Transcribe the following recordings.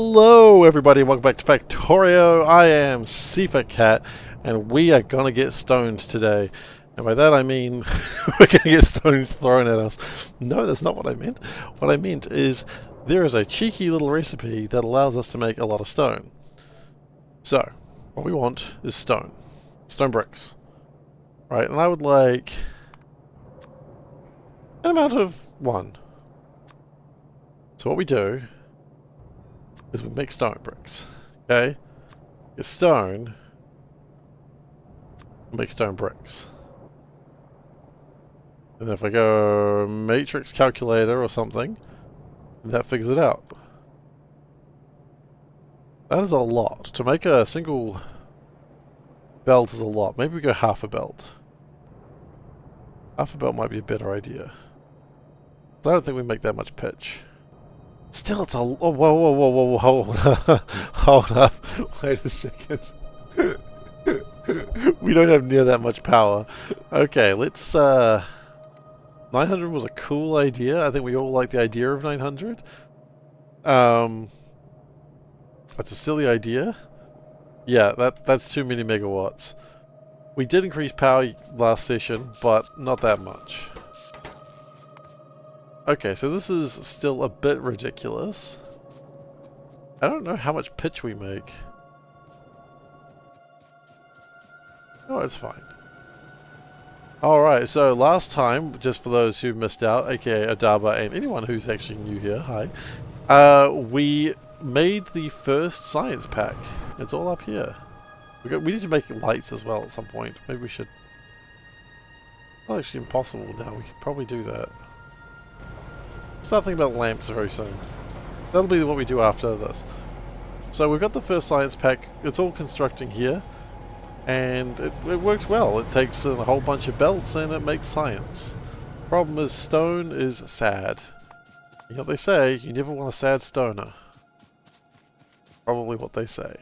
Hello everybody and welcome back to Factorio. I am SeiferKatt and we are gonna get stoned today. And by that I mean we're gonna get stones thrown at us. No, that's not what I meant. What I meant is there is a cheeky little recipe that allows us to make a lot of stone. So, what we want is stone. Stone bricks. Right, and I would like an amount of one. So what we do is we make stone bricks. Okay? Get stone, make stone bricks. And then if I go matrix calculator or something, that figures it out. That is a lot. To make a single belt is a lot. Maybe we go half a belt. Half a belt might be a better idea. I don't think we make that much pitch. Still, it's a... Oh, whoa, whoa, whoa, whoa, whoa, hold up. Hold up. Wait a second. We don't have near that much power. Okay, let's... 900 was a cool idea. I think we all like the idea of 900. That's a silly idea. Yeah, that's too many megawatts. We did increase power last session, but not that much. Okay, so this is still a bit ridiculous. I don't know how much pitch we make. Oh, it's fine. Alright, so last time, just for those who missed out, aka Adaba and anyone who's actually new here, hi. We made the first science pack. It's all up here. We need to make lights as well at some point. Maybe we should... Not actually impossible now, we could probably do that. Start thinking about lamps very soon. That'll be what we do after this. So we've got the first science pack, it's all constructing here. And it works well. It takes in a whole bunch of belts and it makes science. Problem is stone is sad. You know what they say, you never want a sad stoner. Probably what they say.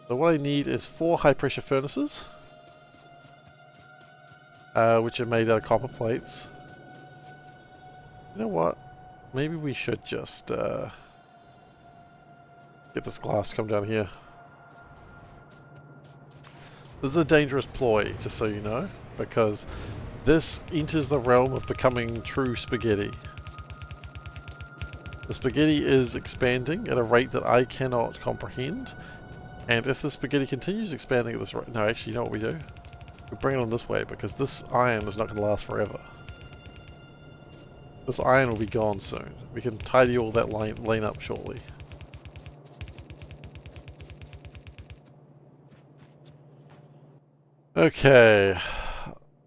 So what I need is 4 high pressure furnaces. Which are made out of copper plates. You know what? Maybe we should just get this glass to come down here. This is a dangerous ploy, just so you know, because this enters the realm of becoming true spaghetti. The spaghetti is expanding at a rate that I cannot comprehend, and if the spaghetti continues expanding at this rate... No, actually, you know what we do? We bring it on this way, because this iron is not going to last forever. This iron will be gone soon. We can tidy all that lane up shortly. Okay.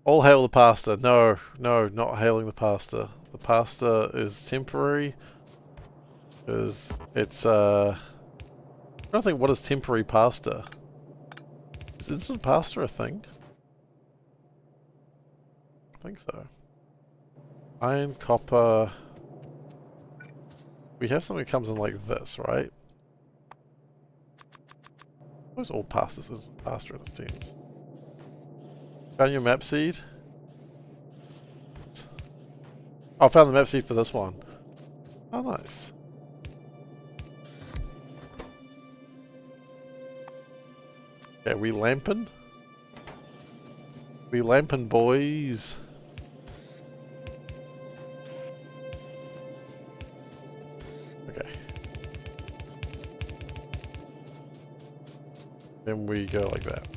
All hail the pasta. No, no, not hailing the pasta. The pasta is temporary. Because it's, I don't think what is temporary pasta. Is instant pasta a thing? I think so. Iron, copper. We have something that comes in like this, right? Where's all pastas is pasta in its teens? Found your map seed? Oh, I found the map seed for this one. Oh, nice. Okay, we lampin'? We lampin', boys. Okay. Then we go like that.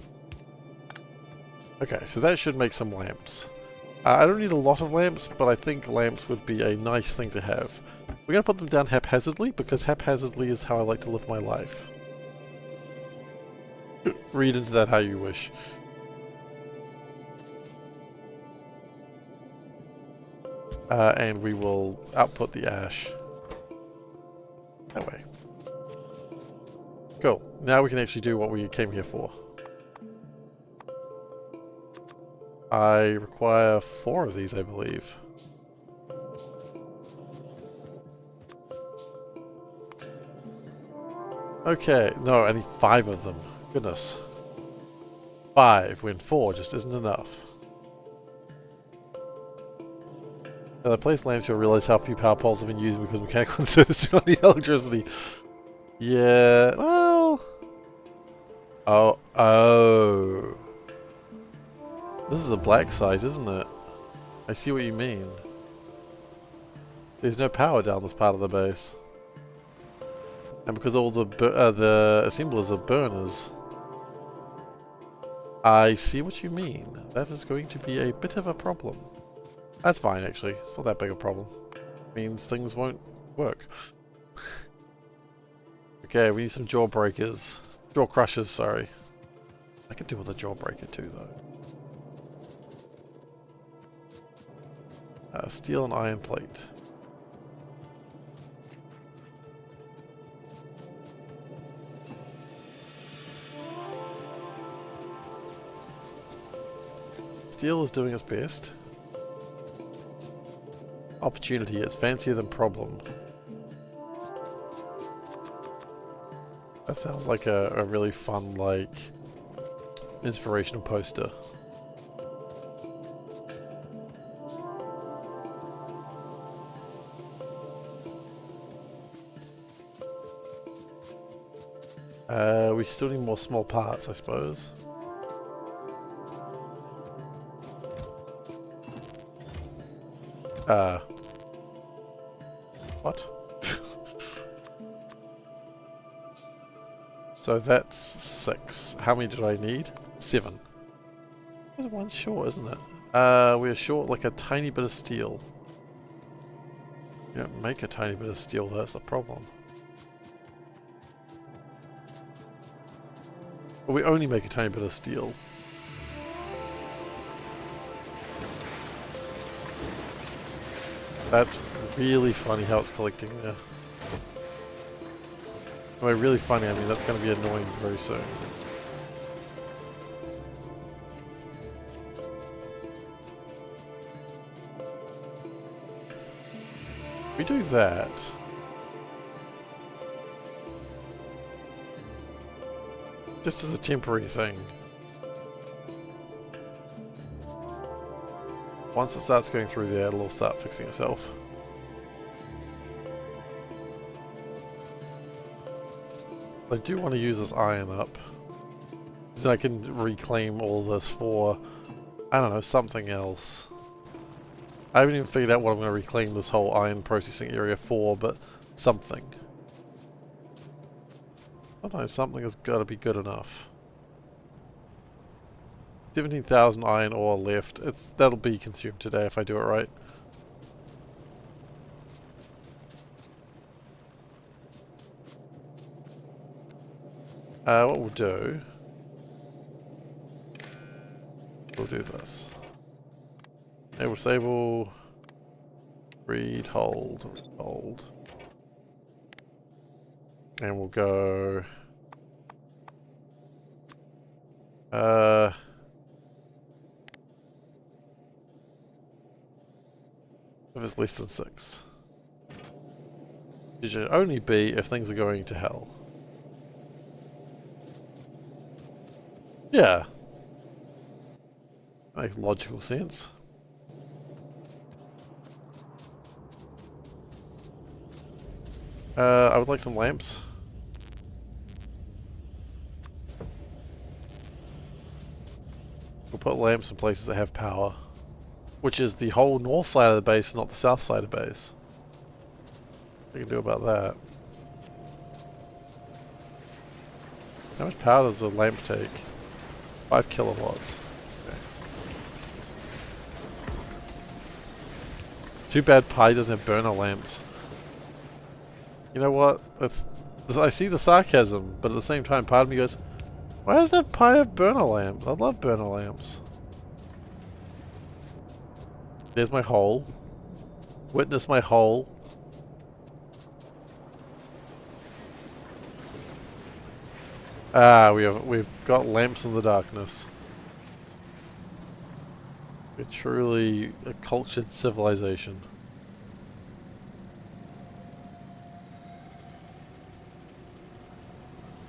Okay, so that should make some lamps. I don't need a lot of lamps, but I think lamps would be a nice thing to have. We're going to put them down haphazardly, because haphazardly is how I like to live my life. Read into that how you wish. And we will output the ash. That way. Cool. Now we can actually do what we came here for. I require 4 of these, I believe. Okay, no, I need 5 of them. Goodness. 5 when 4 just isn't enough. I placed lamps to realize how few power poles have been used because mechanical inserters do not need electricity. Yeah, well... Oh, oh. This is a black site, isn't it? I see what you mean. There's no power down this part of the base. And because all the assemblers are burners. I see what you mean. That is going to be a bit of a problem. That's fine, actually. It's not that big a problem. It means things won't work. Okay, we need some jaw breakers. Jaw crushers, sorry. I could do with a jawbreaker too, though. Steel and iron plate. Steel is doing its best. Opportunity, it's fancier than problem. That sounds like a really fun, like, inspirational poster. We still need more small parts, I suppose. What? So that's 6. How many did I need? 7. There's one short, isn't it? We're short like a tiny bit of steel. You don't make a tiny bit of steel, that's the problem. But we only make a tiny bit of steel. That's really funny how it's collecting there. By really funny, I mean that's going to be annoying very soon. We do that. Just as a temporary thing. Once it starts going through there, it'll start fixing itself. I do want to use this iron up. Because then I can reclaim all this for, I don't know, something else. I haven't even figured out what I'm going to reclaim this whole iron processing area for, but something. Sometimes something has got to be good enough. 17,000 iron ore left. That'll be consumed today if I do it right. What we'll do... We'll do this. Enable, disable... Read, hold, hold. And we'll go... if it's less than 6. It should only be if things are going to hell. Yeah. Makes logical sense. I would like some lamps. We'll put lamps in places that have power. Which is the whole north side of the base, not the south side of the base. What we can do about that. How much power does a lamp take? 5 kilowatts. Okay. Too bad Pi doesn't have burner lamps. You know what? I see the sarcasm, but at the same time part of me goes, why doesn't Pi have burner lamps? I love burner lamps. There's my hole. Witness my hole. Ah, we've got lamps in the darkness. We're truly a cultured civilization.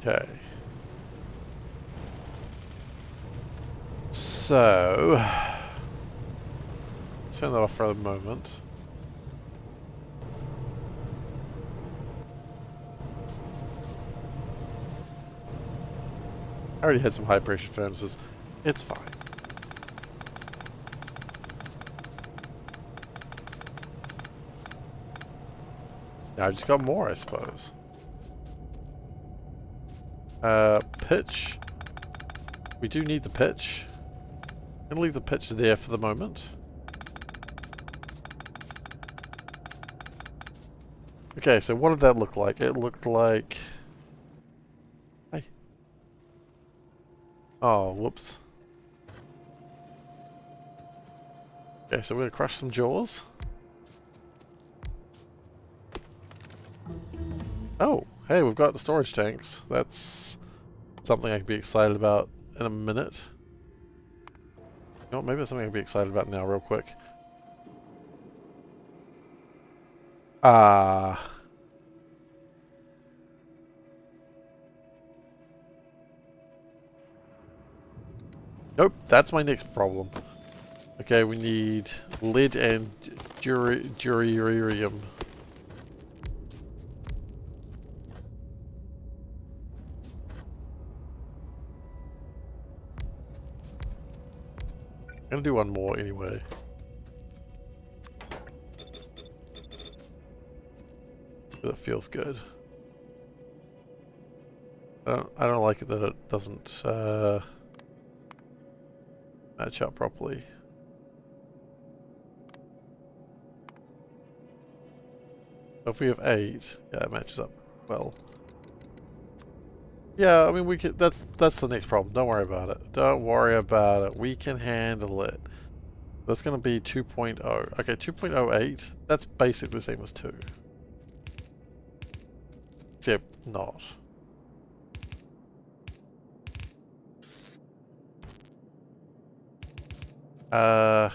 Okay. So... turn that off for a moment. I already had some high pressure furnaces. It's fine. Now I just got more, I suppose. Pitch. We do need the pitch. I'm gonna leave the pitch there for the moment. Okay, so what did that look like? It looked like... Hey. Oh, whoops. Okay, so we're gonna crush some jaws. Oh, hey, we've got the storage tanks. That's something I can be excited about in a minute. You know what, maybe it's something I can be excited about now real quick. Nope, that's my next problem. Okay, we need lead and durarium. I'm gonna do one more anyway. That feels good. I don't like it that it doesn't match up properly. If we have 8, yeah, it matches up well. Yeah, I mean we could. That's the next problem. Don't worry about it. Don't worry about it. We can handle it. That's going to be 2.0. Okay, 2.08. That's basically the same as 2. Except not. And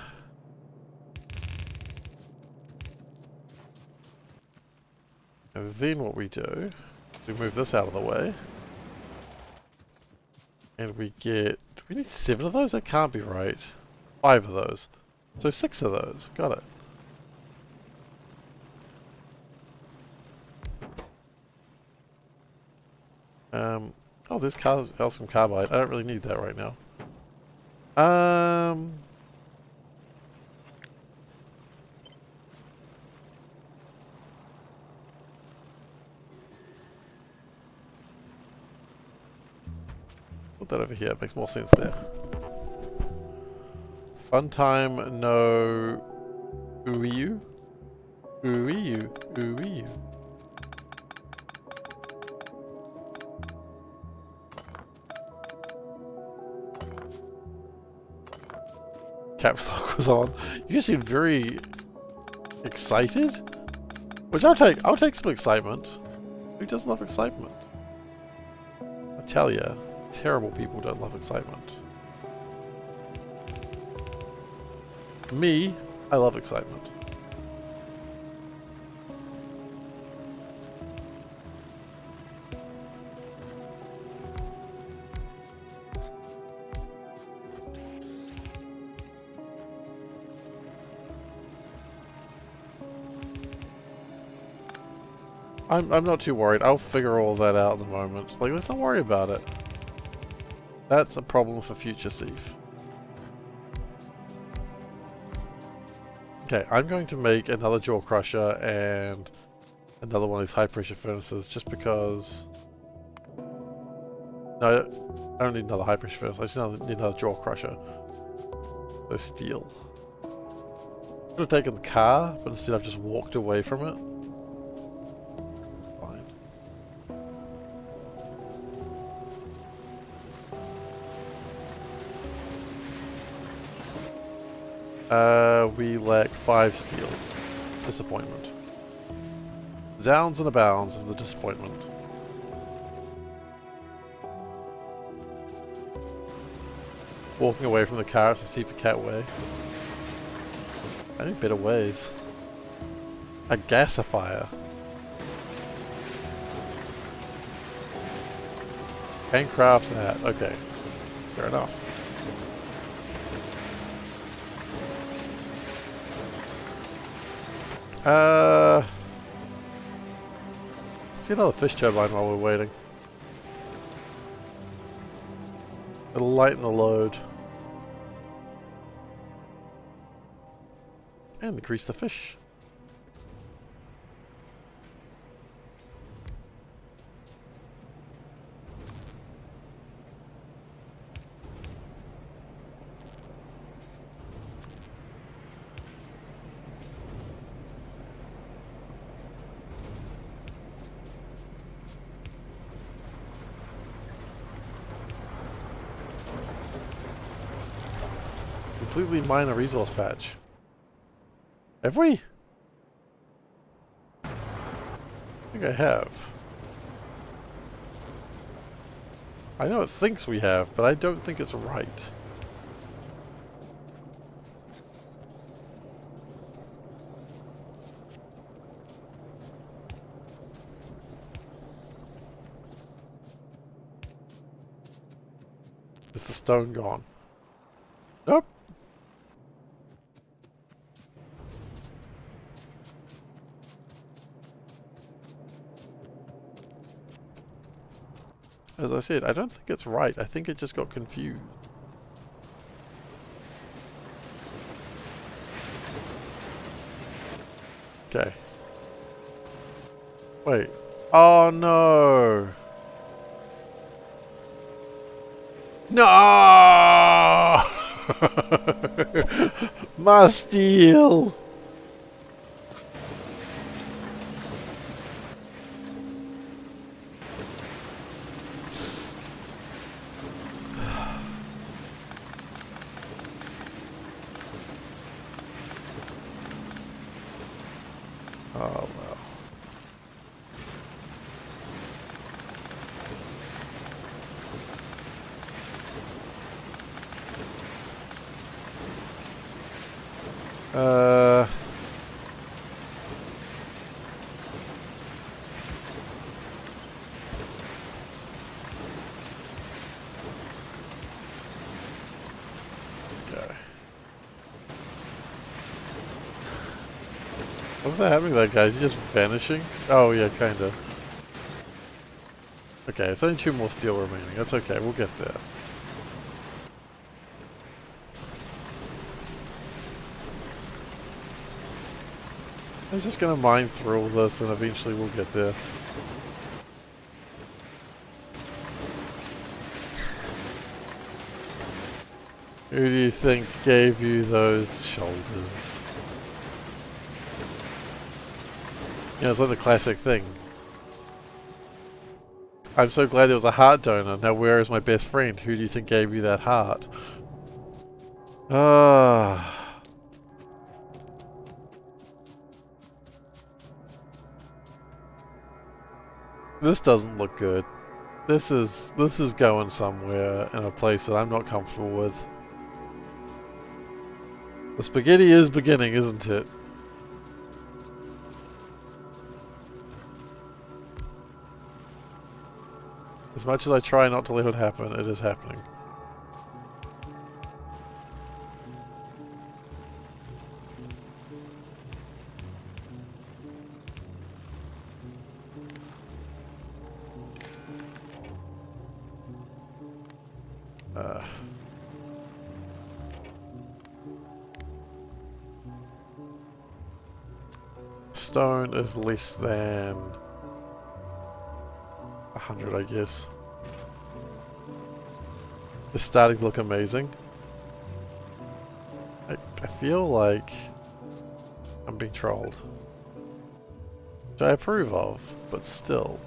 then what we do is we move this out of the way. And we get... Do we need 7 of those? That can't be right. 5 of those. So 6 of those. Got it. Oh, there's calcium carbide. I don't really need that right now. Put that over here. It makes more sense there. Fun time, no... Ooh-you? Ooh-you? Ooh-you? Caps lock was on. You seemed very excited, which I'll take. I'll take some excitement. Who doesn't love excitement? I tell ya, terrible people don't love excitement. Me, I love excitement. I'm not too worried. I'll figure all that out at the moment. Like, let's not worry about it. That's a problem for future Seif. Okay, I'm going to make another jaw crusher and another one of these high pressure furnaces just because... No, I don't need another high pressure furnace. I just need another jaw crusher. So steel. I could have taken the car, but instead I've just walked away from it. We lack 5 steel. Disappointment. Zounds and abounds of the disappointment. Walking away from the car is the SeiferKatt way. I need better ways. A gasifier. Can craft that. Okay. Fair enough. Let's get another fish turbine while we're waiting. It'll lighten the load. And increase the fish. Completely minor resource patch. Have we? I think I have. I know it thinks we have, but I don't think it's right. Is the stone gone? Nope. As I said, I don't think it's right. I think it just got confused. Okay. Wait. Oh no! No! My steel! Oh well. Okay. What's that happening to that guy? Is he just vanishing? Oh yeah, kinda. Okay, it's only 2 more steel remaining. That's okay, we'll get there. I'm just gonna mine through all this and eventually we'll get there. Who do you think gave you those shoulders? You know, it's like the classic thing. I'm so glad there was a heart donor. Now where is my best friend? Who do you think gave you that heart? Ah. This doesn't look good. This is going somewhere in a place that I'm not comfortable with. The spaghetti is beginning, isn't it? As much as I try not to let it happen, it is happening. Stone is less than 100, I guess. It's starting to look amazing. I feel like I'm being trolled. Which I approve of, but still.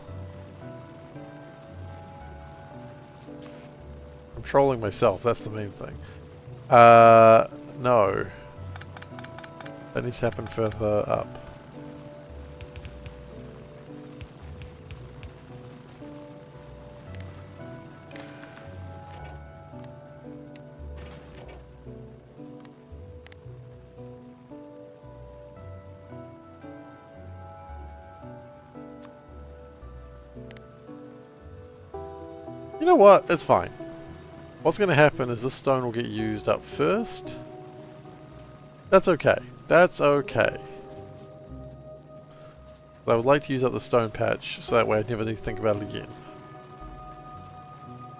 I'm trolling myself, that's the main thing. No. That needs to happen further up. You know what? It's fine. What's going to happen is this stone will get used up first. That's okay. That's okay. I would like to use up the stone patch so that way I never need to think about it again.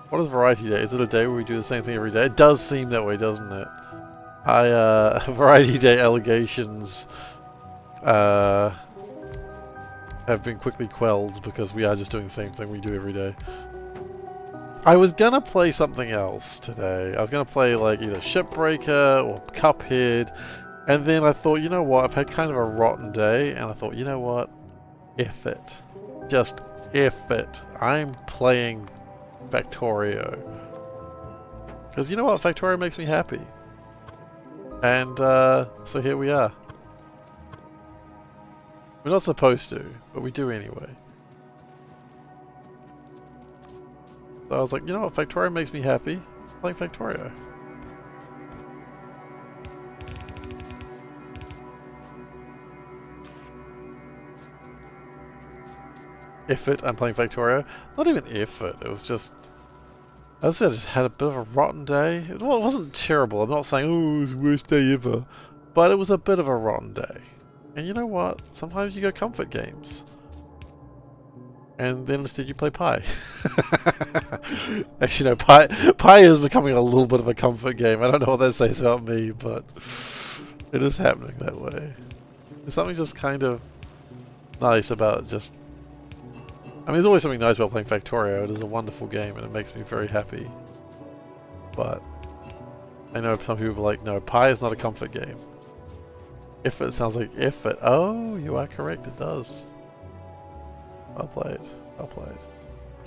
What is Variety Day? Is it a day where we do the same thing every day? It does seem that way, doesn't it? Variety Day allegations have been quickly quelled because we are just doing the same thing we do every day. I was gonna play something else today. I was gonna play like either Shipbreaker or Cuphead, and then I thought, you know what, I've had kind of a rotten day, and I thought, you know what, F it. Just F it. I'm playing Factorio. Because you know what, Factorio makes me happy. And so here we are. We're not supposed to, but we do anyway. So I was like, you know what, Factorio makes me happy. I'm playing Factorio. Effort, I'm playing Factorio. Not even effort, it was just... As I said, I just had a bit of a rotten day. Well, it wasn't terrible, I'm not saying, oh, it was the worst day ever. But it was a bit of a rotten day. And you know what? Sometimes you go comfort games. And then instead you play Pie. Actually, no, Pie is becoming a little bit of a comfort game. I don't know what that says about me, but it is happening that way. There's something just kind of nice about just... I mean, there's always something nice about playing Factorio. It is a wonderful game and it makes me very happy. But I know some people are like, no, Pie is not a comfort game. If it sounds like if it... Oh, you are correct, it does. Well played. Well played.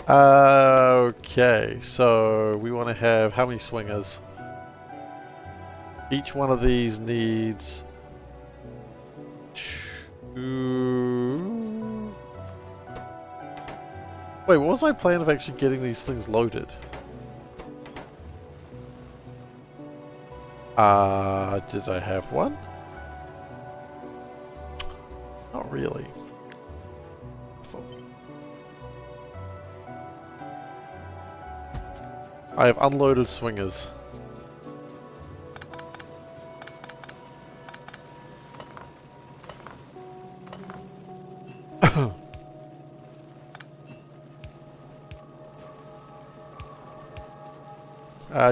Okay, so we want to have how many swingers? Each one of these needs... two... Wait, what was my plan of actually getting these things loaded? Did I have one? Not really. I have unloaded swingers.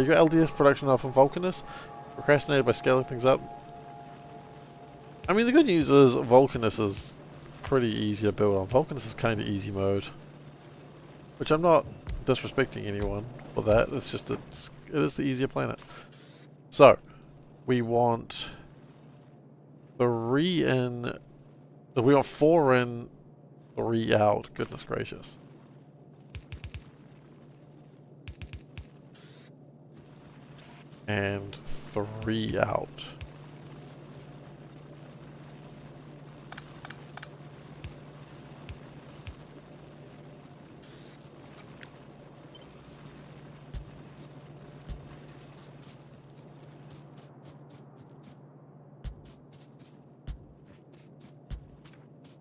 Your LDS production up on Vulcanus? Procrastinated by scaling things up? I mean, the good news is Vulcanus is pretty easy to build on. Vulcanus is kind of easy mode. Which I'm not disrespecting anyone for that. It's just it is the easier planet. So, we want 3 in... We want 4 in, 3 out. Goodness gracious. And 3 out.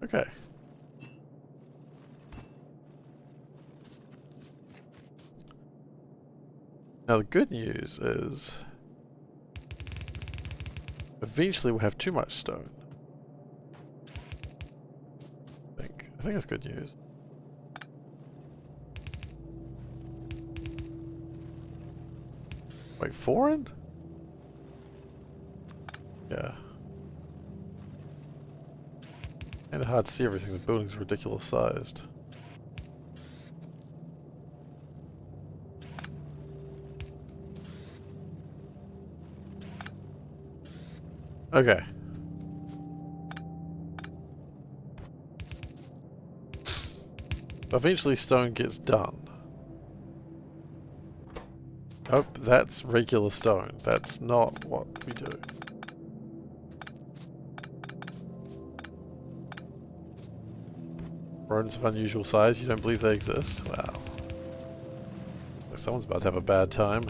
Okay. Now the good news is eventually we'll have too much stone. I think that's good news. Wait, 4 in? Yeah. Kinda hard to see everything, the building's ridiculous sized. Okay. Eventually stone gets done. Nope, that's regular stone. That's not what we do. Rodents of unusual size, you don't believe they exist? Wow. Someone's about to have a bad time.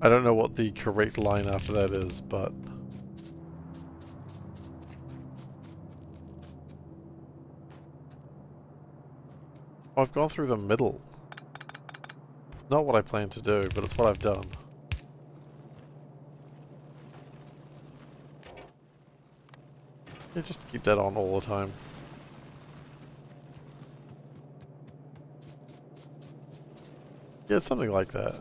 I don't know what the correct line after that is, but... Oh, I've gone through the middle. Not what I planned to do, but it's what I've done. Yeah, just keep that on all the time. Yeah, it's something like that.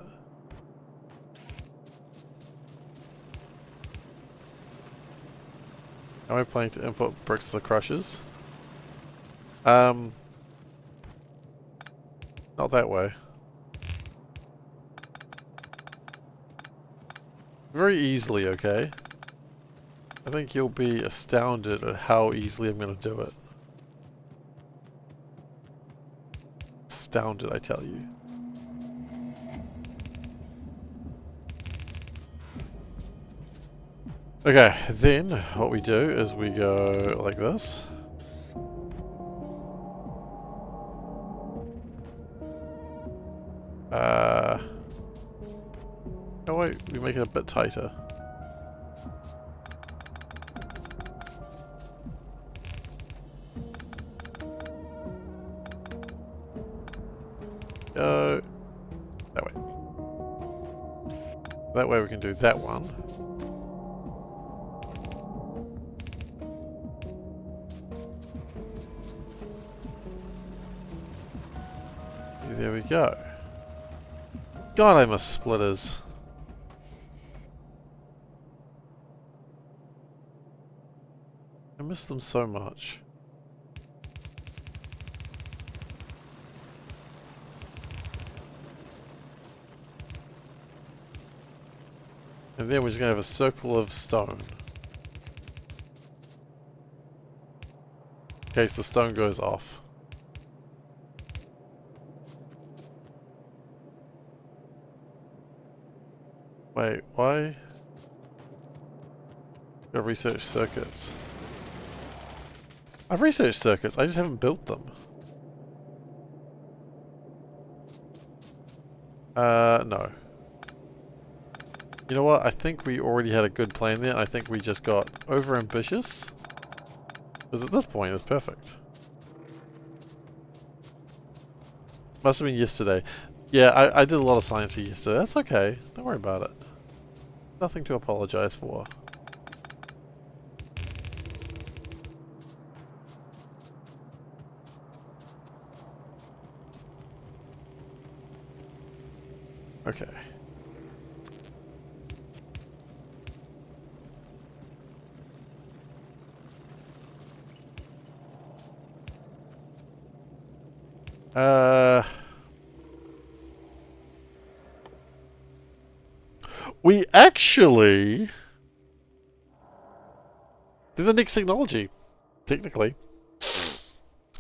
Am I planning to input bricks to the crushers? Not that way. Very easily, okay? I think you'll be astounded at how easily I'm going to do it. Astounded, I tell you. Okay, then what we do is we go like this. Oh wait, we make it a bit tighter. Go that way. That way we can do that one. There we go. God, I miss splitters. I miss them so much. And then we're just going to have a circle of stone. In case the stone goes off. Wait, why? Gotta research circuits. I've researched circuits, I just haven't built them. No. You know what? I think we already had a good plan there. I think we just got over ambitious. Because at this point, it's perfect. Must have been yesterday. Yeah, I did a lot of science yesterday. That's okay. Don't worry about it. Nothing to apologize for. Okay. We actually did the next technology, technically.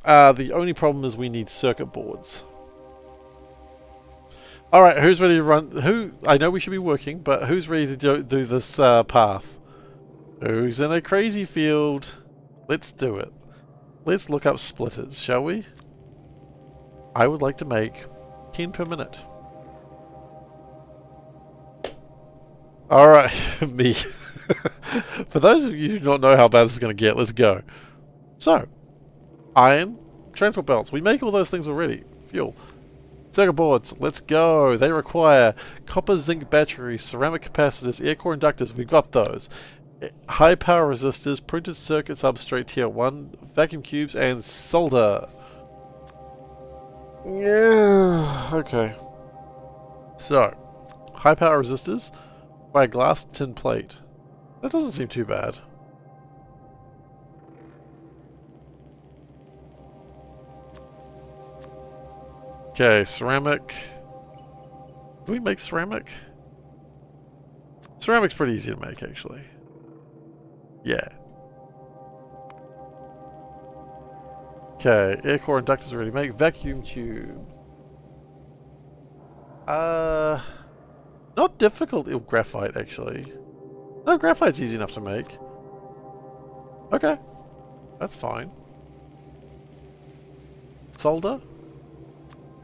The only problem is we need circuit boards. Alright, who's ready to run? I know we should be working, but who's ready to do this path? Who's in a crazy field? Let's do it. Let's look up splitters, shall we? I would like to make 10 per minute. Alright, me. For those of you who do not know how bad this is going to get, let's go. So, iron, transport belts. We make all those things already. Fuel. Circuit boards, let's go. They require copper zinc batteries, ceramic capacitors, air core inductors. We've got those. High power resistors, printed circuit substrate tier 1, vacuum tubes, and solder. Yeah, okay. So, high power resistors by a glass tin plate. That doesn't seem too bad. Okay, ceramic. Do we make ceramic? Ceramic's pretty easy to make, actually. Yeah. Okay, air core inductors already make. Vacuum tubes. Not difficult. Graphite, actually. No, graphite's easy enough to make. Okay. That's fine. Solder?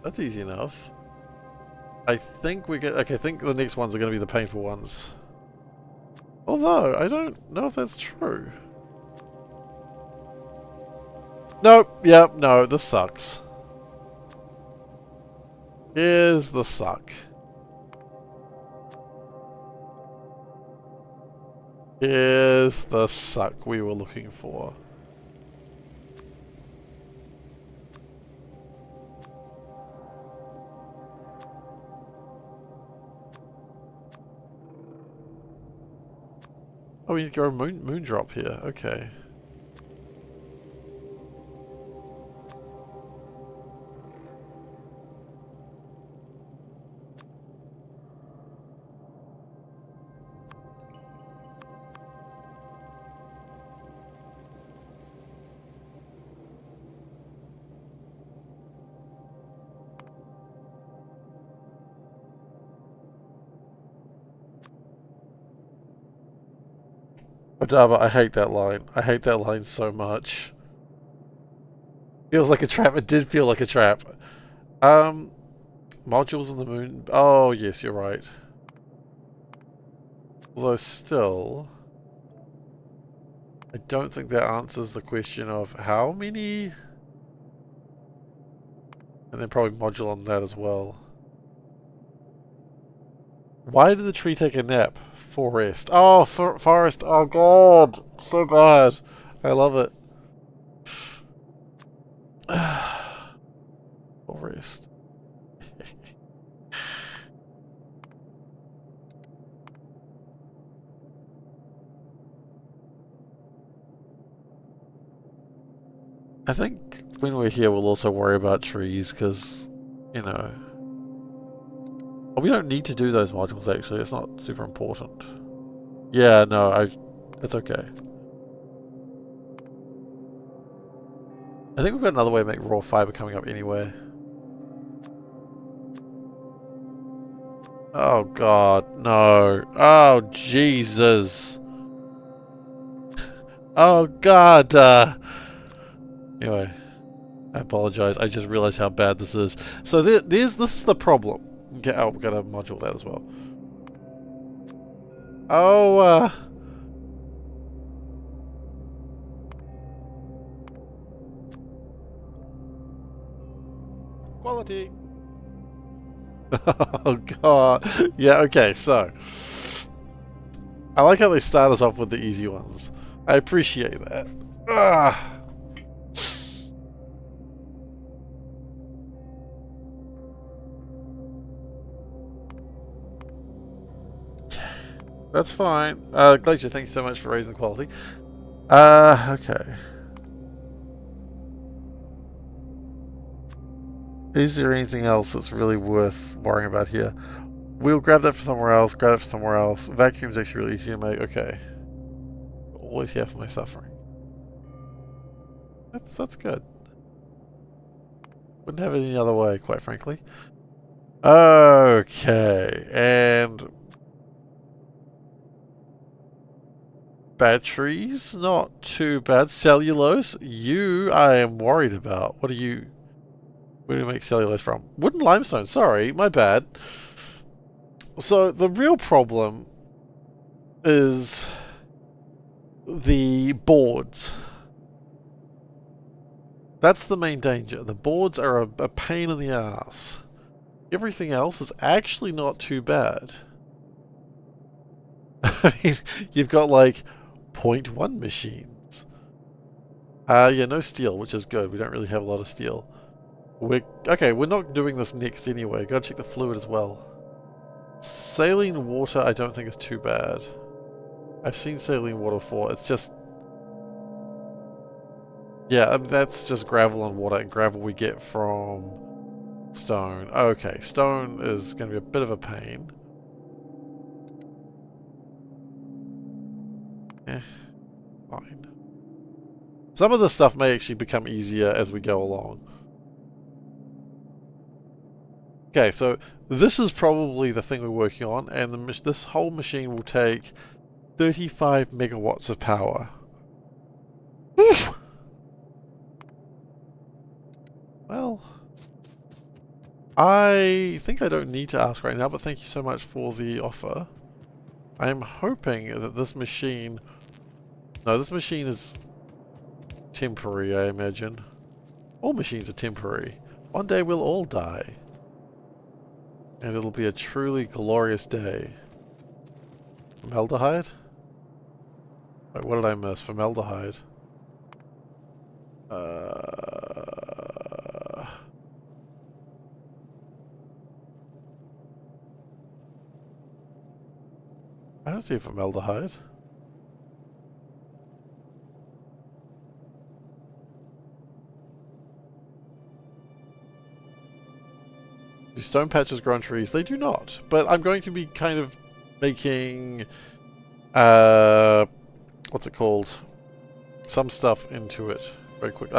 That's easy enough. I think we get... Okay, I think the next ones are going to be the painful ones. Although, I don't know if that's true. Nope, yep, no, this sucks. Here's the suck. Here's the suck we were looking for. Oh, we need to go moon drop here. Okay. Adaba, I hate that line. I hate that line so much. Feels like a trap. It did feel like a trap. Modules on the moon. Oh, yes, you're right. Although still, I don't think that answers the question of how many. And then probably module on that as well. Why did the tree take a nap? Forest. Oh, forest. Oh, God. So bad. I love it. Forest. I think when we're here, we'll also worry about trees because, you know. Well, we don't need to do those modules actually. It's not super important. Yeah, no, it's okay. I think we've got another way to make raw fiber coming up anyway. Oh God, no. Oh Jesus. Oh God. Anyway, I apologize. I just realized how bad this is. So this is the problem. Okay, oh, we've got to module that as well. Oh, quality. Oh God. Yeah. Okay. So I like how they start us off with the easy ones. I appreciate that. Ah. That's fine. Glacier, thank you so much for raising the quality. Okay. Is there anything else that's really worth worrying about here? We'll grab that for somewhere else, grab that for somewhere else. Vacuum's actually really easy to make. Okay. Always here for my suffering. That's good. Wouldn't have it any other way, quite frankly. Okay, and batteries, not too bad. Cellulose, I am worried about. Where do you make cellulose from? Wooden limestone, sorry, my bad. So the real problem is the boards. That's the main danger. The boards are a pain in the ass. Everything else is actually not too bad. I mean, you've got like 0.1 machines. Yeah, no steel, which is good. We don't really have a lot of steel. Okay, we're not doing this next anyway. Gotta check the fluid as well. Saline water I don't think is too bad. I've seen saline water before. It's just... yeah, I mean, that's just gravel and water, and gravel we get from stone. Okay, stone is going to be a bit of a pain. Eh, fine. Some of this stuff may actually become easier as we go along. Okay, so this is probably the thing we're working on, and this whole machine will take 35 megawatts of power. Whew. Well, I think I don't need to ask right now, but thank you so much for the offer. I am hoping that this machine... no, this machine is temporary, I imagine. All machines are temporary. One day we'll all die. And it'll be a truly glorious day. Formaldehyde? Wait, what did I miss? Formaldehyde. I don't see formaldehyde. Do stone patches grow on trees? They do not. But I'm going to be kind of making, what's it called? Some stuff into it very quick.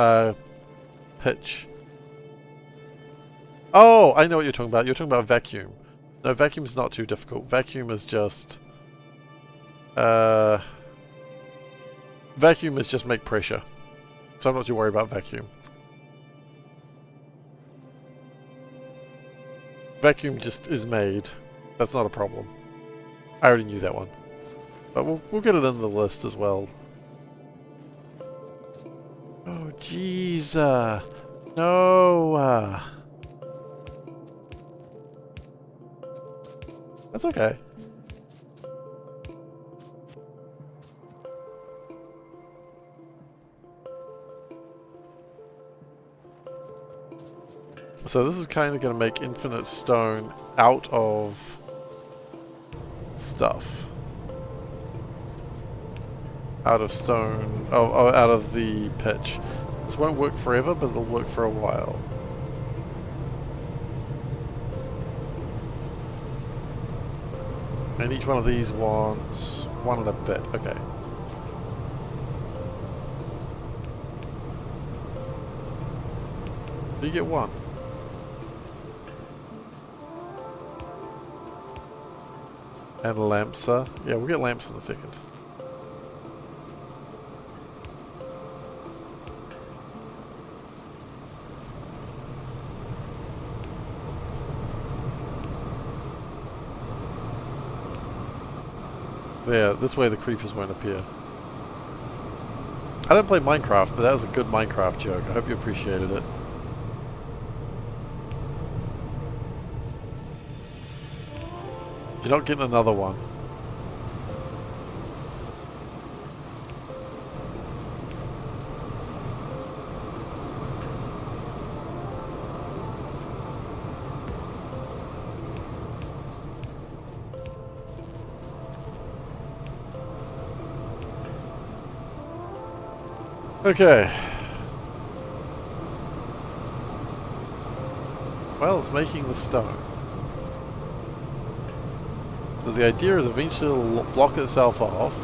Pitch. Oh, I know what you're talking about. You're talking about vacuum. No, vacuum is not too difficult. Vacuum is just, vacuum is just make pressure. So I'm not too worried about vacuum. Vacuum just is made. That's not a problem. I already knew that one. But we'll get it in the list as well. Oh, jeez. No. That's okay. So this is kind of going to make infinite stone out of stuff. Out of stone, out of the pitch. This won't work forever, but it'll work for a while. And each one of these wants 1 and a bit. Okay. You get 1. And lamps are... Yeah, we'll get lamps in a second. There, this way the creepers won't appear. I don't play Minecraft, but that was a good Minecraft joke. I hope you appreciated it. You're not getting another one. Okay. Well, it's making the stone. So the idea is eventually it'll block itself off.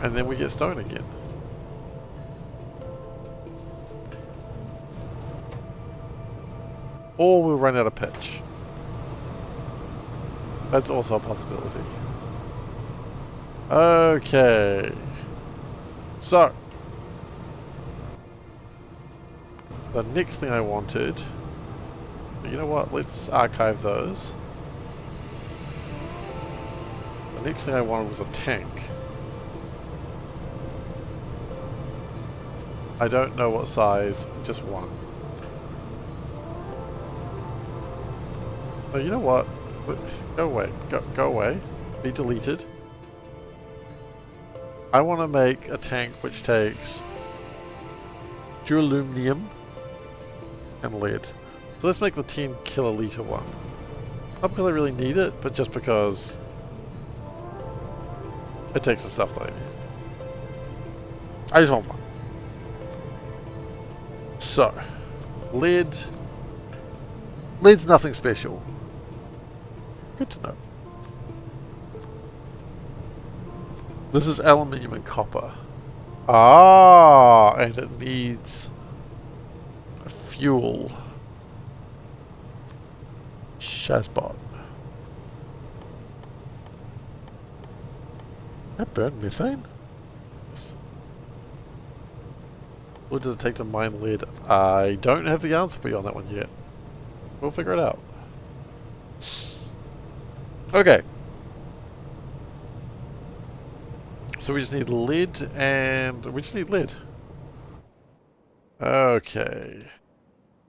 And then we get stone again. Or we'll run out of pitch. That's also a possibility. Okay. So, the next thing I wanted, you know what, let's archive those. The next thing I wanted was a tank. I don't know what size, just 1. Oh, you know what, go away, go away, be deleted. I want to make a tank which takes duraluminium and lead. So let's make the 10 kiloliter one. Not because I really need it, but just because it takes the stuff that I need. I just want one. So, lead. Lead's nothing special. Good to know. This is aluminium and copper. Ah, and it needs fuel. Shazbot. That burn methane? What does it take to mine lead? I don't have the answer for you on that one yet. We'll figure it out. Okay. So we just need lead and... we just need lead. Okay.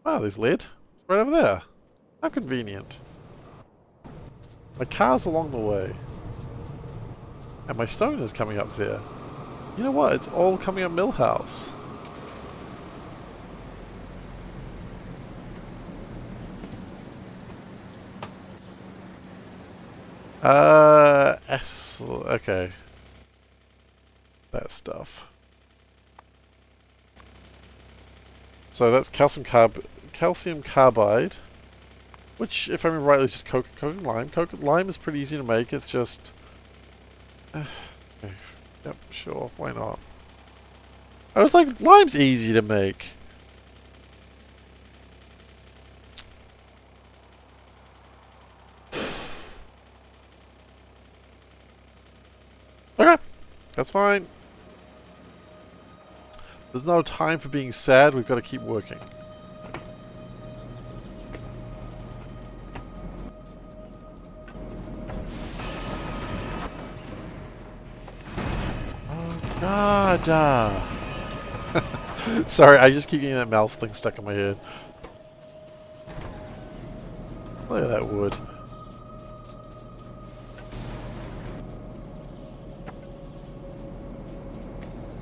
Wow, there's lead. It's right over there. How convenient. My car's along the way. And my stone is coming up there. You know what? It's all coming up Millhouse. Okay. That stuff. So that's calcium carbide, which, if I remember rightly, is just coke and lime. Coke and lime is pretty easy to make. It's just, okay. Yep, sure, why not? I was like, lime's easy to make. Okay, that's fine. There's no time for being sad. We've got to keep working. Oh God! Sorry, I just keep getting that mouse thing stuck in my head. Look at that wood.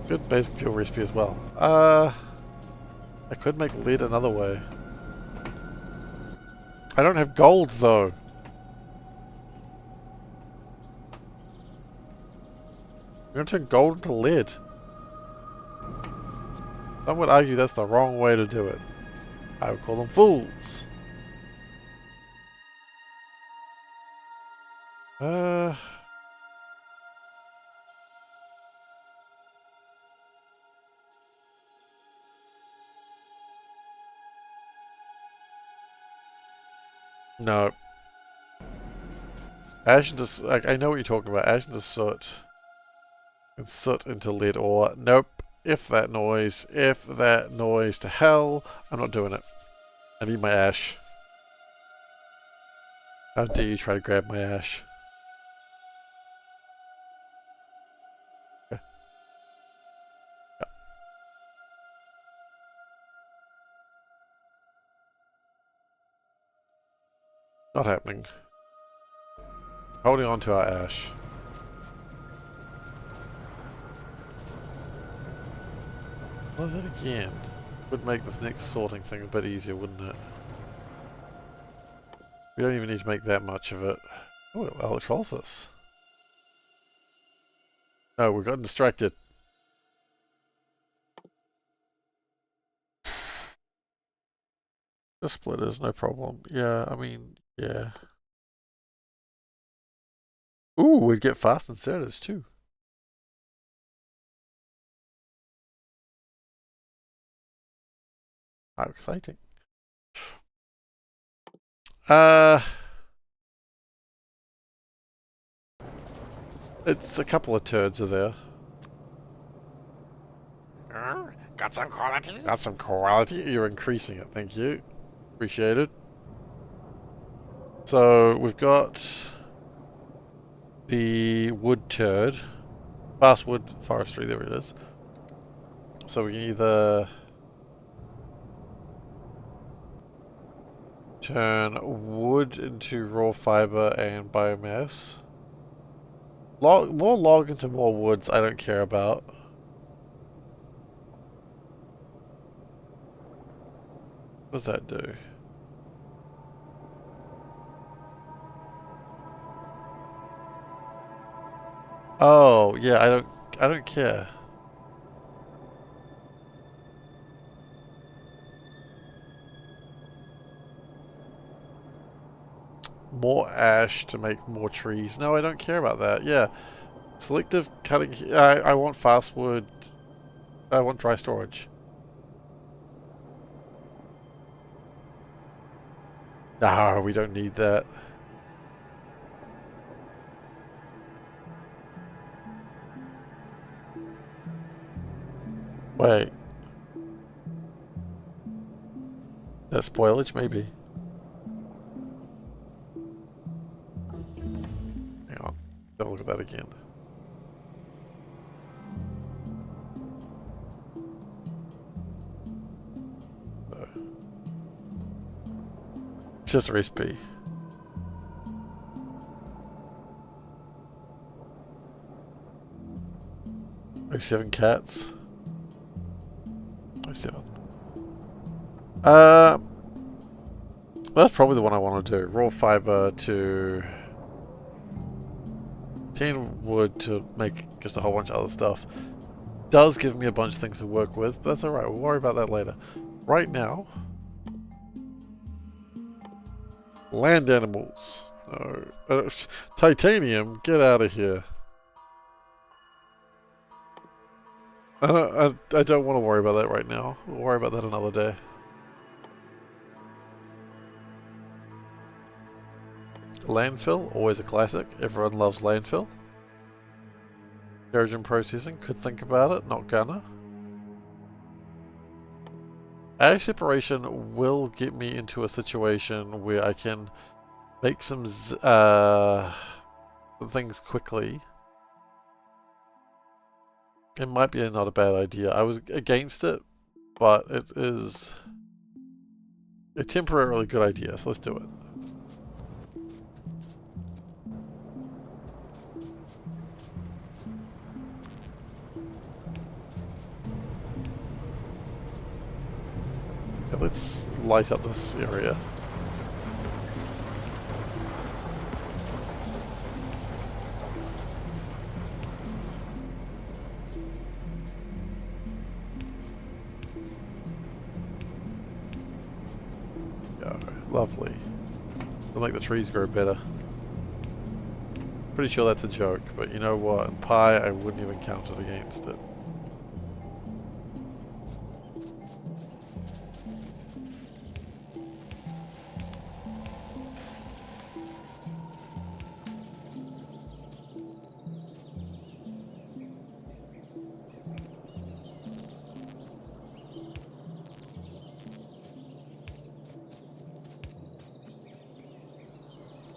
Good basic fuel recipe as well. I could make lead another way. I don't have gold though. I'm gonna turn gold into lead. Some would argue that's the wrong way to do it. I would call them fools. No. Ash into, like, I know what you're talking about. Ash into soot. And soot into lead ore. Nope. If that noise to hell. I'm not doing it. I need my ash. How dare you try to grab my ash? Okay. Yeah. Not happening. Holding on to our ash. Well, then again, would make this next sorting thing a bit easier, wouldn't it? We don't even need to make that much of it. Oh, electrolysis. No, we got distracted. The splitters, no problem. Yeah, I mean, yeah. Ooh, we'd get fast inserters too. How exciting. It's a couple of turds are there. Got some quality? Got some quality? You're increasing it, thank you. Appreciate it. So, we've got the wood turd. Fast wood forestry, there it is. So we can either turn wood into raw fiber and biomass. More log into more woods, I don't care about. What does that do? Oh, yeah, I don't care. More ash to make more trees. No, I don't care about that. Yeah. Selective cutting. I want fast wood. I want dry storage. No, we don't need that. Wait. That spoilage, maybe. Hang on. Have a look at that again. So. It's just a recipe. SeiferKatt. 07. That's probably the one I want to do. Raw fiber to 10 wood to make just a whole bunch of other stuff. Does give me a bunch of things to work with, but that's alright. We'll worry about that later. Right now, land animals. No. Titanium, get out of here. I don't want to worry about that right now. We'll worry about that another day. Landfill, always a classic. Everyone loves landfill. Origin processing, could think about it, not gonna. Ag separation will get me into a situation where I can make some things quickly. It might be not a bad idea. I was against it, but it is a temporarily good idea, so let's do it. Okay, let's light up this area. Lovely. It'll make the trees grow better. Pretty sure that's a joke, but you know what? In Pi, I wouldn't even count it against it.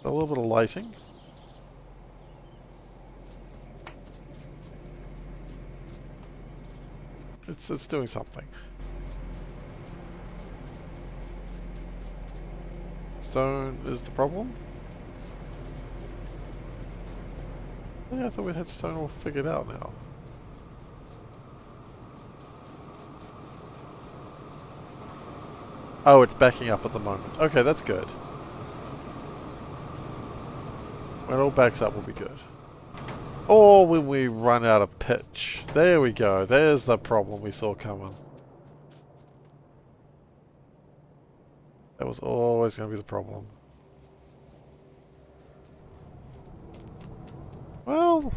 A little bit of lighting. It's doing something. Stone is the problem? Yeah, I thought we'd had stone all figured out now. Oh, it's backing up at the moment. Okay, that's good. When it all backs up, we'll be good. Or when we run out of pitch. There we go. There's the problem we saw coming. That was always going to be the problem. Well...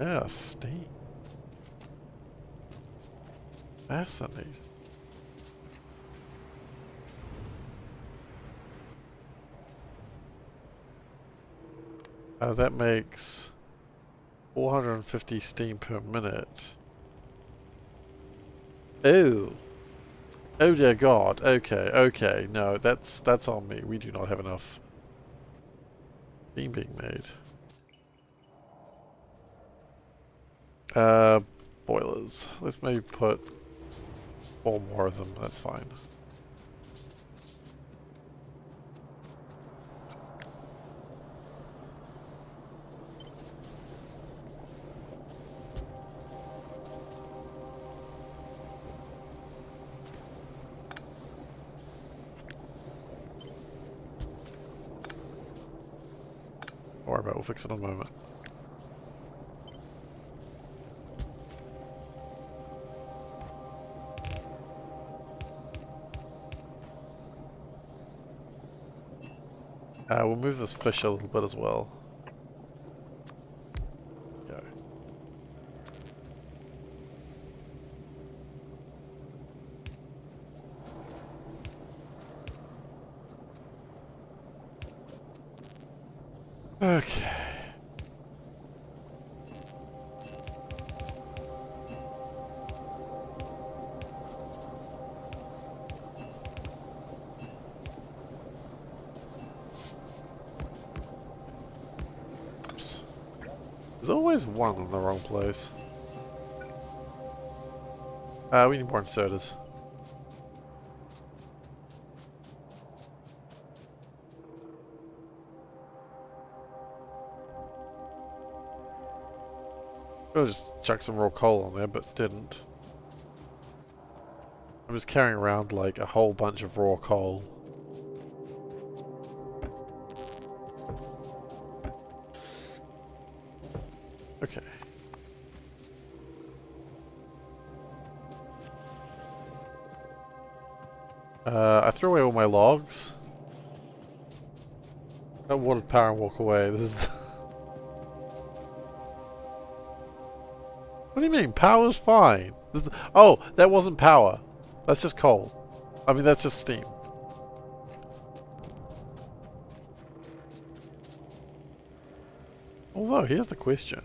yeah, steam. Fascinating. That makes 450 steam per minute. Oh. Oh dear God. Okay, okay. No, that's on me. We do not have enough steam being made. Boilers. Let's maybe put 4 more of them. That's fine. Don't worry about it, we'll fix it in a moment. We'll move this fish a little bit as well. Go. Okay. There's always one in the wrong place. We need more inserters. I'll just chuck some raw coal on there, but didn't. I'm just carrying around like a whole bunch of raw coal. Okay. I threw away all my logs. I wanted power and walk away. This is. What do you mean? Power's fine. Oh, that wasn't power. That's just coal. I mean, that's just steam. Although, here's the question.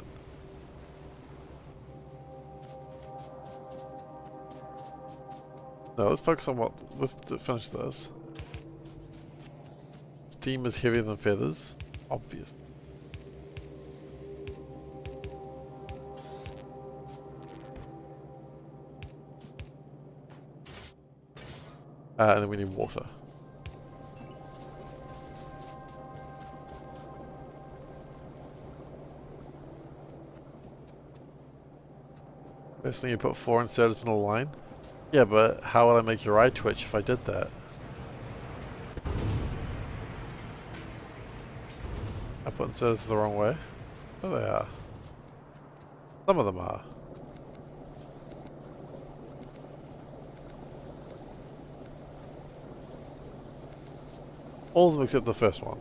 No, let's focus on what... Let's finish this. Steam is heavier than feathers. Obvious. And then we need water. First thing, you put 4 inserters in a line. Yeah, but how would I make your eye twitch if I did that? I put inserters the wrong way. Oh, they are. Some of them are. All of them except the first one.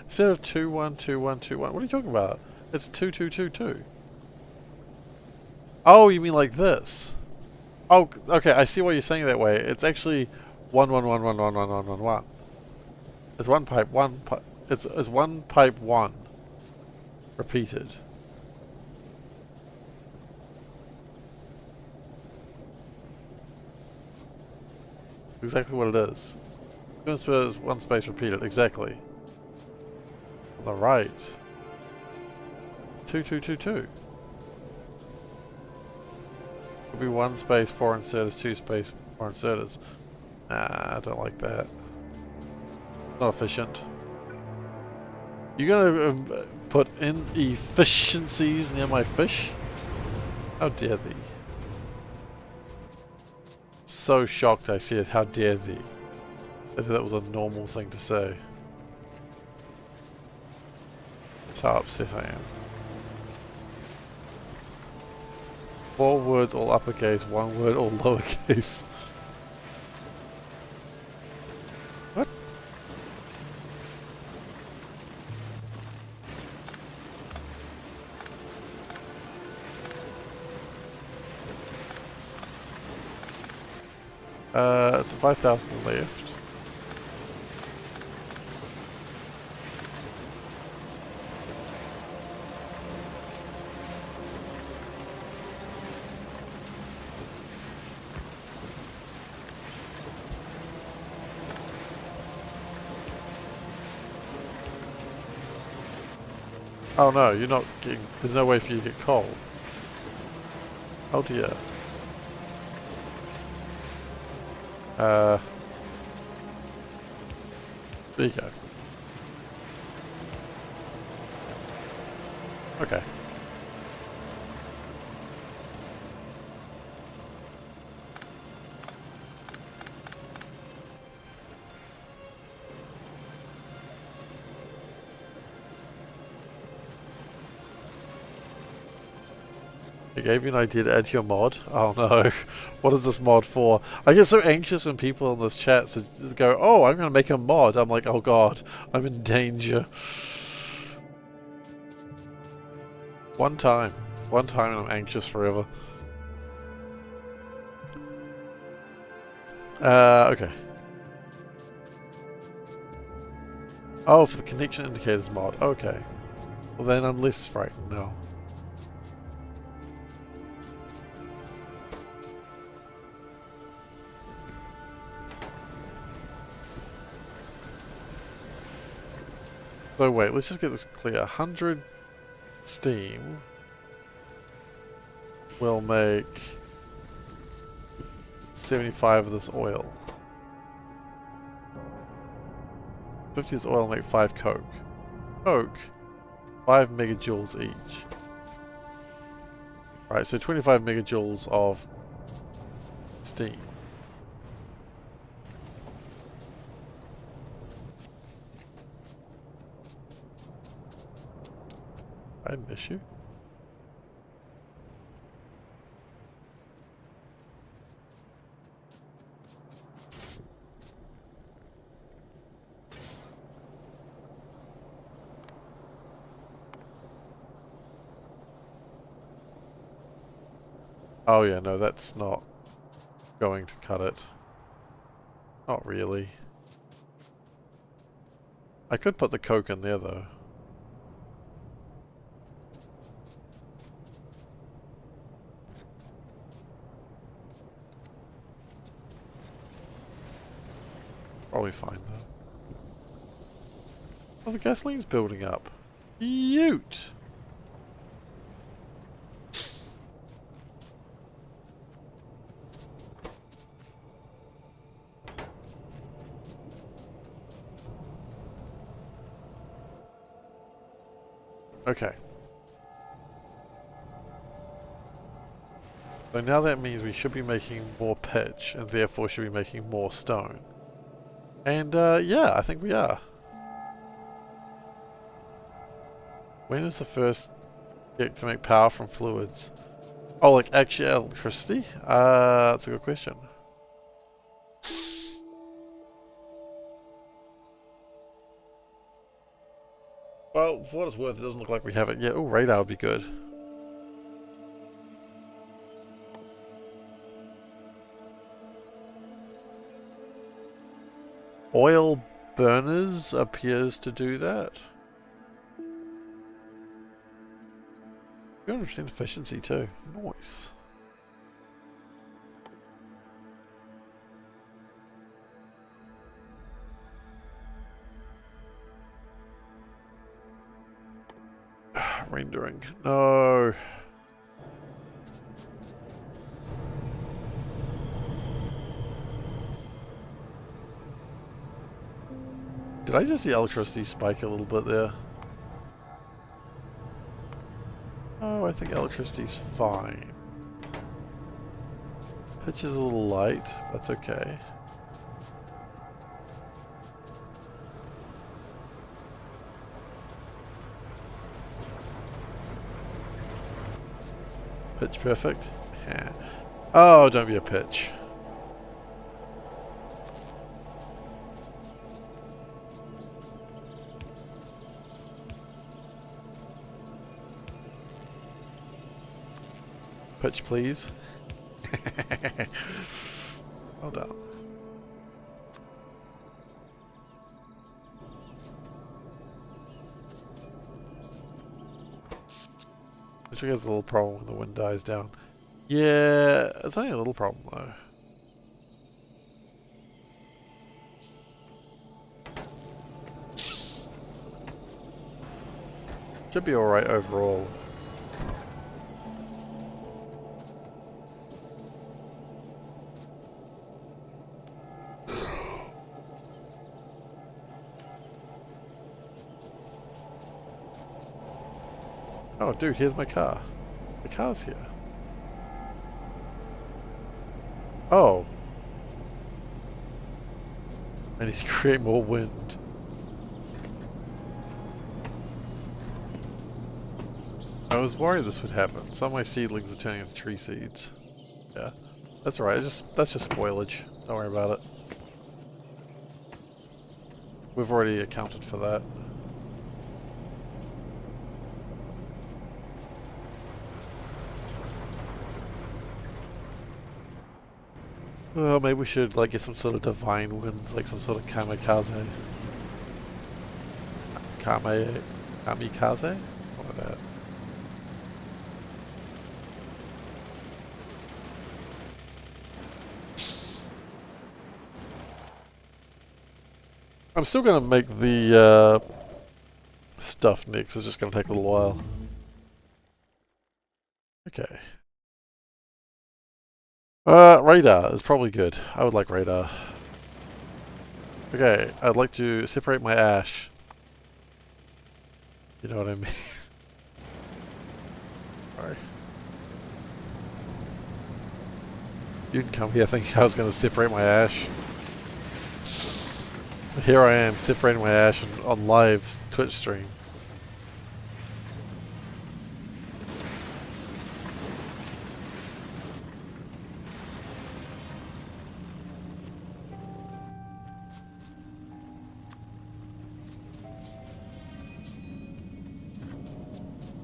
Instead of 2 1 2 1 2 1, what are you talking about? It's 2 2 2 2. Oh, you mean like this? Oh, okay. I see why you're saying it that way. It's actually 1 1 1 1 1 1 1 1 1. It's one pipe. It's one pipe 1 repeated. Exactly what it is. One space repeated. Exactly. On the right. 2 2 2 2. It'll be 1 space 4 inserters, 2 space 4 inserters. Nah, I don't like that. Not efficient. You're gonna put inefficiencies near my fish? How dare thee? So shocked I see it. How dare thee? As if that was a normal thing to say. That's how upset I am. 4 words all uppercase, 1 word all lowercase. What? It's 5,000 left. Oh no, you're not getting... There's no way for you to get coal. Oh dear. There you go. Okay. I gave you an idea to add to your mod. Oh no, what is this mod for? I get so anxious when people in this chat go, oh, I'm going to make a mod. I'm like, oh god, I'm in danger. One time and I'm anxious forever. Okay. Oh, for the connection indicators mod. Okay. Well then I'm less frightened now. So wait, let's just get this clear. 100 steam will make 75 of this oil. 50 of this oil will make 5 coke. Coke, 5 megajoules each. Right, so 25 megajoules of steam. I had an issue. Oh yeah, no, that's not going to cut it. Not really. I could put the coke in there though. Probably fine though. Oh, the gasoline's building up. Ute! Okay. So now that means we should be making more pitch, and therefore should be making more stone. And yeah, I think we are. When is the first get to make power from fluids? Oh, like actual electricity? That's a good question. Well, for what it's worth, it doesn't look like we have it yet. Oh, radar would be good. Oil burners appears to do that. 200% efficiency too. Nice. Rendering. No. Did I just see electricity spike a little bit there? Oh, I think electricity's fine. Pitch is a little light. That's okay. Pitch perfect. Yeah. Oh, don't be a pitch. Pitch, please. Well done. Which I guess is a little problem when the wind dies down. Yeah, it's only a little problem though. Should be alright overall. Oh dude, here's my car. The car's here. Oh. I need to create more wind. I was worried this would happen. Some of my seedlings are turning into tree seeds. Yeah. That's alright, that's just spoilage. Don't worry about it. We've already accounted for that. Oh, maybe we should like get some sort of divine wind, like some sort of kamikaze. Kamikaze? What was that? I'm still gonna make the stuff next, it's just gonna take a little while. Okay. Radar is probably good. I would like radar. Okay, I'd like to separate my ash. You know what I mean? Sorry. You can come here thinking I was going to separate my ash. Here I am, separating my ash on live Twitch stream.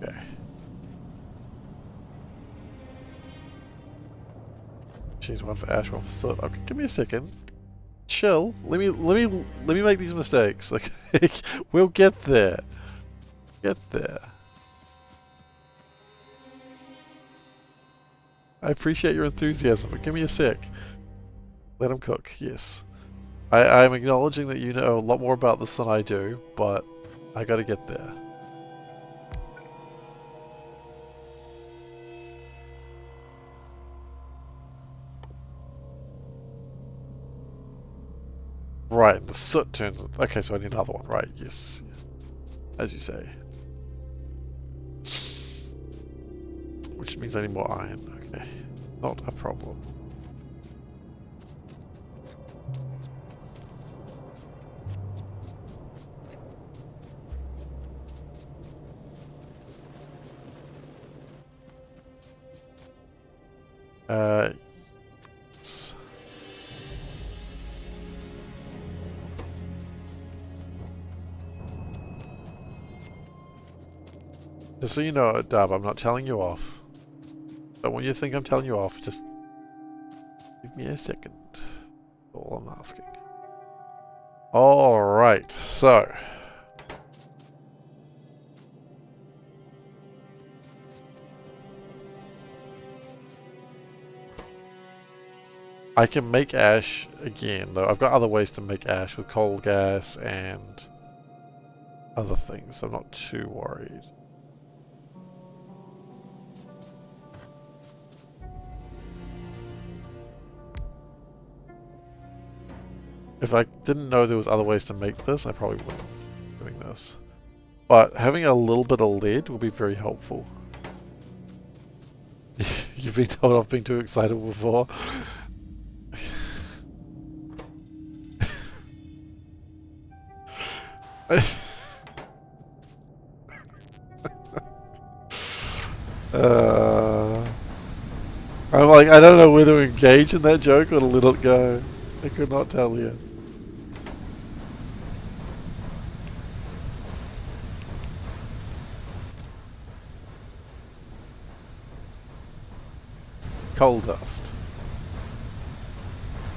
Okay. She's one for ash, one for soot. Okay, give me a second. Chill. Let me make these mistakes. Okay, we'll get there. Get there. I appreciate your enthusiasm, but give me a sec. Let him cook. Yes, I'm acknowledging that you know a lot more about this than I do, but I got to get there. Right, the soot turns... Okay, so I need another one. Right, yes. As you say. Which means I need more iron. Okay. Not a problem. Just so you know, Dab, I'm not telling you off. But when you think I'm telling you off, just give me a second. That's all I'm asking. Alright, so. I can make ash again, though. I've got other ways to make ash with coal gas and other things, so I'm not too worried. If I didn't know there was other ways to make this, I probably wouldn't be doing this. But having a little bit of lead will be very helpful. You've been told I've been too excited before. I'm like, I don't know whether to engage in that joke or to let it go. I could not tell you. Coal dust.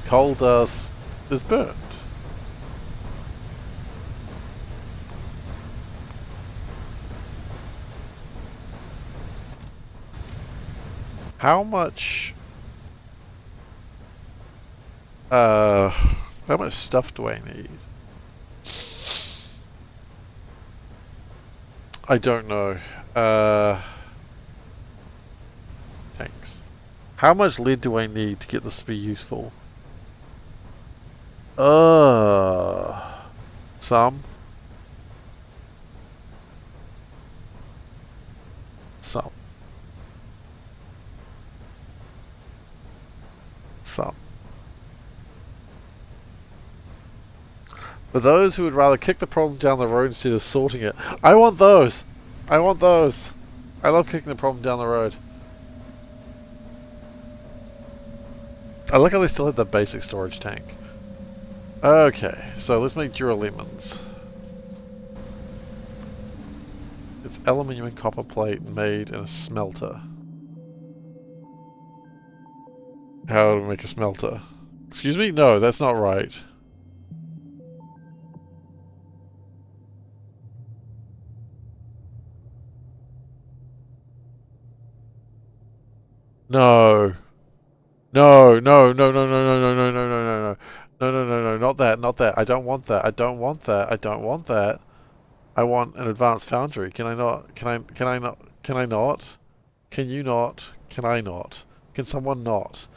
Coal dust is burnt. How much stuff do I need? I don't know. Thanks. How much lead do I need to get this to be useful? Some. Some. Some. For those who would rather kick the problem down the road instead of sorting it, I want those! I want those! I love kicking the problem down the road. I like how they still have the basic storage tank. Okay, so let's make duralemons. It's aluminium and copper plate made in a smelter. How do we make a smelter? Excuse me? No, that's not right. No. No, no, no, no, no, no, no, no, no, no, no, no. No, no, no, no, not that, not that. I don't want that. I don't want that. I don't want that. I want an advanced foundry. Can I not? Can I not? Can I not? Can you not? Can I not? Can someone not?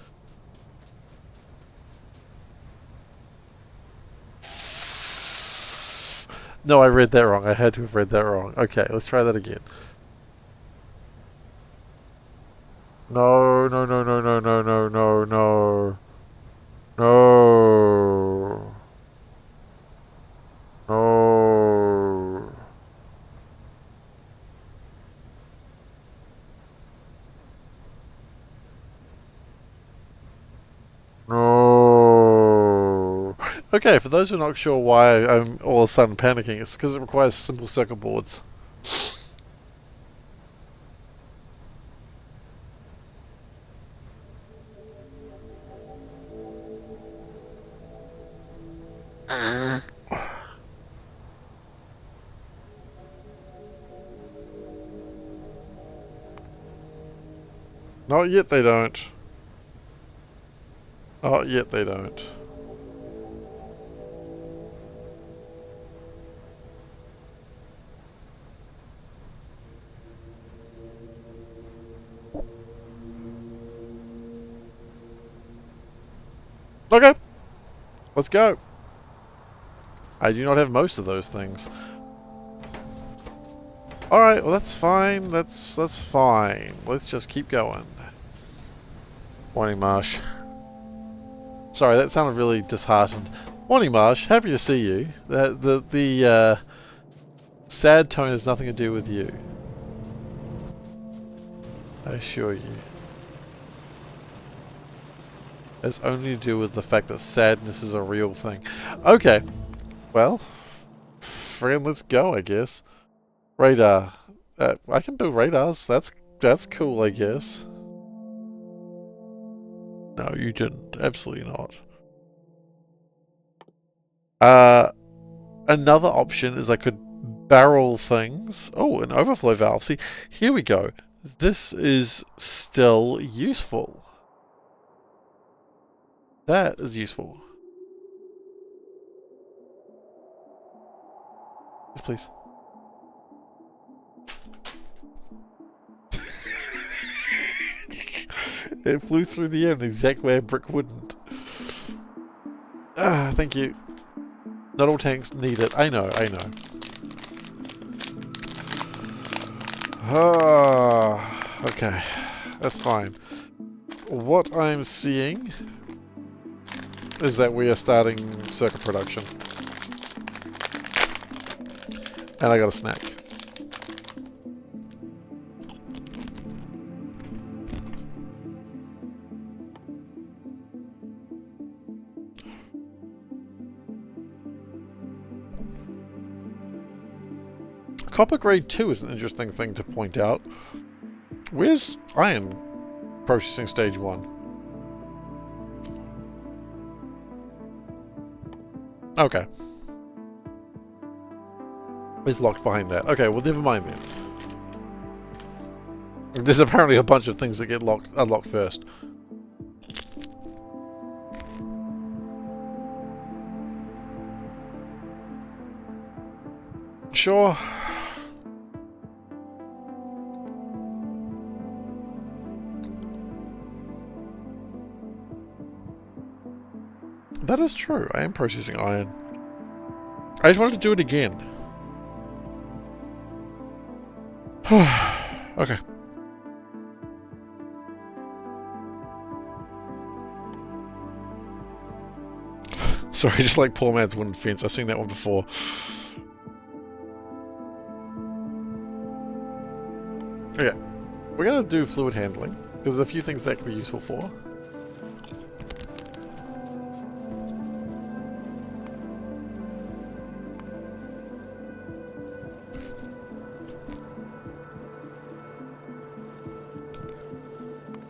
No, I read that wrong. I had to have read that wrong. Okay, let's try that again. No, no, no, no, no, no, no, no, no. No. No. No. Okay, for those who are not sure why I'm all of a sudden panicking, it's because it requires simple circuit boards. Not yet they don't. Not yet they don't. Okay, let's go. I do not have most of those things. Alright, well that's fine. That's fine. Let's just keep going. Morning, Marsh. Sorry, that sounded really disheartened. Morning, Marsh. Happy to see you. The sad tone has nothing to do with you. I assure you. It's only to do with the fact that sadness is a real thing. Okay. Well, friend, let's go, I guess. Radar. I can build radars. That's cool, I guess. No, you didn't. Absolutely not. Another option is I could barrel things. Oh, an overflow valve. See, here we go. This is still useful. That is useful. Yes, please. It flew through the air in the exact way a brick wouldn't. Ah, thank you. Not all tanks need it. I know, I know. Ah, okay. That's fine. What I'm seeing is that we are starting circuit production. And I got a snack. Copper grade 2 is an interesting thing to point out. Where's iron processing stage 1? Okay. It's locked behind that. Okay, well never mind then. There's apparently a bunch of things that get unlocked first. Sure. That is true. I am processing iron. I just wanted to do it again. Okay. Sorry, just like poor man's wooden fence. I've seen that one before. Okay. We're going to do fluid handling, because there's a few things that could be useful for.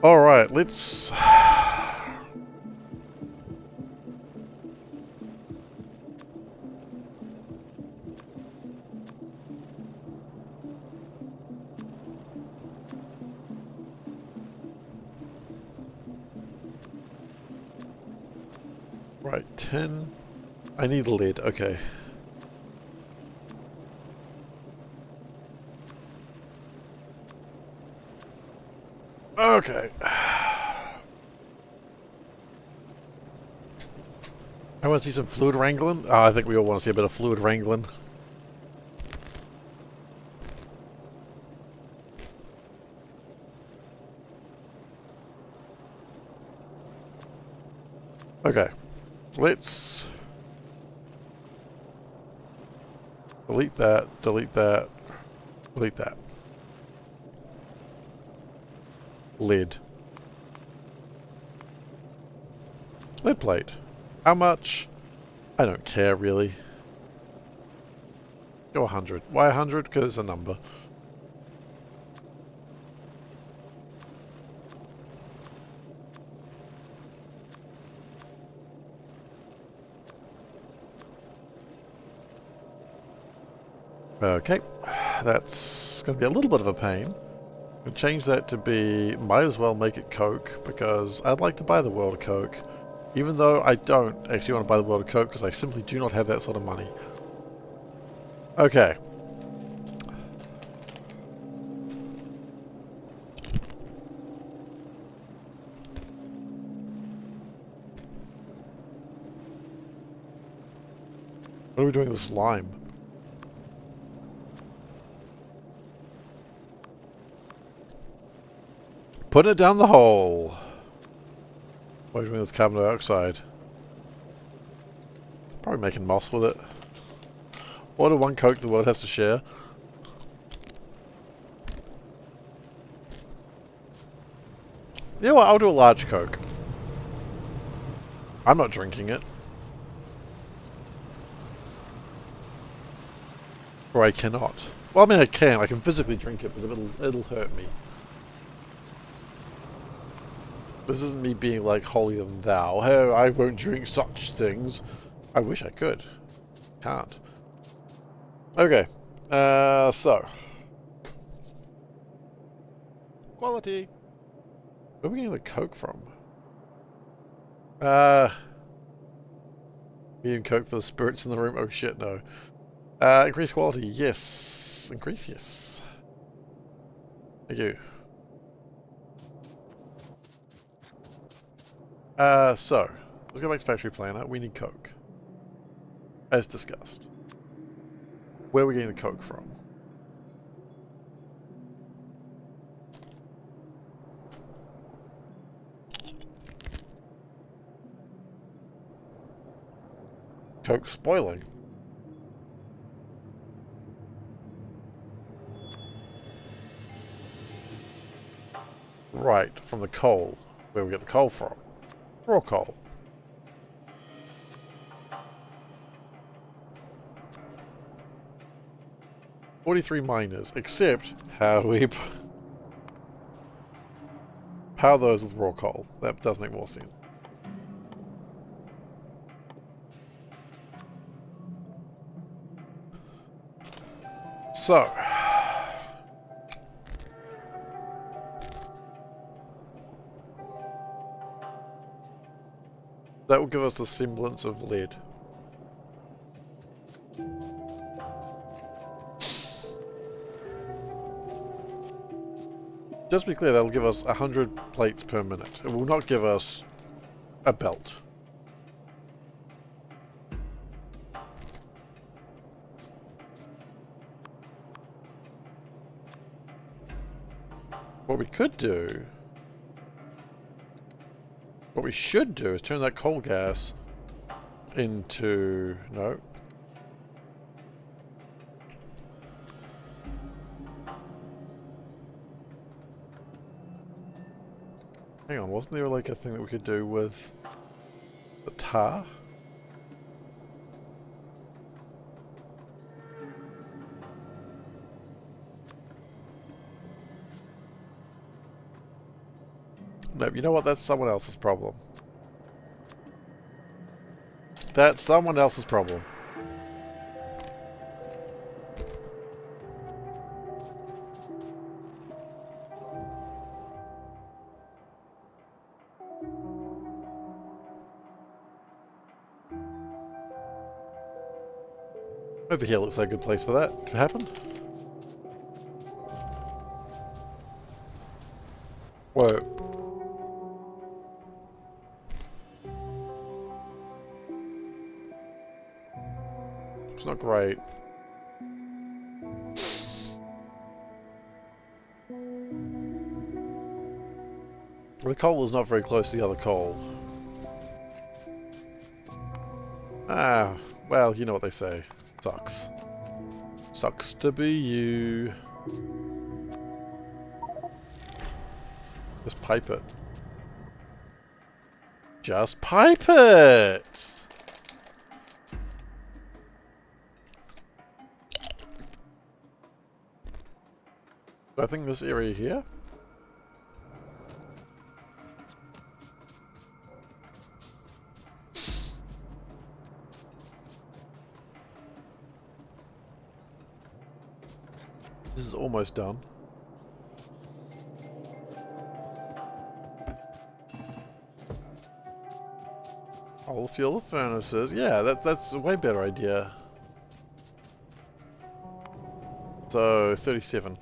Alright, let's... Right, 10. I need lead, okay. Okay. I want to see some fluid wrangling. Oh, I think we all want to see a bit of fluid wrangling. Okay, let's delete that, delete that, delete that. Lead. Lead plate. How much? I don't care really. Go 100. Why 100? Because it's a number. Okay, that's going to be a little bit of a pain. I'll change that to be, might as well make it Coke, because I'd like to buy the world of Coke. Even though I don't actually want to buy the world of Coke, because I simply do not have that sort of money. Okay. What are we doing with this lime? Putting it down the hole. What are we doing with this carbon dioxide? Probably making moss with it. Order one Coke the world has to share. You know what? I'll do a large Coke. I'm not drinking it. Or I cannot. Well, I mean I can. I can physically drink it, but it'll hurt me. This isn't me being like holier than thou. Hey, I won't drink such things. I wish I could. Can't. Okay. So. Quality. Where are we getting the Coke from? Medium Coke for the spirits in the room. Oh shit, no. Increase quality. Yes. Increase, yes. Thank you. So. Let's go back to Factory Planner. We need Coke. As discussed. Where are we getting the Coke from? Coke spoiling. Right, from the coal. Where we get the coal from. Raw coal. $43 miners, except how do we power those with raw coal? That does make more sense. So, that will give us the semblance of lead. Just to be clear, that'll give us 100 plates per minute. It will not give us a belt. What we could do, what we should do is turn that coal gas into, no. Hang on, wasn't there like a thing that we could do with the tar? No, you know what? That's someone else's problem. That's someone else's problem. Over here looks like a good place for that to happen. Whoa. It's not great. The coal is not very close to the other coal. Ah, well, you know what they say. Sucks. Sucks to be you. Just pipe it. Just pipe it! I think this area here. This is almost done. I'll fuel the furnaces. Yeah, that's a way better idea. So, 37.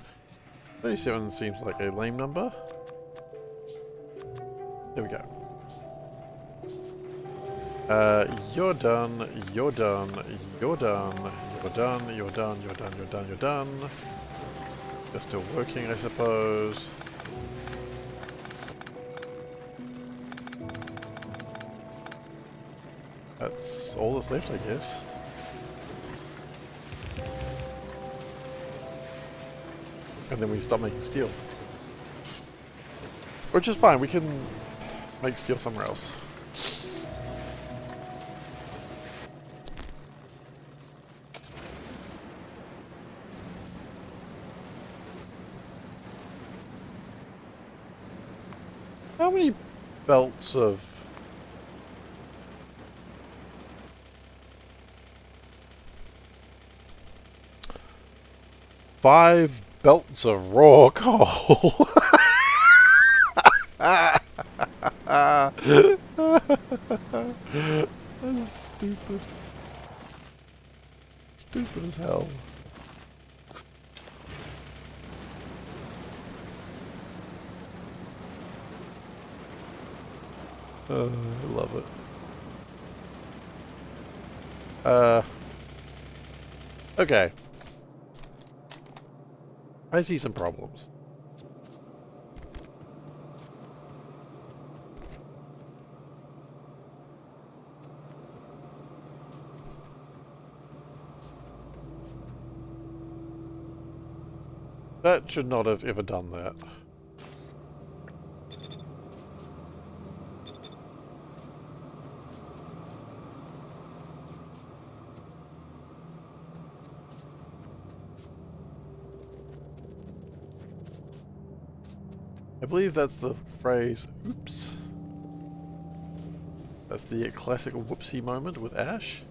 37 seems like a lame number. There we go. You're done, you're done, you're done, you're done, you're done, you're done, you're done, you're done. You're still working, I suppose. That's all that's left, I guess. And then we stop making steel. Which is fine, we can make steel somewhere else. How many belts of... Five belts of raw coal. That's stupid. Stupid as hell. I love it. Okay. I see some problems. That should not have ever done that. I believe that's the phrase, oops. That's the classic whoopsie moment with Ash.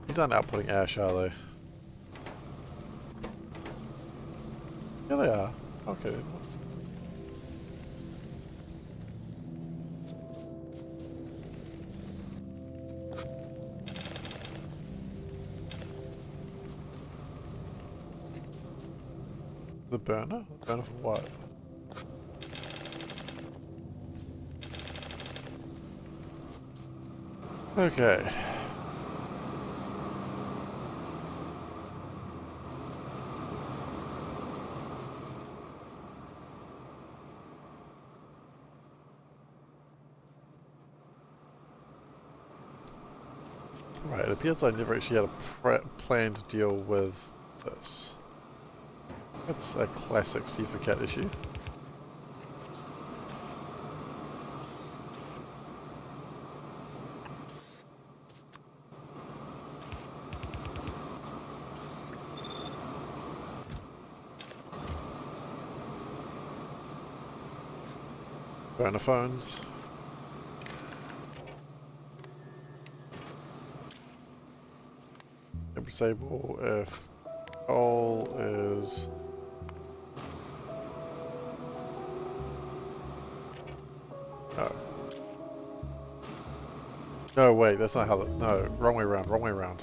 These aren't outputting Ash, are they? Yeah, they are. Okay. The burner? The burner for what? Okay. Right, it appears I never actually had a plan to deal with this. That's a classic SeiferKatt issue. Burner phones. Disable if coal is no. No, wait, that's not how that. No, wrong way around, wrong way around.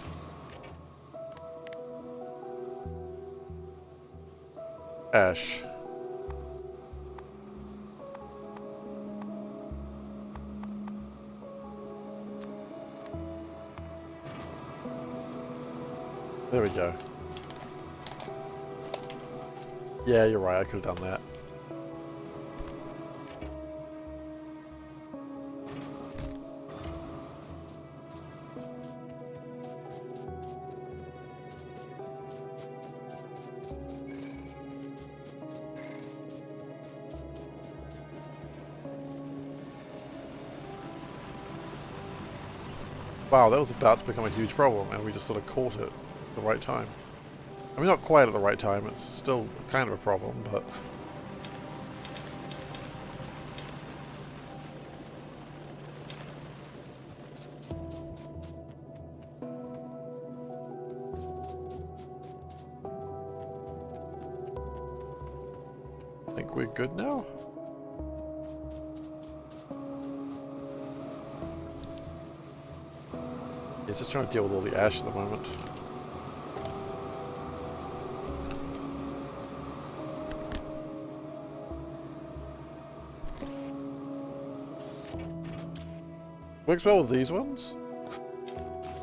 Ash. There we go. Yeah, you're right, I could have done that. Wow, that was about to become a huge problem, and we just sort of caught it at the right time. I mean, not quite at the right time, it's still kind of a problem, but... I think we're good now? It's just trying to deal with all the ash at the moment. Works well with these ones,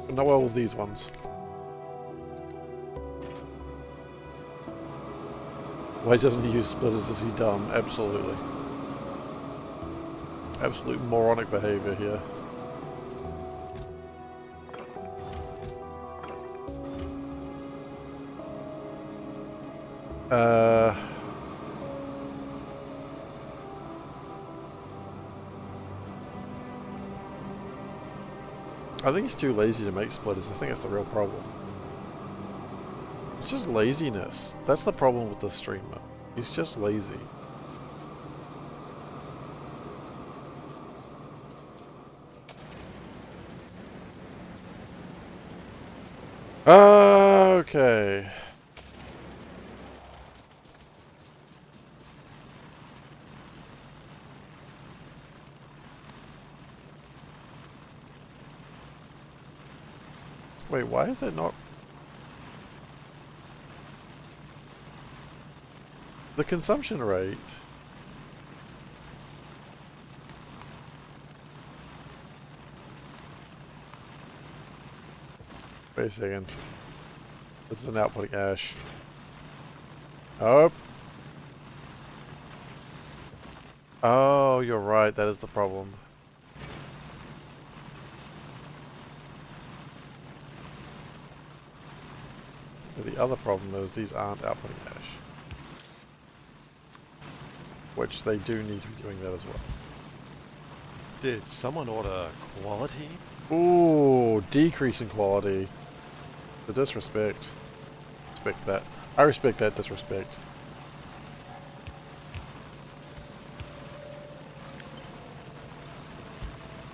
but not well with these ones. Why doesn't he use splitters? Is he dumb? Absolutely. Absolute moronic behavior here. I think he's too lazy to make splitters. I think that's the real problem. It's just laziness. That's the problem with the streamer. He's just lazy. Okay. Wait, why is it not... The consumption rate... Wait a second. This is an outputting ash. Oh! Oh, you're right, that is the problem. But the other problem is these aren't outputting ash. Which they do need to be doing that as well. Did someone order quality? Ooh, decrease in quality. The disrespect. Respect that. I respect that disrespect.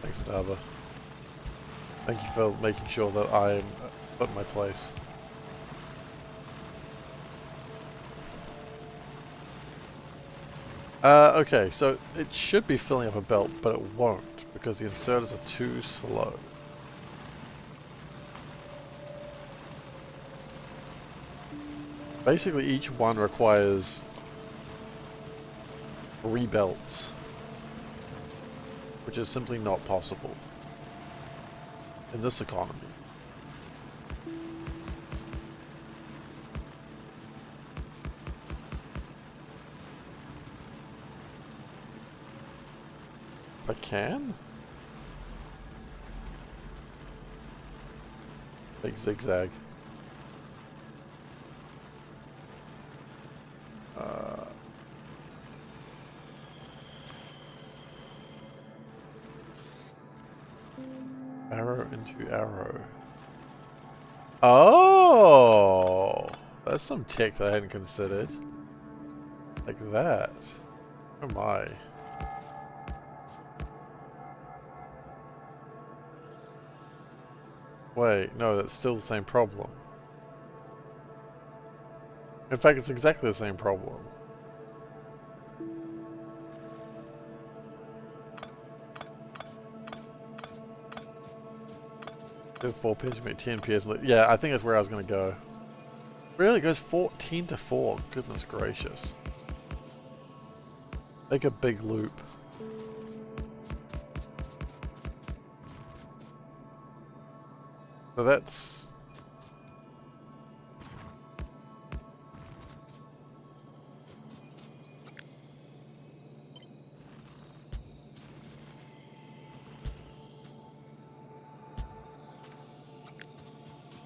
Thanks, Adaba. Thank you for making sure that I am put in my place. Okay, so it should be filling up a belt, but it won't, because the inserters are too slow. Basically, each one requires 3 belts, which is simply not possible in this economy. I can? Big zigzag. Arrow into arrow. Oh! That's some tech that I hadn't considered. Like that. Oh my. Wait, no, that's still the same problem. In fact, it's exactly the same problem. Did 4 pairs, make 10 pairs. Yeah, I think that's where I was going to go. Really? It goes 14 to 4. Goodness gracious. Make a big loop. So that's...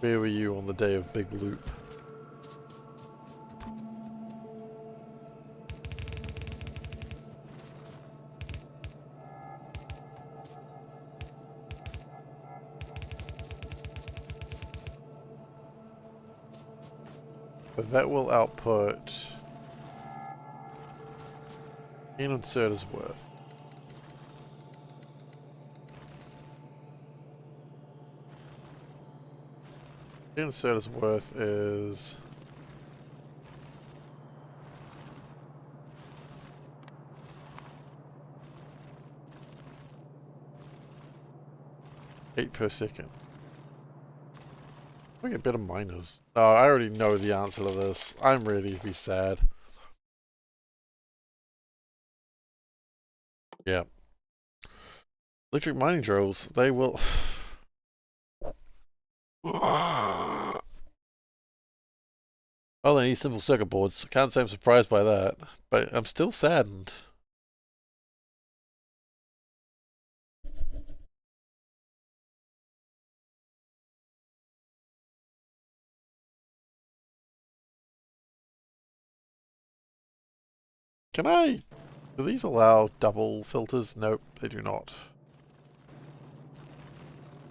Where were you on the day of Big Loop? But that will output an inserter's worth. The inserter's worth is 8 per second. I get better miners. Oh, I already know the answer to this. I'm ready to be sad. Yeah. Electric mining drills, they will... Oh, they need simple circuit boards. I can't say I'm surprised by that, but I'm still saddened. Can I... Do these allow double filters? Nope, they do not.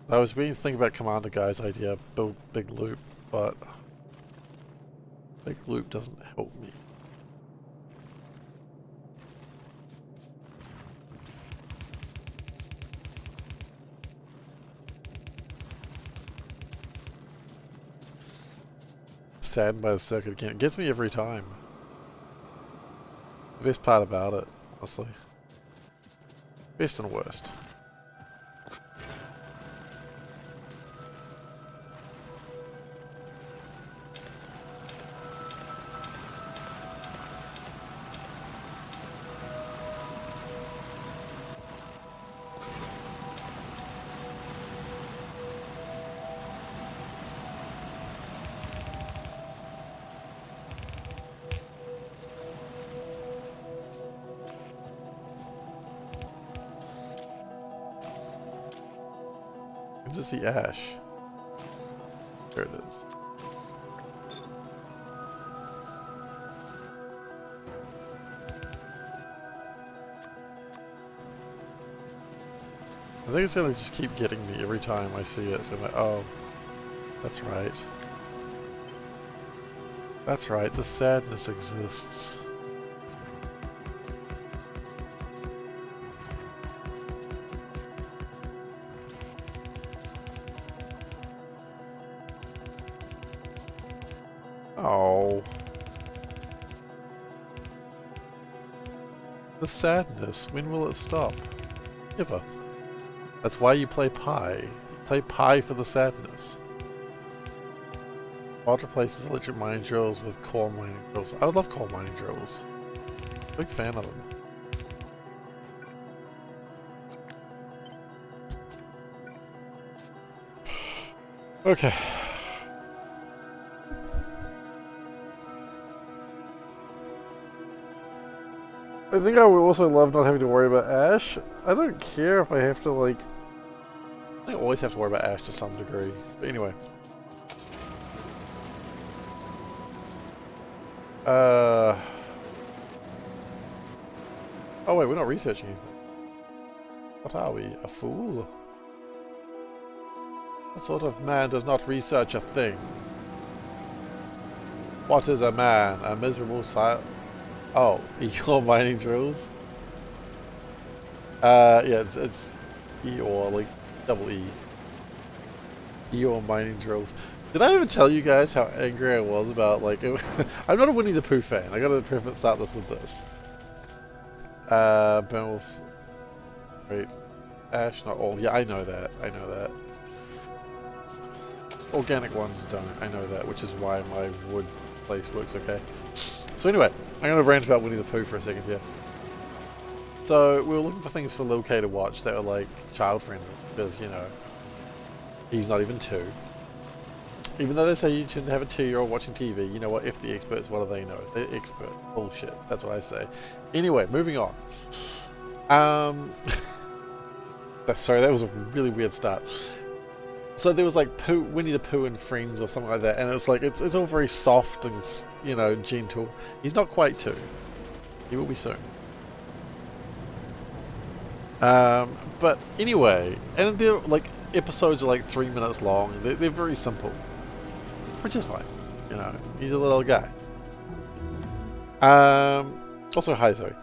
I was beginning to think about Commander Guy's idea, build big loop, but... Big loop doesn't help me. Saddened by the circuit again. It gets me every time. The best part about it, honestly. Best and worst. To see ash. There it is. I think it's gonna just keep getting me every time I see it. So I'm like, oh, that's right. That's right, the sadness exists. Oh. The sadness, when will it stop? Never. That's why you play Pi. You play Pi for the sadness. Quad replaces electric mining drills with core mining drills. I would love core mining drills. Big fan of them. Okay. I think I would also love not having to worry about ash. I don't care if I have to, like... I think I always have to worry about ash to some degree. But anyway. Oh wait, we're not researching anything. What are we? A fool? What sort of man does not research a thing? What is a man? A miserable silent... Oh, Eeyore mining drills? Yeah, it's Eeyore, like double E. Eeyore mining drills. Did I ever tell you guys how angry I was about, like, I'm not a Winnie the Pooh fan. I gotta start this with this. Benwolf's... Wait. Ash, not all. Yeah, I know that. I know that. Organic ones don't. I know that, which is why my wood place works okay. So anyway, I'm going to rant about Winnie the Pooh for a second here. So we were looking for things for Lil K to watch that were like child friendly, because, you know, he's not even 2. Even though they say you shouldn't have a 2-year-old watching TV, you know what, if the experts, what do they know? They're expert. Bullshit. That's what I say. Anyway, moving on. Sorry, that was a really weird start. So there was like Winnie the Pooh and Friends or something like that, and it was like, it's all very soft and, you know, gentle. He's not quite 2. He will be soon. But anyway, and they're like, episodes are like 3 minutes long. They're very simple, which is fine. You know, he's a little guy. Also, hi Zoe.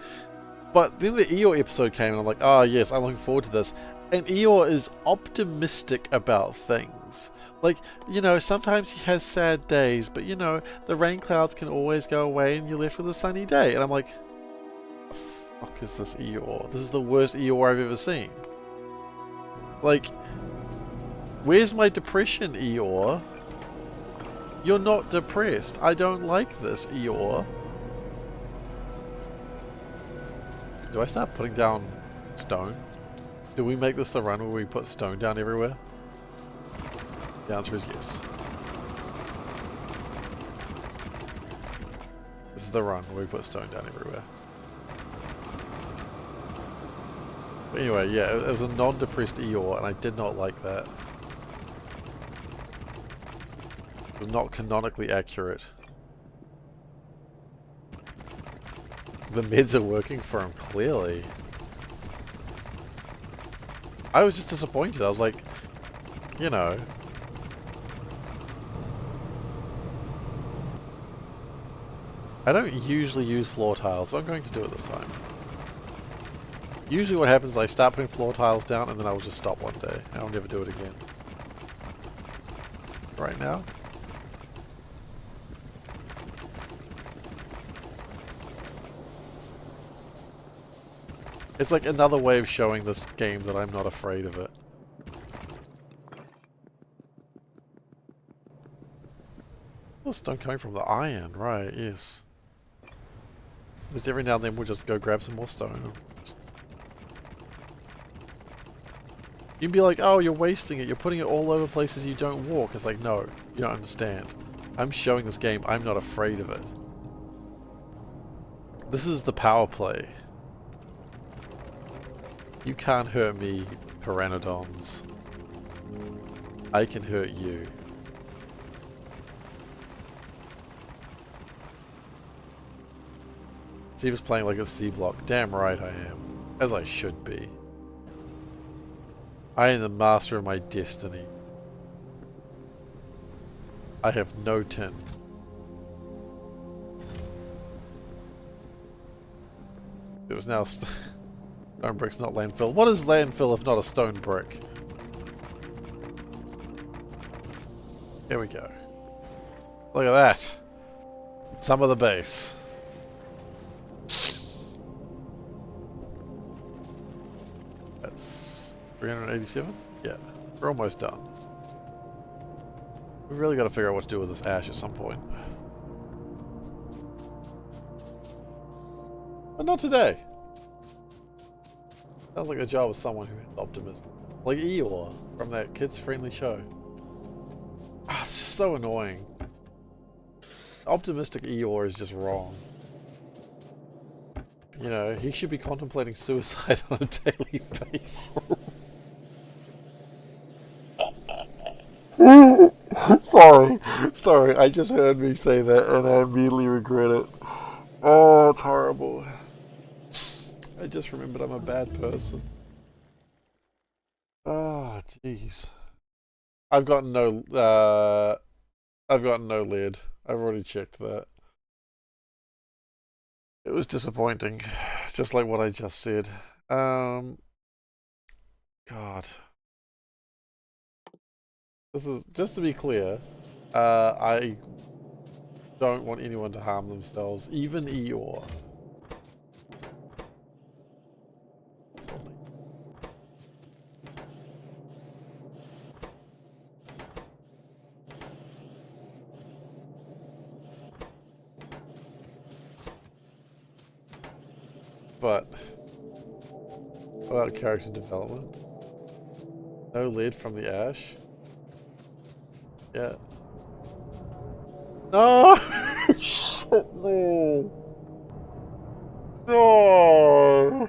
But then the Eeyore episode came and I'm like, oh yes, I'm looking forward to this. And Eeyore is optimistic about things. Like, you know, sometimes he has sad days, but you know, the rain clouds can always go away and you're left with a sunny day. And I'm like, what the fuck is this Eeyore? This is the worst Eeyore I've ever seen. Like, where's my depression, Eeyore? You're not depressed. I don't like this, Eeyore. Do I start putting down stone? Do we make this the run where we put stone down everywhere? The answer is yes. This is the run where we put stone down everywhere. But anyway, yeah, it was a non-depressed Eeyore, and I did not like that. It was not canonically accurate. The meds are working for him, clearly. I was just disappointed. I was like, you know. I don't usually use floor tiles, but I'm going to do it this time. Usually what happens is I start putting floor tiles down and then I will just stop one day. And I'll never do it again. Right now. It's like another way of showing this game that I'm not afraid of it. Oh, stone coming from the iron, right, yes. Just every now and then we'll just go grab some more stone. You'd be like, oh, you're wasting it, you're putting it all over places you don't walk. It's like, no, you don't understand. I'm showing this game, I'm not afraid of it. This is the power play. You can't hurt me, Pteranodons. I can hurt you. See, he was playing like a C block. Damn right I am. As I should be. I am the master of my destiny. I have no tin. It was now stone brick's not landfill. What is landfill if not a stone brick? Here we go. Look at that. Some of the base. That's 387? Yeah, we're almost done. We've really got to figure out what to do with this ash at some point. But not today. Sounds like a job with someone who has optimism. Like Eeyore from that kids friendly show. Ah, it's just so annoying. Optimistic Eeyore is just wrong. You know, he should be contemplating suicide on a daily basis. Sorry, I just heard me say that and I immediately regret it. Oh, it's horrible. I just remembered I'm a bad person. Oh, jeez. I've gotten no lead. I've already checked that. It was disappointing, just like what I just said. God. This is, just to be clear, I don't want anyone to harm themselves, even Eeyore. But what about character development? No lead from the ash? Yeah. No! Shit, no! No!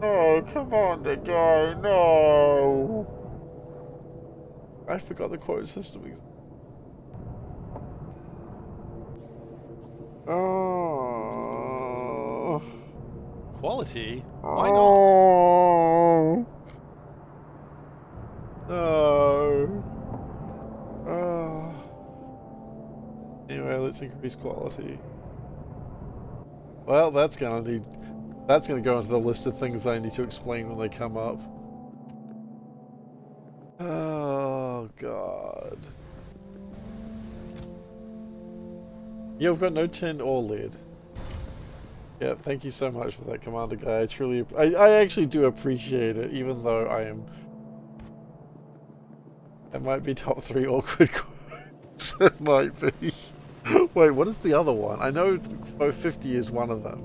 No, come on, the guy, no! I forgot the quote system. Oh. Quality? Why not? Oh. No. Oh. let's increase quality. Well, that's gonna go into the list of things I need to explain when they come up. Oh god. Yeah, we've got no tin or lead. Yeah, thank you so much for that, Commander Guy. I actually do appreciate it, even though it might be top 3 awkward quotes. It might be. Wait, what is the other one? I know 50 is one of them.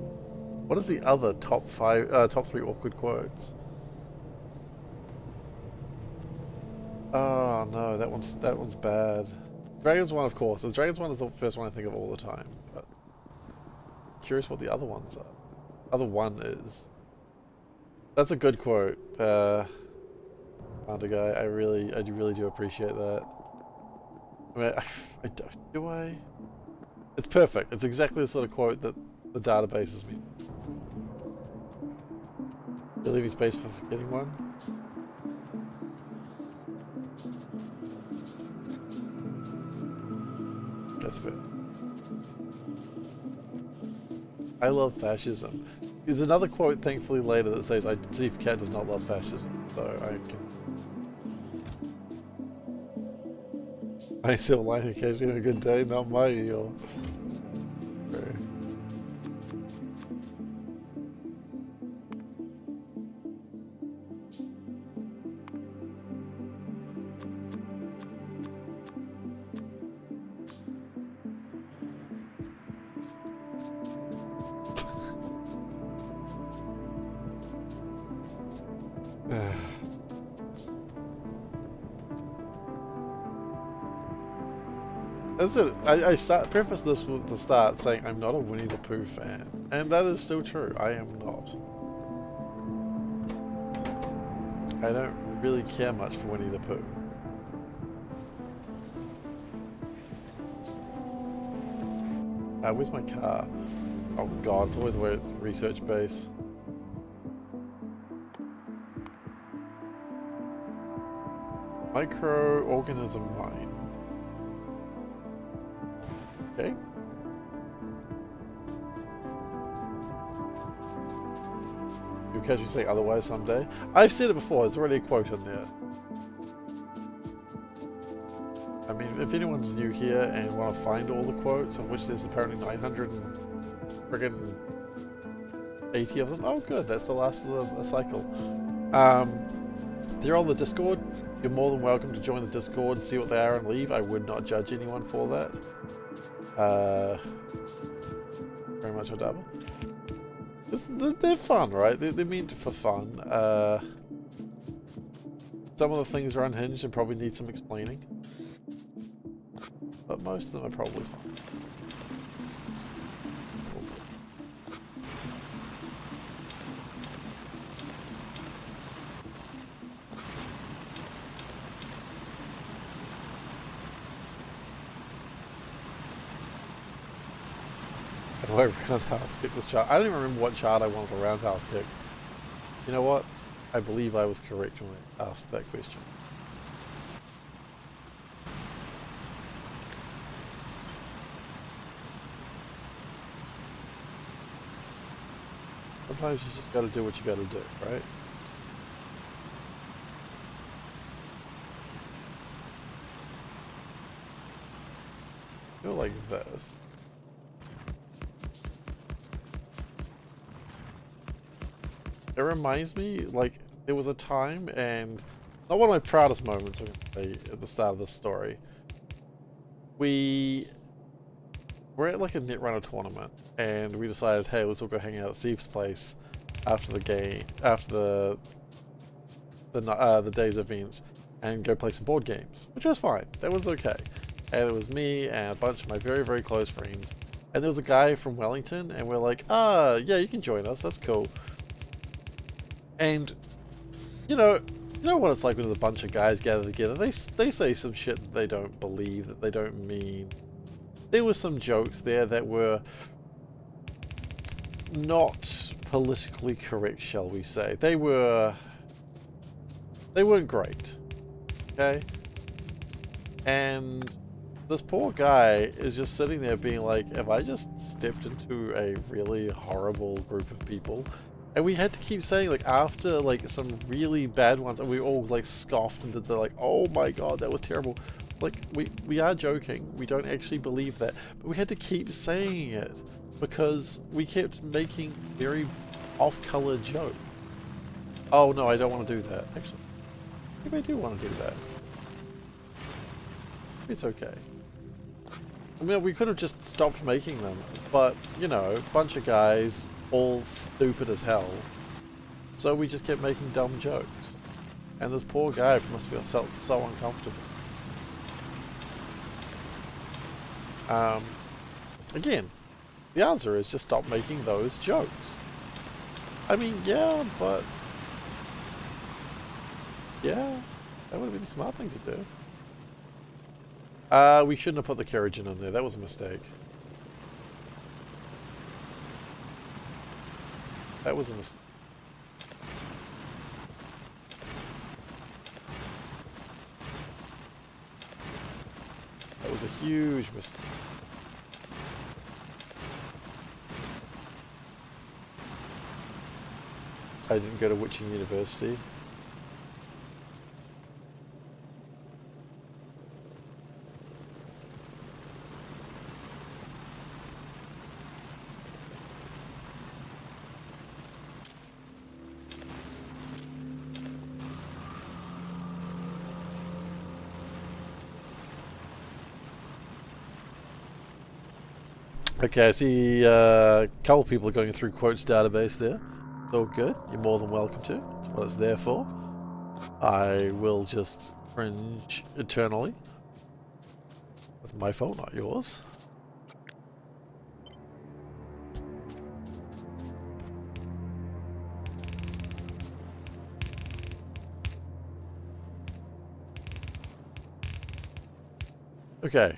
What is the other top 3 awkward quotes? Oh no, that one's bad. Dragon's one, of course. The Dragon's one is the first one I think of all the time. But curious what the other ones are. Other one is. That's a good quote, Commander Guy. I really do appreciate that. I mean, do I? It's perfect. It's exactly the sort of quote that the databases mean. You leave space for forgetting one? That's fair. I love fascism. There's another quote, thankfully, later that says, SeiferKatt does not love fascism, so I still like occasionally a good day, not my eel. That's it. I preface this with the start saying I'm not a Winnie the Pooh fan, and that is still true. I am not. I don't really care much for Winnie the Pooh. Where's my car? Oh god, it's always where it's research base. Microorganism mine. Okay. You'll catch me saying otherwise someday. I've said it before, there's already a quote in there. I mean, if anyone's new here and want to find all the quotes, of which there's apparently 980 of them. Oh good, that's the last of the cycle. They're on the Discord. You're more than welcome to join the Discord and see what they are and leave. I would not judge anyone for that. Very much Odaba. They're fun, right? They're meant for fun. Some of the things are unhinged and probably need some explaining. But most of them are probably fun. How do I roundhouse kick this chart? I don't even remember what chart I wanted to roundhouse kick. You know what? I believe I was correct when I asked that question. Sometimes you just gotta do what you gotta do, right? I feel like this. It reminds me, like, there was a time, and not one of my proudest moments at the start of this story. We were at like a Netrunner tournament, and we decided, hey, let's all go hang out at Steve's place after the game, after the day's events, and go play some board games, which was fine. That was okay. And it was me and a bunch of my very, very close friends, and there was a guy from Wellington, and we're like, yeah, you can join us. That's cool. And you know what it's like when there's a bunch of guys gather together. They say some shit that they don't believe, that they don't mean. There were some jokes there that were not politically correct, shall we say. They weren't great. Okay? And this poor guy is just sitting there being like, have I just stepped into a really horrible group of people? And we had to keep saying, like, after like some really bad ones, and we all like scoffed and did the like, oh my god, that was terrible. Like, we are joking, we don't actually believe that, but we had to keep saying it because we kept making very off-color jokes. Oh no, I don't want to do that. Actually, maybe I do want to do that. It's okay. I mean, we could have just stopped making them, but, you know, bunch of guys, all stupid as hell. So we just kept making dumb jokes. And this poor guy must have felt so uncomfortable. Again, the answer is just stop making those jokes. I mean, yeah, but... yeah, that would have been the smart thing to do. We shouldn't have put the carriage in there. That was a mistake. That was a mistake. That was a huge mistake. I didn't go to Witching University. Okay, I see a couple people are going through quotes database there. It's all good. You're more than welcome to. That's what it's there for. I will just cringe eternally. That's my fault, not yours. Okay.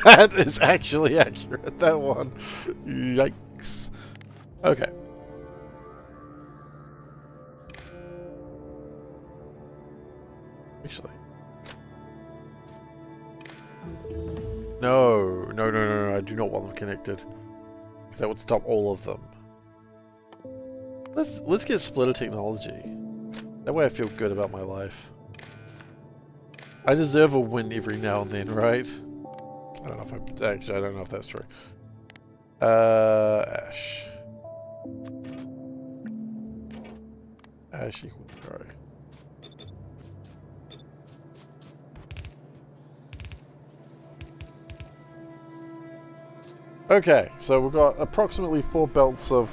That is actually accurate, that one. Yikes. Okay. Actually. No, I do not want them connected. Because that would stop all of them. Let's get splitter technology. That way I feel good about my life. I deserve a win every now and then, right? I don't know if I don't know if that's true. Ash. Ash equals grow. Okay, so we've got approximately 4 belts of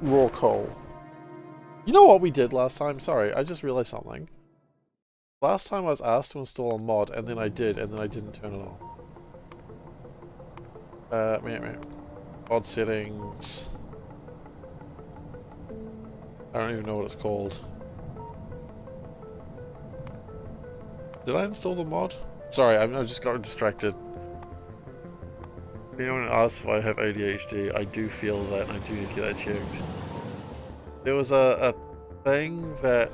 raw coal. You know what we did last time? Sorry, I just realized something. Last time I was asked to install a mod, and then I did, and then I didn't turn it on. Mod settings. I don't even know what it's called. Did I install the mod? Sorry, I just got distracted. If anyone asks if I have ADHD, I do feel that and I do need to get that checked. There was a thing that...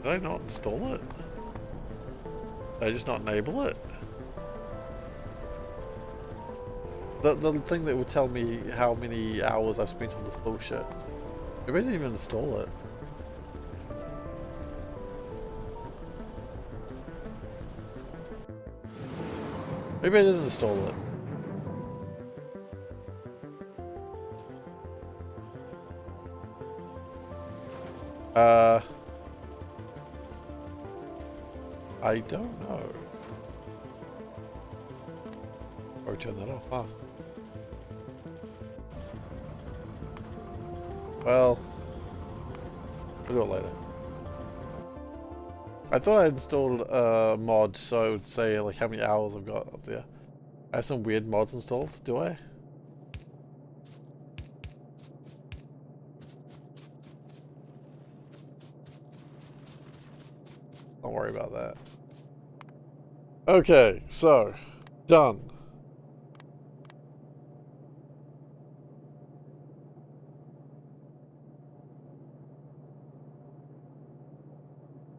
Did I not install it? Did I just not enable it? The thing that would tell me how many hours I've spent on this bullshit. Maybe I didn't even install it. Maybe I didn't install it. I don't know. Or turn that off, huh? Well, we'll do it later. I thought I installed a mod so it would say like how many hours I've got up there. I have some weird mods installed, do I? Don't worry about that. Okay, so, done.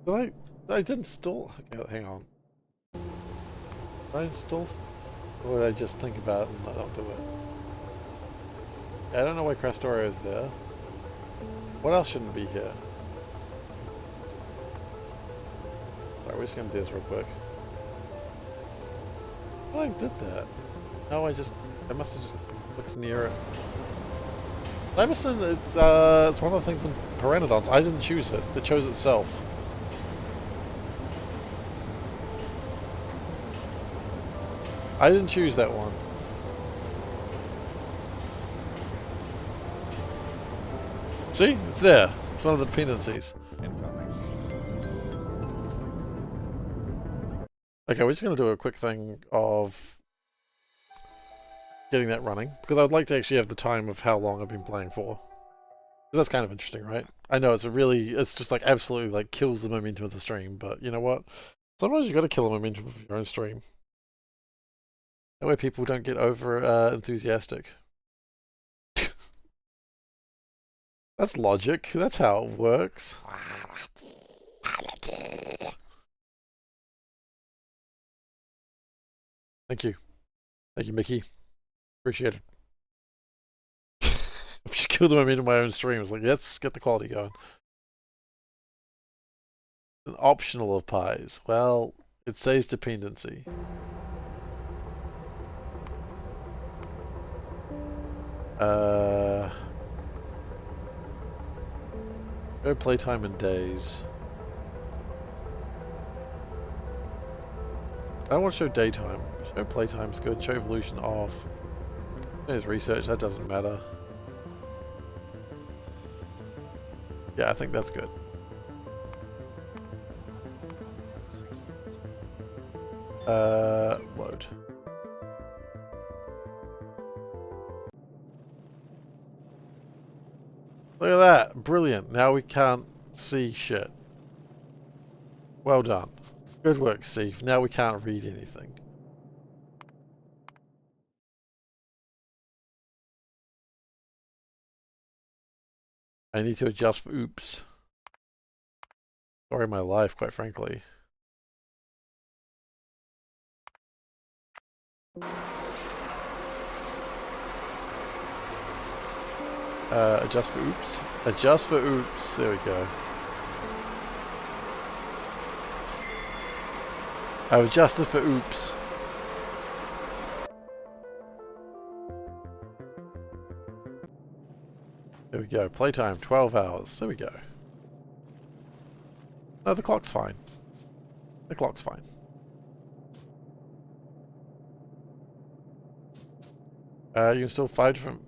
I didn't install. Okay, hang on. Did I install? Or did I just think about it and I don't do it? Yeah, I don't know why Crastoria is there. What else shouldn't be here? Sorry, we're just gonna do this real quick. Oh, I did that. No, I must have just clicked near it. Limestone, it's one of the things in Pteranodons. I didn't choose it. It chose itself. I didn't choose that one. See? It's there. It's one of the dependencies. Incoming. Okay, we're just going to do a quick thing of getting that running. Because I would like to actually have the time of how long I've been playing for. That's kind of interesting, right? I know it's just like absolutely like kills the momentum of the stream, but you know what? Sometimes you got to kill the momentum of your own stream. That way people don't get over enthusiastic. That's logic. That's how it works. Thank you. Thank you, Mickey. Appreciate it. I've just killed the momentum of my own stream. It's like, let's get the quality going. An optional of pies. Well, it says dependency. Go playtime in days. I don't want to show daytime. Show playtime's good. Show evolution off. There's research. That doesn't matter. Yeah, I think that's good. Load. Look at that. Brilliant. Now we can't see shit. Well done. Good work, Steve. Now we can't read anything. I need to adjust for oops. Story of my life, quite frankly. Adjust for oops. Adjust for oops. There we go. I've adjusted for oops. There we go. Playtime, 12 hours. There we go. No, the clock's fine. The clock's fine. You can install 5 different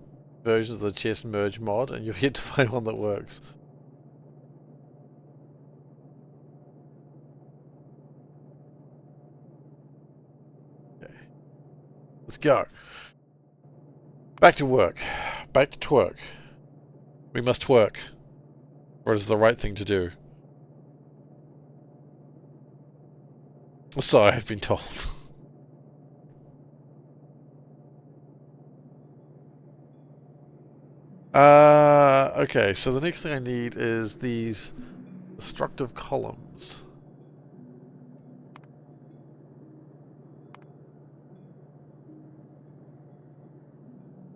versions of the chess merge mod, and you've yet to find one that works. Okay. Let's go. Back to work. Back to twerk. We must twerk. Or it is the right thing to do. So I have been told. Okay, so the next thing I need is these destructive columns.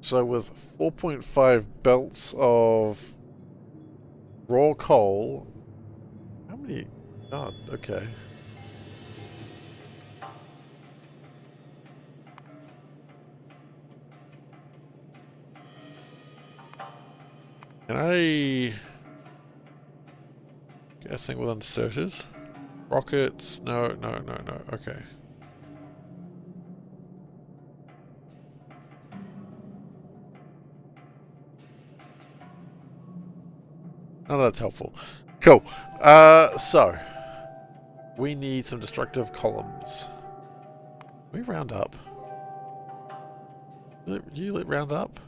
So with 4.5 belts of raw coal, how many? God, okay. Can I get a thing with inserters? Rockets? No, no, no, no. Okay. Oh, that's helpful. Cool. So we need some destructive columns. Can we round up? Do you let round up?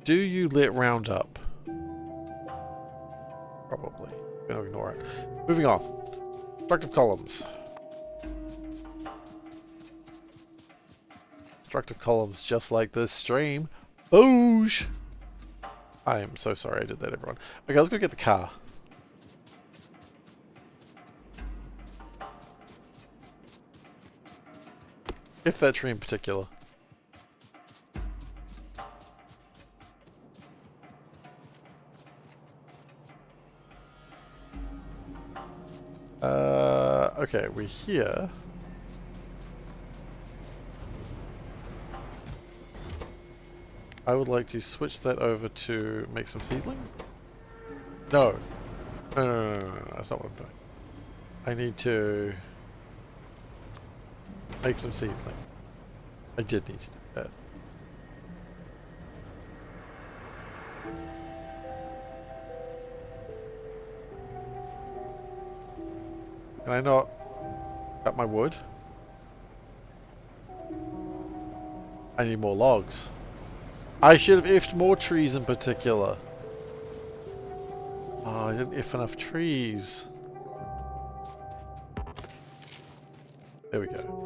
Do you let round up? Probably. I'm gonna ignore it. Moving on. Destructive columns. Destructive columns just like this stream. Boosh! I am so sorry I did that, everyone. Okay, let's go get the car. If that tree in particular. Okay, we're here. I would like to switch that over to make some seedlings. No. No, that's not what I'm doing. I need to make some seedling. I did need to do that. Can I not cut my wood? I need more logs. I should have ifed more trees in particular. Oh, I didn't if enough trees. There we go.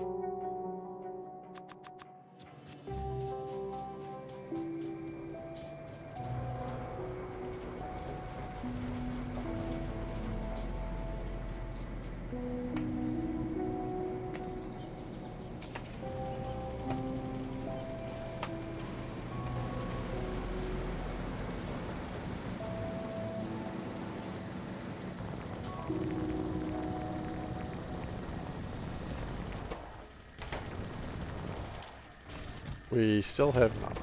We still have none.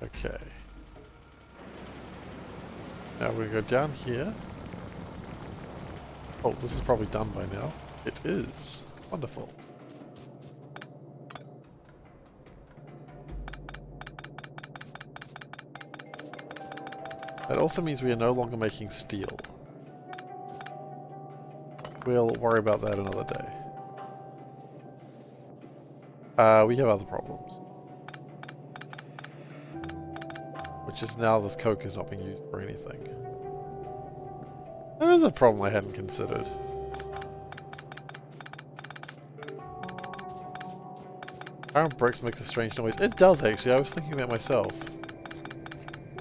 Okay. Now we go down here. Oh, this is probably done by now. It is. Wonderful. That also means we are no longer making steel. We'll worry about that another day. We have other problems. Which is now this coke is not being used for anything. That is a problem I hadn't considered. Iron bricks makes a strange noise. It does actually, I was thinking that myself.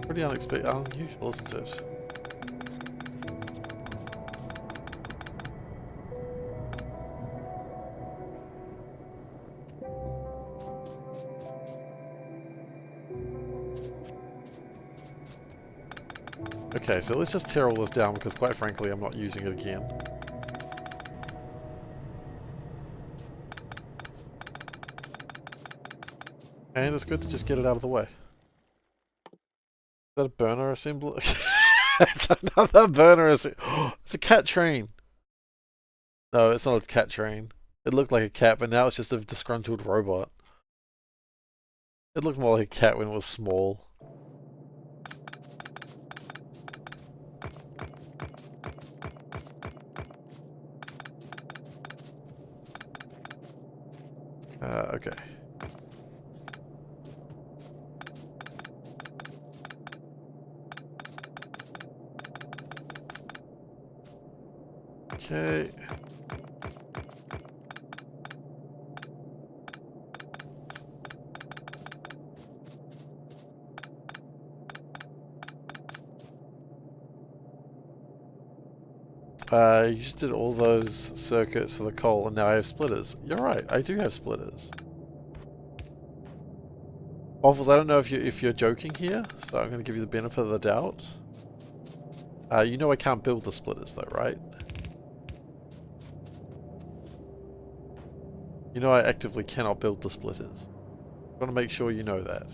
Pretty unexpected, unusual, isn't it? Okay, so let's just tear all this down because quite frankly I'm not using it again. And it's good to just get it out of the way. Is that a burner assembly? It's another burner assembly. It's a cat train. No, it's not a cat train. It looked like a cat, but now it's just a disgruntled robot. It looked more like a cat when it was small. Okay. Okay. You just did all those circuits for the coal and now I have splitters. You're right, I do have splitters. Waffles, I don't know if you're joking here, so I'm going to give you the benefit of the doubt. You know I can't build the splitters though, right? You know I actively cannot build the splitters. I want to make sure you know that.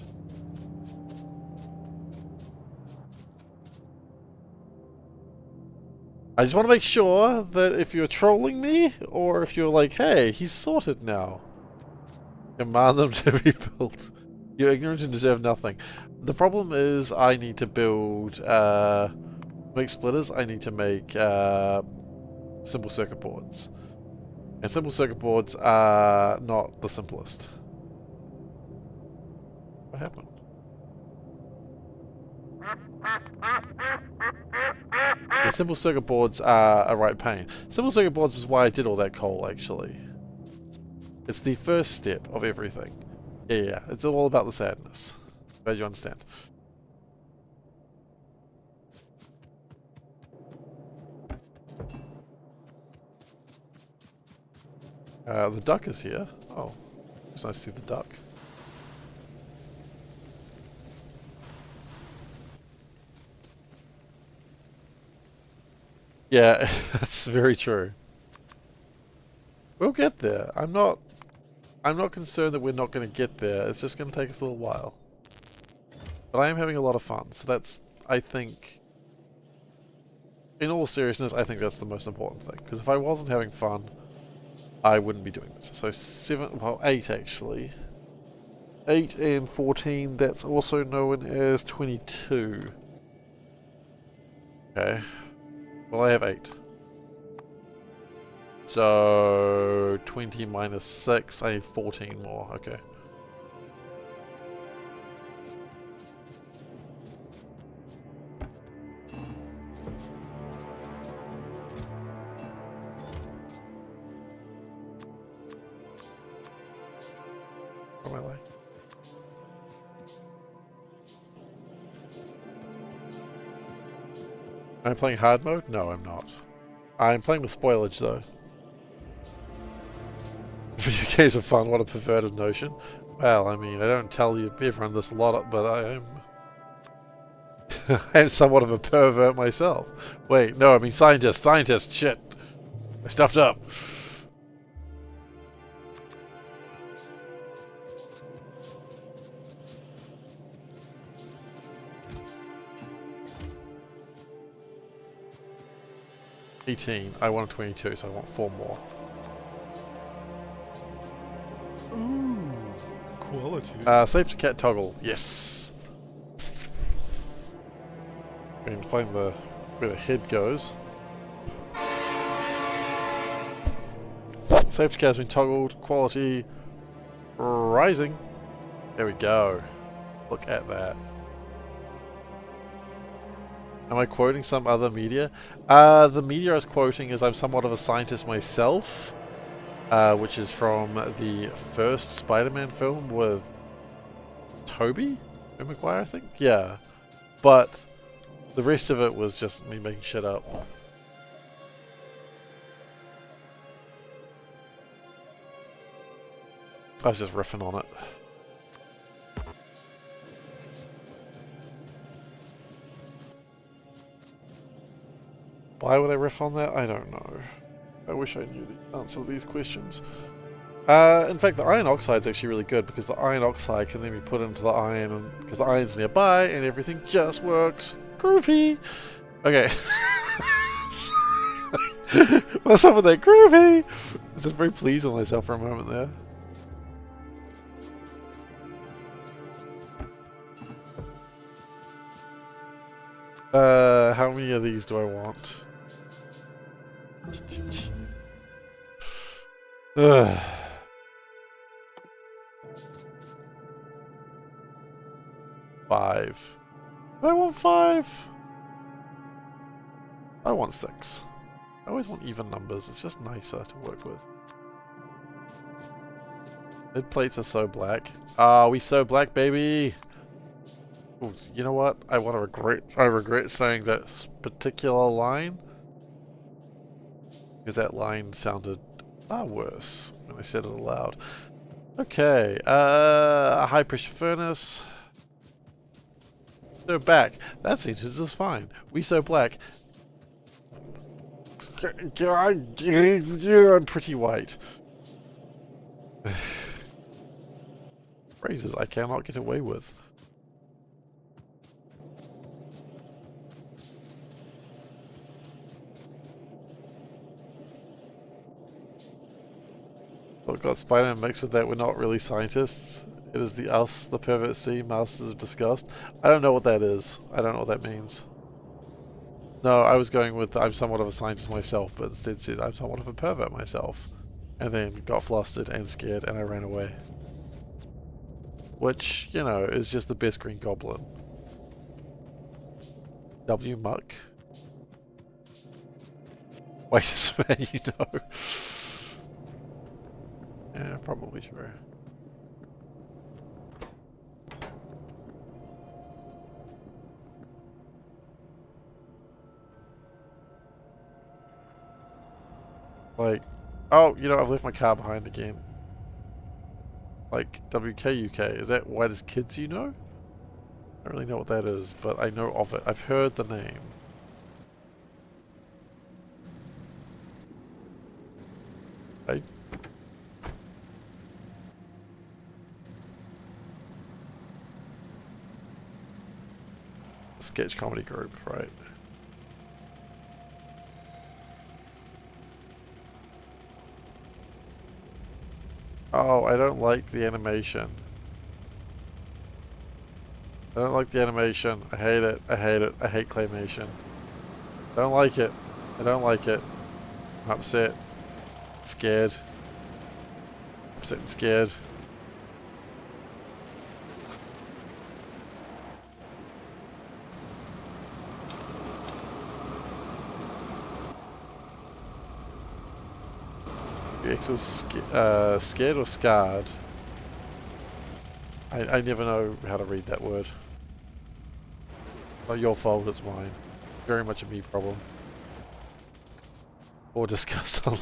I just want to make sure that if you're trolling me, or if you're like, hey, he's sorted now. Command them to be built. You're ignorant and deserve nothing. The problem is I need to build, make splitters, I need to make simple circuit boards. And simple circuit boards are not the simplest. What happened? Yeah, simple circuit boards are a right pain. Simple circuit boards is why I did all that coal, actually. It's the first step of everything. Yeah, it's all about the sadness. Glad you understand. The duck is here. Oh, it's nice to see the duck. Yeah, that's very true. We'll get there. I'm not concerned that we're not going to get there. It's just going to take us a little while. But I am having a lot of fun, so that's, I think, in all seriousness, I think that's the most important thing. Because if I wasn't having fun, I wouldn't be doing this. So 8 actually. 8 and 14, that's also known as 22. Okay. Well, I have 8. So 20 minus 6, I need 14 more. Okay. What am I like? Am I playing hard mode? No, I'm not. I'm playing with spoilage though. Video games are fun, what a perverted notion. Well, I mean, I don't tell you everyone this a lot, but I am I am somewhat of a pervert myself. Wait, no, I mean scientist, shit. I stuffed up. I want a 22, so I want 4 more. Ooh, quality. SeiferKatt toggle, yes. I can find where the head goes. SeiferKatt has been toggled, quality rising. There we go. Look at that. Am I quoting some other media? The media I was quoting is I'm somewhat of a scientist myself, which is from the first Spider-Man film with Tobey Maguire, I think? Yeah. But the rest of it was just me making shit up. I was just riffing on it. Why would I riff on that? I don't know. I wish I knew the answer to these questions. In fact, the iron oxide is actually really good because the iron oxide can then be put into the iron because the iron's nearby and everything just works. Groovy! Okay. What's up with that groovy? I was just very pleased with myself for a moment there. How many of these do I want? Ugh. 5. Do I want 5? I want 6. I always want even numbers, it's just nicer to work with. Mid plates are so black. Ah, we so black, baby! Ooh, you know what? I regret saying that particular line. Because that line sounded far worse when I said it aloud. Okay, a high pressure furnace. So back. That sentence is fine. We so black. I'm pretty white. Phrases I cannot get away with. Look, got Spider-Man mixed with that. We're not really scientists. It is the us, the pervert C, masters of disgust. I don't know what that is. I don't know what that means. No, I was going with I'm somewhat of a scientist myself, but instead said I'm somewhat of a pervert myself. And then got flustered and scared and I ran away. Which, you know, is just the best Green Goblin. W Muck? Wait a minute, you know. Yeah, probably true. Like, Oh, you know, I've left my car behind again. Like, WKUK. Is that White as Kids, you know? I don't really know what that is, but I know of it. I've heard the name. Hey. Sketch comedy group, right. Oh, I don't like the animation. I don't like the animation. I hate it. I hate it. I hate claymation. I don't like it. I don't like it. I'm upset. Scared. Upset and scared. X was scared or scarred? I never know how to read that word. Not your fault, it's mine. Very much a me problem. Or discussed on.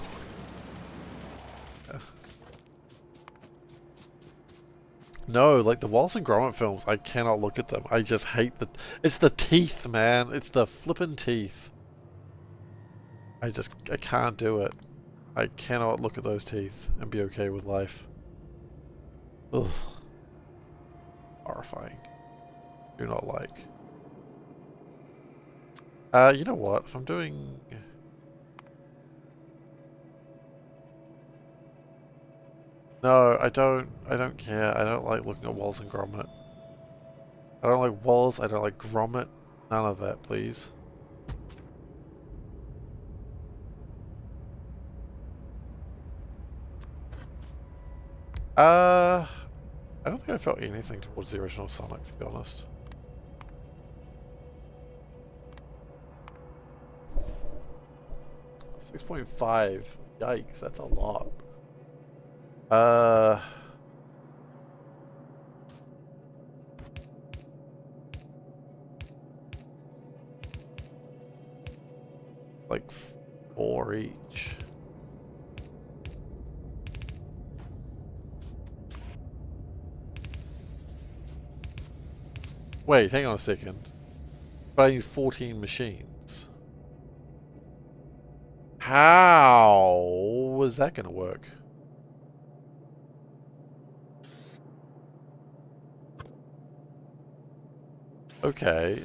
No, like the Wallace and Gromit films, I cannot look at them. I just hate the... It's the teeth, man. It's the flippin' teeth. I can't do it. I cannot look at those teeth and be okay with life. Ugh. Horrifying. Do not like. You know what? If I'm doing... No, I don't care. I don't like looking at Wallace and Gromit. I don't like Wallace, I don't like Gromit. None of that, please. I don't think I felt anything towards the original Sonic, to be honest. $6.5. Yikes, that's a lot. Like 4 each. Wait, hang on a second. But I need 14 machines. How was that gonna work? Okay,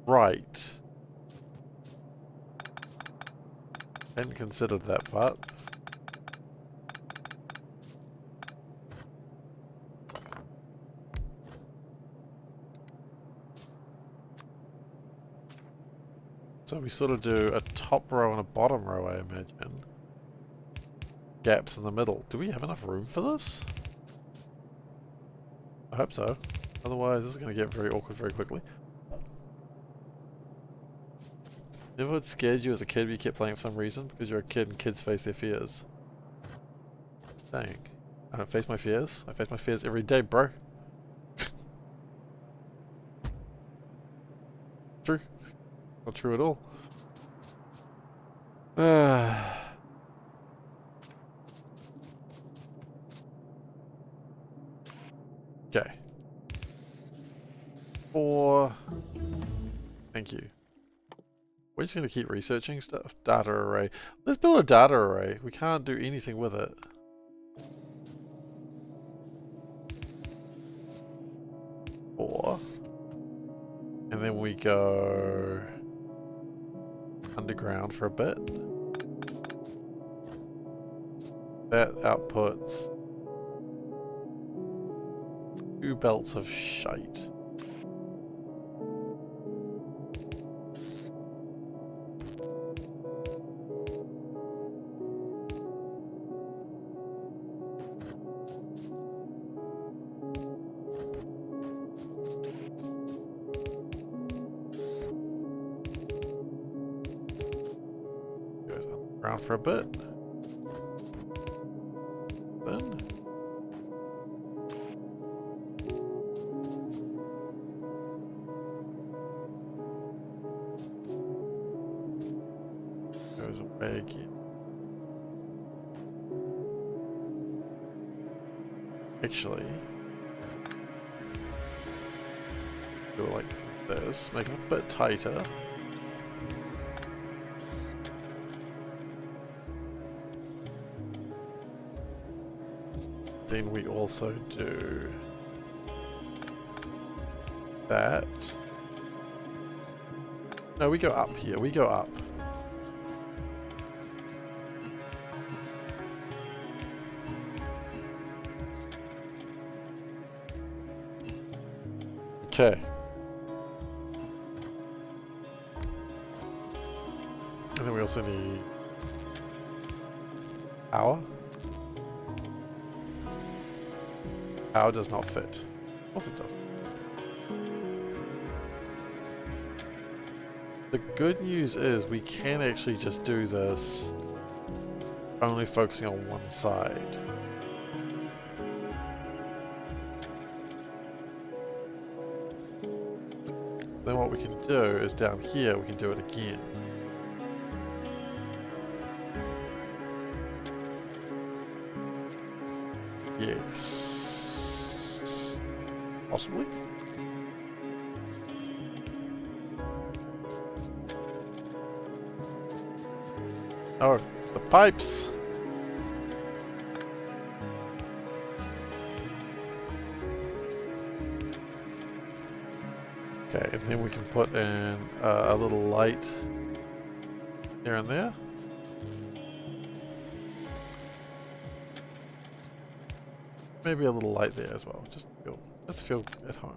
right. Hadn't considered that part. So we sort of do a top row and a bottom row, I imagine. Gaps in the middle. Do we have enough room for this? I hope so. Otherwise, this is going to get very awkward very quickly. Never what scared you as a kid but you kept playing for some reason? Because you're a kid and kids face their fears. Dang. I don't face my fears. I face my fears every day, bro. True. Not true at all. Okay. 4. Thank you. We're just going to keep researching stuff. Data array. Let's build a data array. We can't do anything with it. Four. And then we go underground for a bit. That outputs 2 belts of shite. Goes underground for a bit. Then Try again. Actually, do it like this, make it a bit tighter. Then we also do that. No, we go up here. We go up. Okay. And then we also need power. Power does not fit. Of course it does. The good news is we can actually just do this only focusing on one side. Then what we can do is down here we can do it again. Yes. Possibly? Oh, the pipes! Okay, and then we can put in a little light here and there. Maybe a little light there as well. Let's feel at home.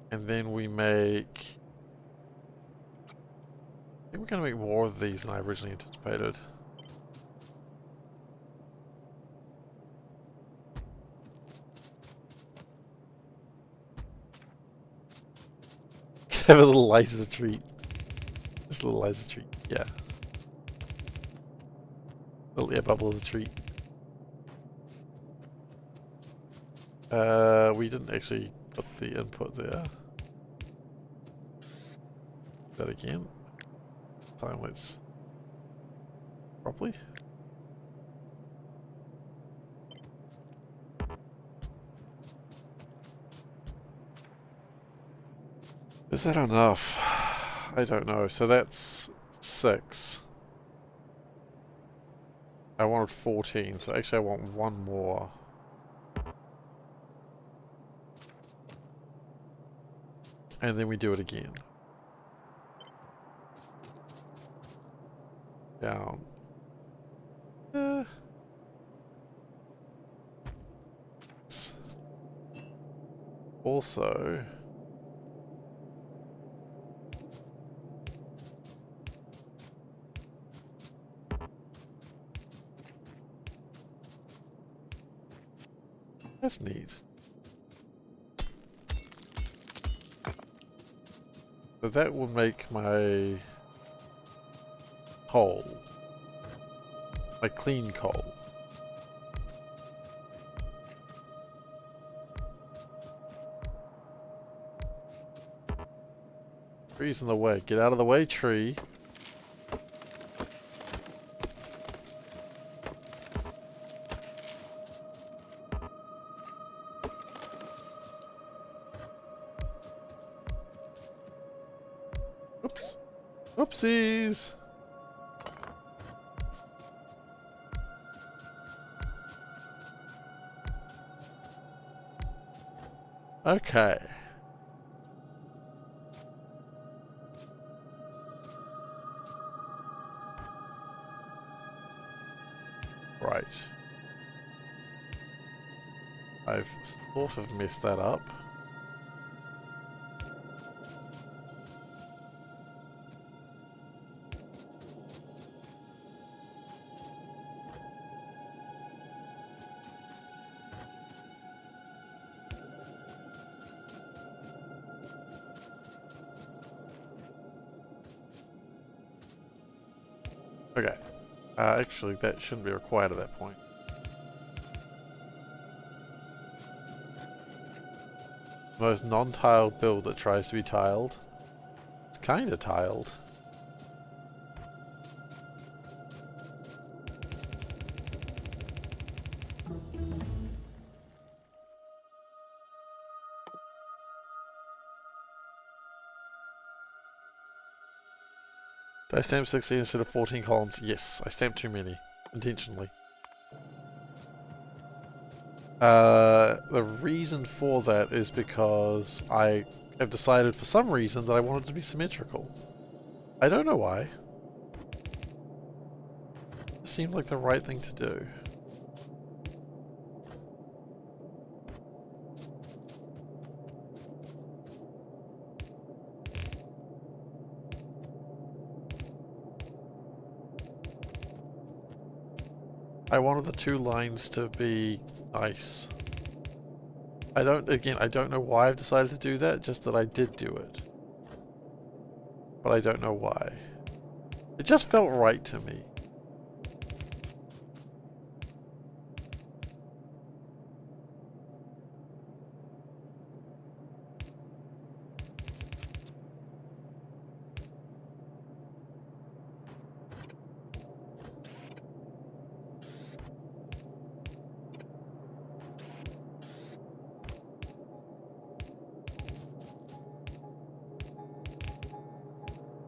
And then we make... I think we're going to make more of these than I originally anticipated. Have a little light as a treat. Just a little light as a treat, yeah. Little air bubble as a treat. We didn't actually put the input there. That again. Time let's properly. Is that enough? I don't know. So that's 6. I wanted 14, so actually I want one more. And then we do it again. Down. Also... That's neat. So that will make my coal. My clean coal. Tree's in the way. Get out of the way, tree. Oops. Oopsies. Okay. Right. I've sort of messed that up. Okay. Actually, that shouldn't be required at that point. Most non-tiled build that tries to be tiled. It's kinda tiled. Did I stamp 16 instead of 14 columns? Yes, I stamped too many. Intentionally. The reason for that is because I have decided for some reason that I want it to be symmetrical. I don't know why. It seemed like the right thing to do. I wanted the two lines to be nice. I don't know why I've decided to do that, just that I did do it. But I don't know why. It just felt right to me.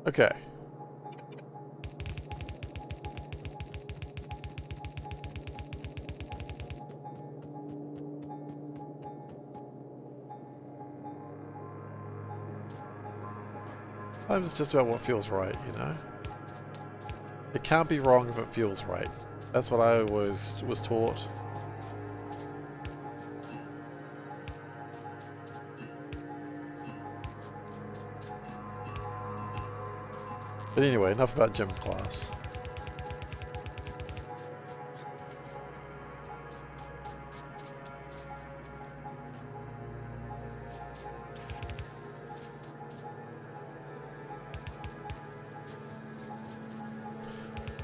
Okay. Sometimes it's just about what feels right, you know? It can't be wrong if it feels right. That's what I was taught. But anyway, enough about gym class.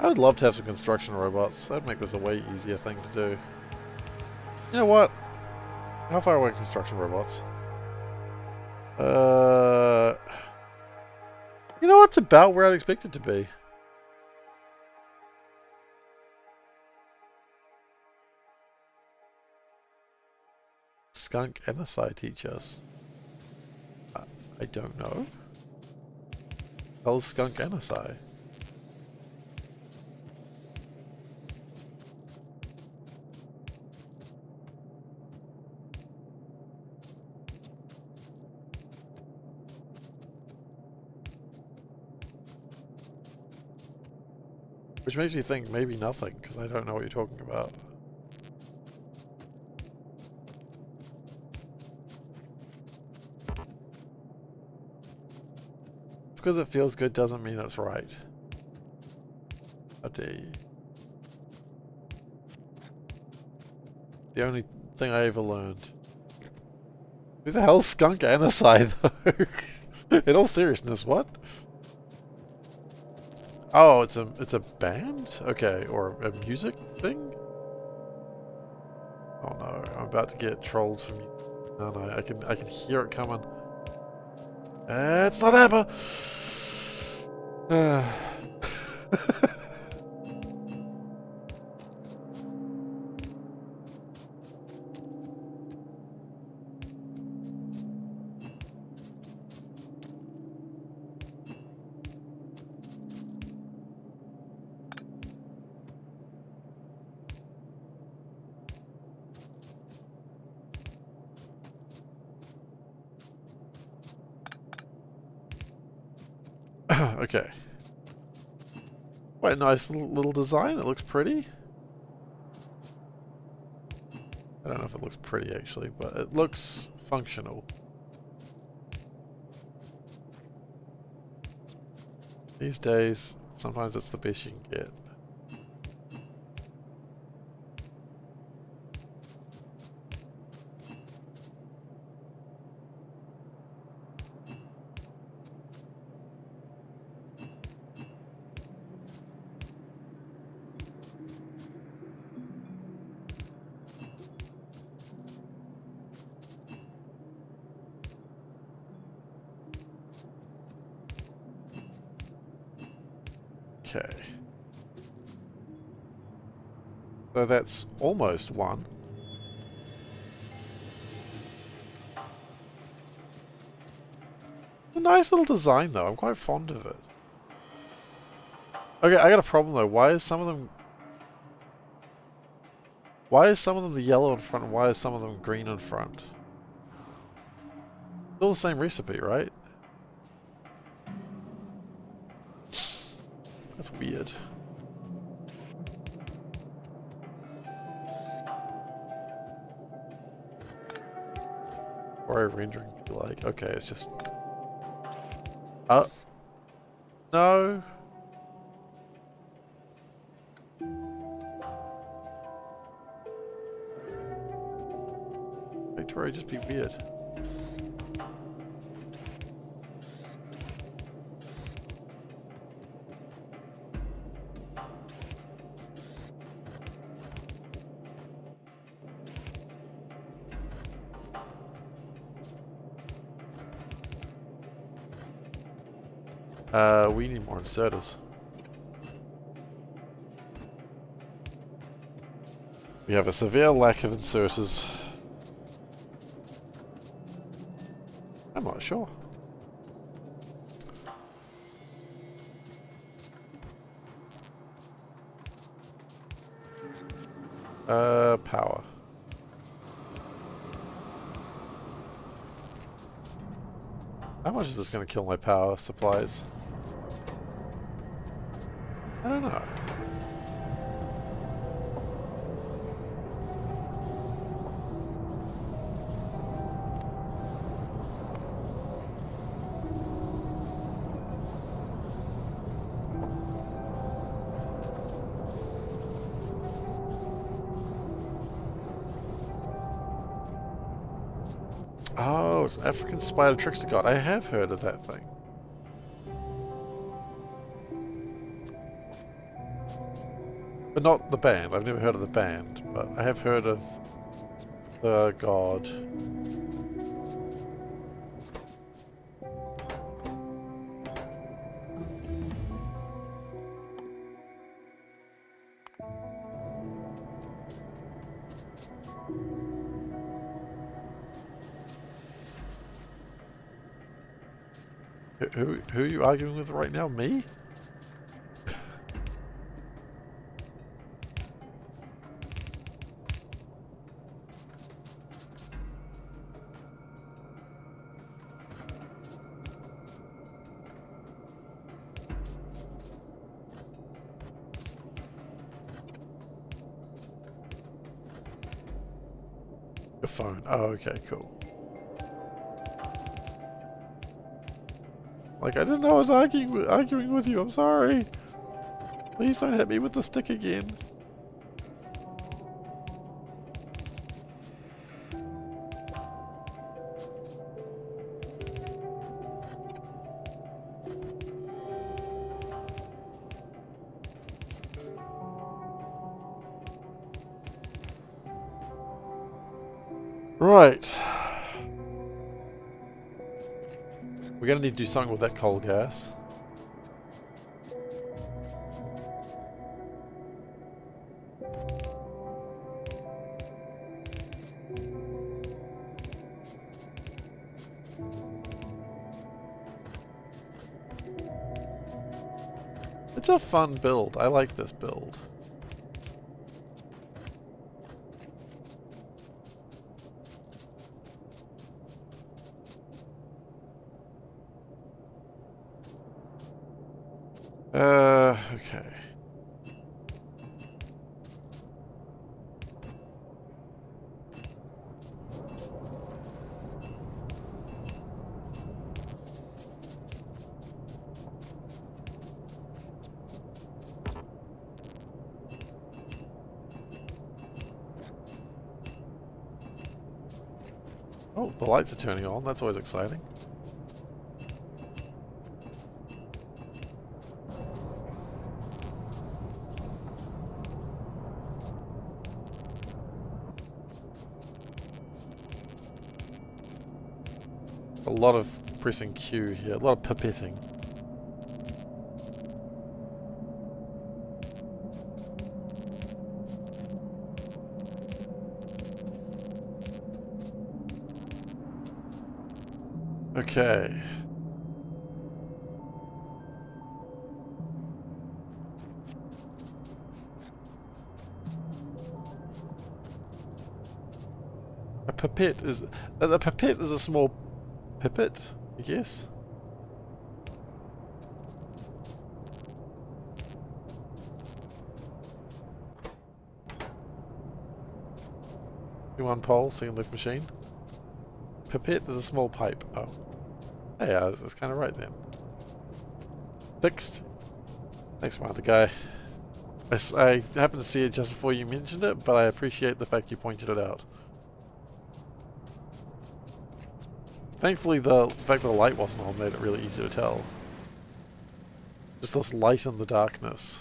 I would love to have some construction robots. That'd make this a way easier thing to do. You know what? How far away are construction robots? You know what's about where I'd expect it to be. Skunk NSI teachers. I don't know. Hell's Skunk NSI. Which makes me think maybe nothing, because I don't know what you're talking about. Because it feels good doesn't mean it's right. How dare you. The only thing I ever learned. Who the hell's Skunk NSI though? In all seriousness, what? Oh, it's a band? Okay, or a music thing? Oh no, I'm about to get trolled from you. No, no, I can hear it coming. It's not Emma! Okay. Quite a nice little design. It looks pretty. I don't know if it looks pretty actually, but it looks functional. These days, sometimes it's the best you can get. Okay. So that's almost one. A nice little design though, I'm quite fond of it. Okay, I got a problem though. Why is some of them the yellow in front and why is some of them green in front? Still the same recipe, right? That's weird. Or rendering be like, okay, it's just no. Factorio just be weird. We need more inserters. We have a severe lack of inserters. I'm not sure. Power. How much is this going to kill my power supplies? I don't know. Oh, it's African spider trickster god. I have heard of that thing. But not the band. I've never heard of the band, but I have heard of the god. Who are you arguing with right now? Me? Your phone. Oh, okay, cool. Like, I didn't know I was arguing with you. I'm sorry. Please don't hit me with the stick again. Right. We're gonna need to do something with that coal gas. It's a fun build. I like this build. Okay. Oh, the lights are turning on. That's always exciting. A lot of pressing Q here, a lot of pipetting. Okay. A pipette is... A pipette is a small pipette, I guess. One pole, single lift machine. Pipette is a small pipe. Oh. Hey, that's kind of right then. Fixed. Thanks, Martha guy. I happened to see it just before you mentioned it, but I appreciate the fact you pointed it out. Thankfully, the fact that the light wasn't on made it really easy to tell. Just this light in the darkness.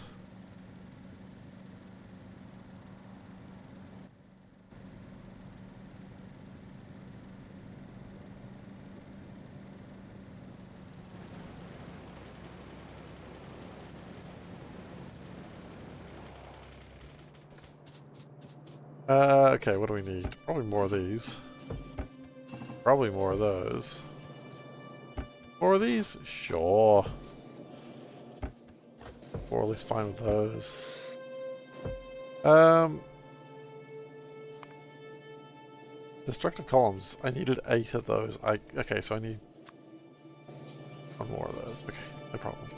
Okay, what do we need? Probably more of these. Probably more of those. More of these? Sure. Or at least fine with those. Destructive columns. I needed 8 of those. Okay, so I need 1 more of those. Okay, no problem.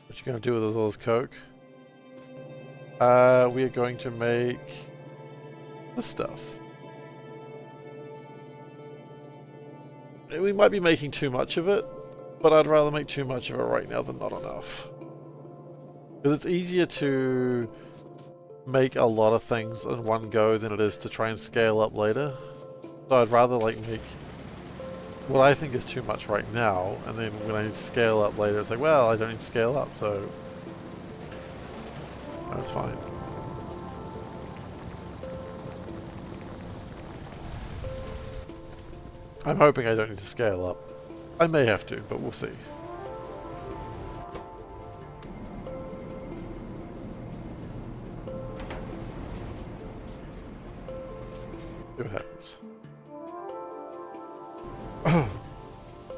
What you gonna do with all this coke? We are going to make this stuff. We might be making too much of it, but I'd rather make too much of it right now than not enough. Because it's easier to make a lot of things in one go than it is to try and scale up later. So I'd rather like make what I think is too much right now, and then when I need to scale up later, it's like, well, I don't need to scale up, so that's fine. I'm hoping I don't need to scale up. I may have to, but we'll see. See what happens.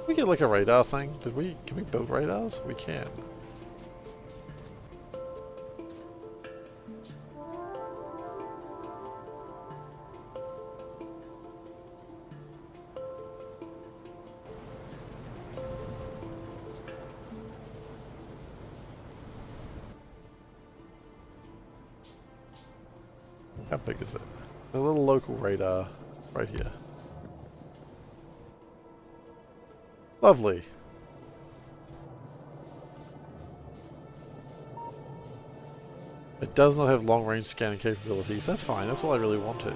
We get like a radar thing? Can we build radars? We can. How big is it? A little local radar right here. Lovely. It does not have long-range scanning capabilities. That's fine. That's all I really wanted.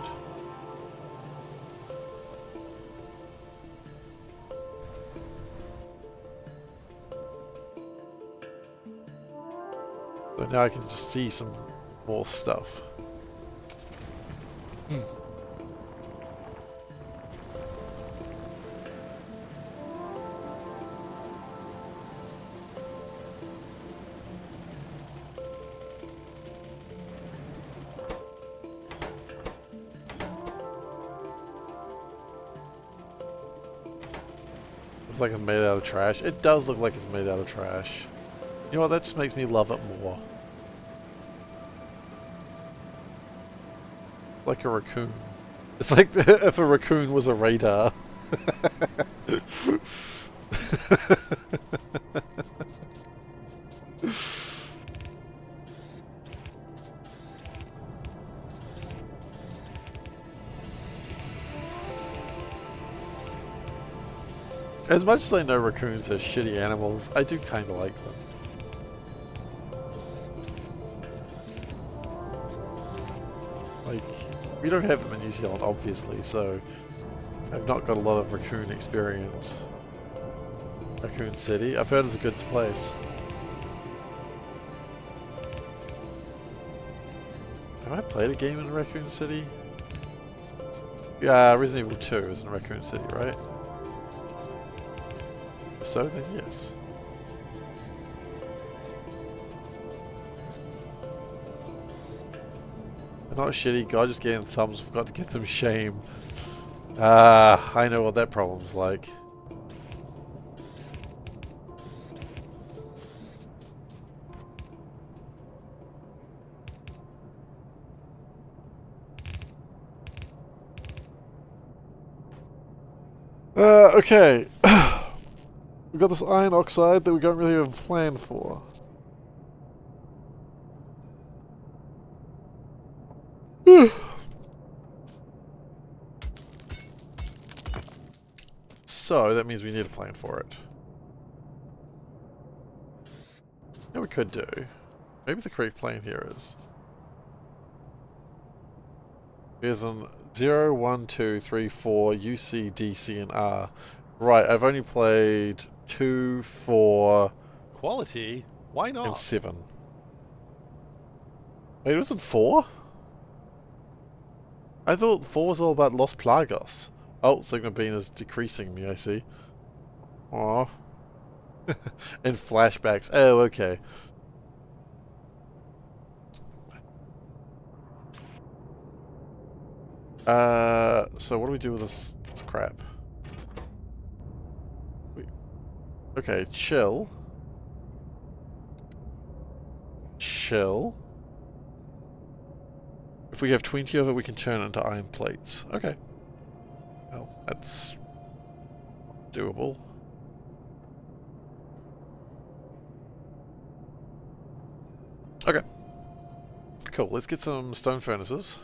So now I can just see some more stuff. Looks like it's made out of trash. It does look like it's made out of trash. You know what, that just makes me love it more. Like a raccoon. It's like if a raccoon was a radar. As much as I know raccoons are shitty animals, I do kind of like them. Like, we don't have them in New Zealand, obviously, so I've not got a lot of raccoon experience. Raccoon City? I've heard it's a good place. Have I played a game in Raccoon City? Yeah, Resident Evil 2 is in Raccoon City, right? If so, then yes. Not shitty, God just gave them thumbs, forgot to give them shame. Ah, I know what that problem's like. Okay. We've got this iron oxide that we don't really have a plan for. So, that means we need a plan for it. You know what we could do? Maybe the correct plan here is. There's an 0, 1, 2, 3, 4, UC, DC, and R. Right, I've only played 2, 4, Quality? Why and not? 7. Wait, it wasn't 4? I thought 4 was all about Los Plagos. Oh, Sigma Bean is decreasing me, I see. Aww. And flashbacks. Oh, okay. So what do we do with this crap? Okay, chill. Chill. If we have 20 of it, we can turn it into iron plates. Okay. Well, that's doable. Okay. Cool, let's get some stone furnaces.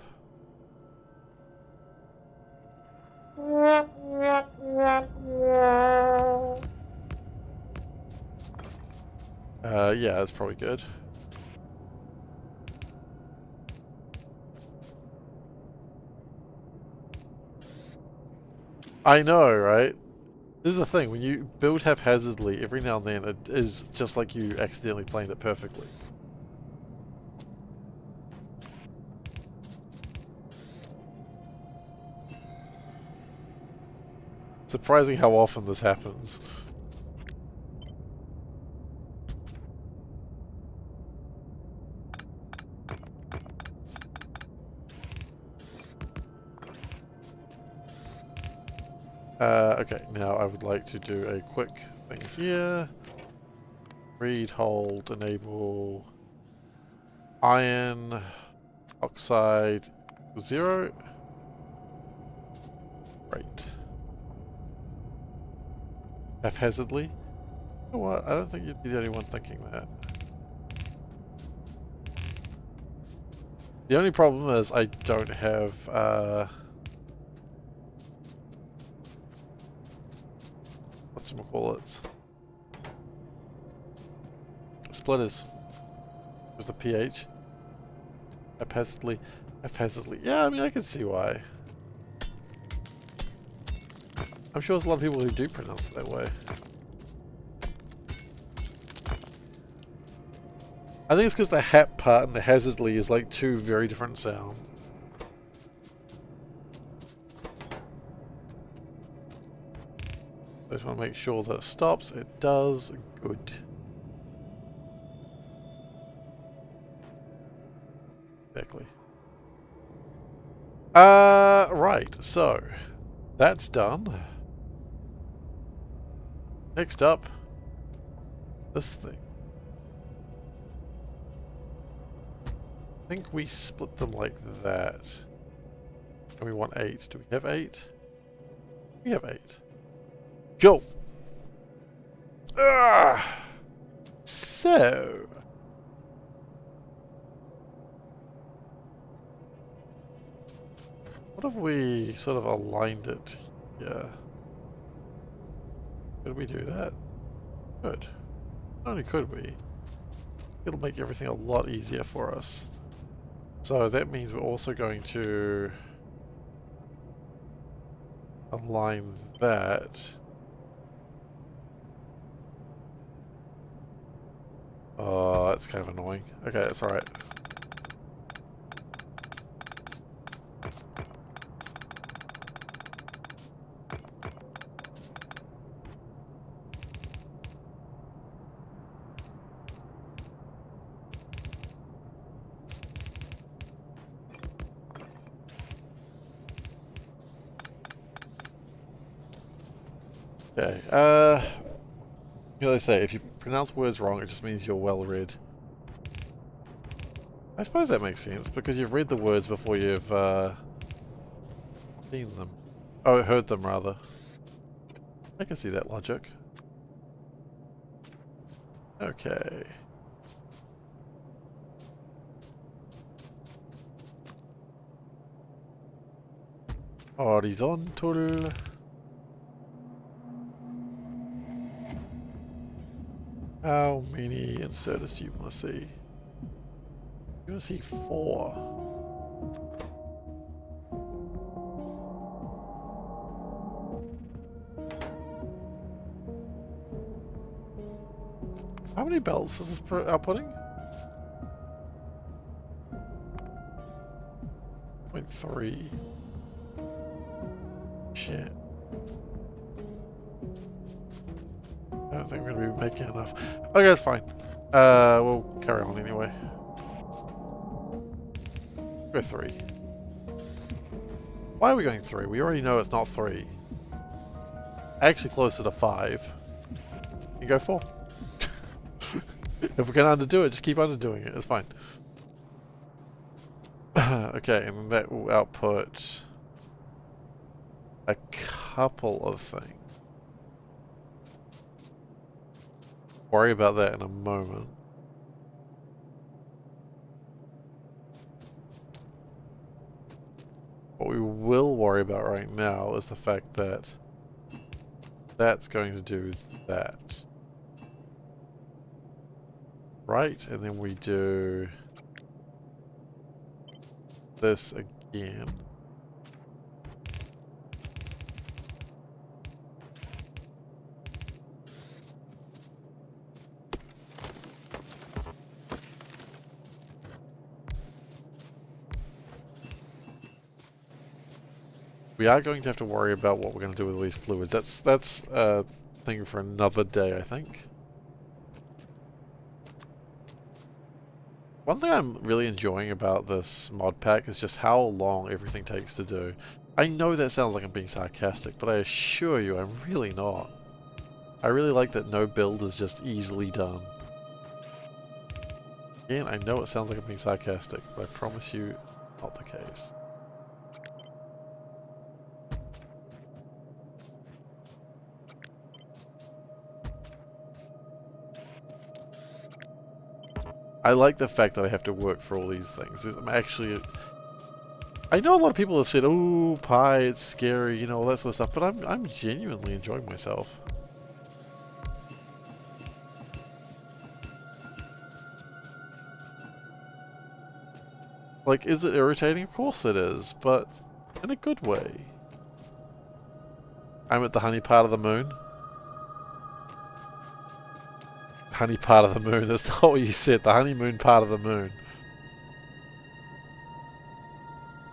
Yeah, that's probably good. I know, right? This is the thing, when you build haphazardly, every now and then it is just like you accidentally planned it perfectly. Surprising how often this happens. Okay, now I would like to do a quick thing here. Read, hold, enable iron oxide 0. Right. Haphazardly. You know what? I don't think you'd be the only one thinking that. The only problem is I don't have whatchamacallits. Splitters. There's the pH. Haphazardly. Haphazardly. Yeah, I mean I can see why. I'm sure there's a lot of people who do pronounce it that way. I think it's because the hap part and the hazardly is like two very different sounds. I just want to make sure that it stops. It does. Good. Exactly. Right. So, that's done. Next up, this thing. I think we split them like that. And we want 8. Do we have 8? We have 8. Go! So... what if we sort of aligned it here? Could we do that? Good. Not only could we, it'll make everything a lot easier for us. So that means we're also going to align that. Oh, that's kind of annoying. Okay, that's alright. Okay. You know, they say if you pronounce words wrong, it just means you're well read. I suppose that makes sense because you've read the words before you've seen them. Oh, heard them rather. I can see that logic. Okay. Horizontal. How many inserters do you want to see? You want to see 4. How many belts is this outputting? 0.3. Shit. I don't think we're going to be making enough. Okay, that's fine. We'll carry on anyway. Go 3. Why are we going 3? We already know it's not 3. Actually closer to 5. You go 4. If we can underdo it, just keep underdoing it. It's fine. Okay, and that will output a couple of things. Worry about that in a moment. What we will worry about right now is the fact that that's going to do that. Right, and then we do this again. We are going to have to worry about what we're going to do with these fluids. That's a thing for another day, I think. One thing I'm really enjoying about this mod pack is just how long everything takes to do. I know that sounds like I'm being sarcastic, but I assure you I'm really not. I really like that no build is just easily done. Again, I know it sounds like I'm being sarcastic, but I promise you not the case. I like the fact that I have to work for all these things. I'm actually... I know a lot of people have said, "Oh, Pi, it's scary," you know, all that sort of stuff, but I'm genuinely enjoying myself. Like, is it irritating? Of course it is, but in a good way. I'm at the honey part of the moon. Honey part of the moon, that's not what you said, the honeymoon part of the moon.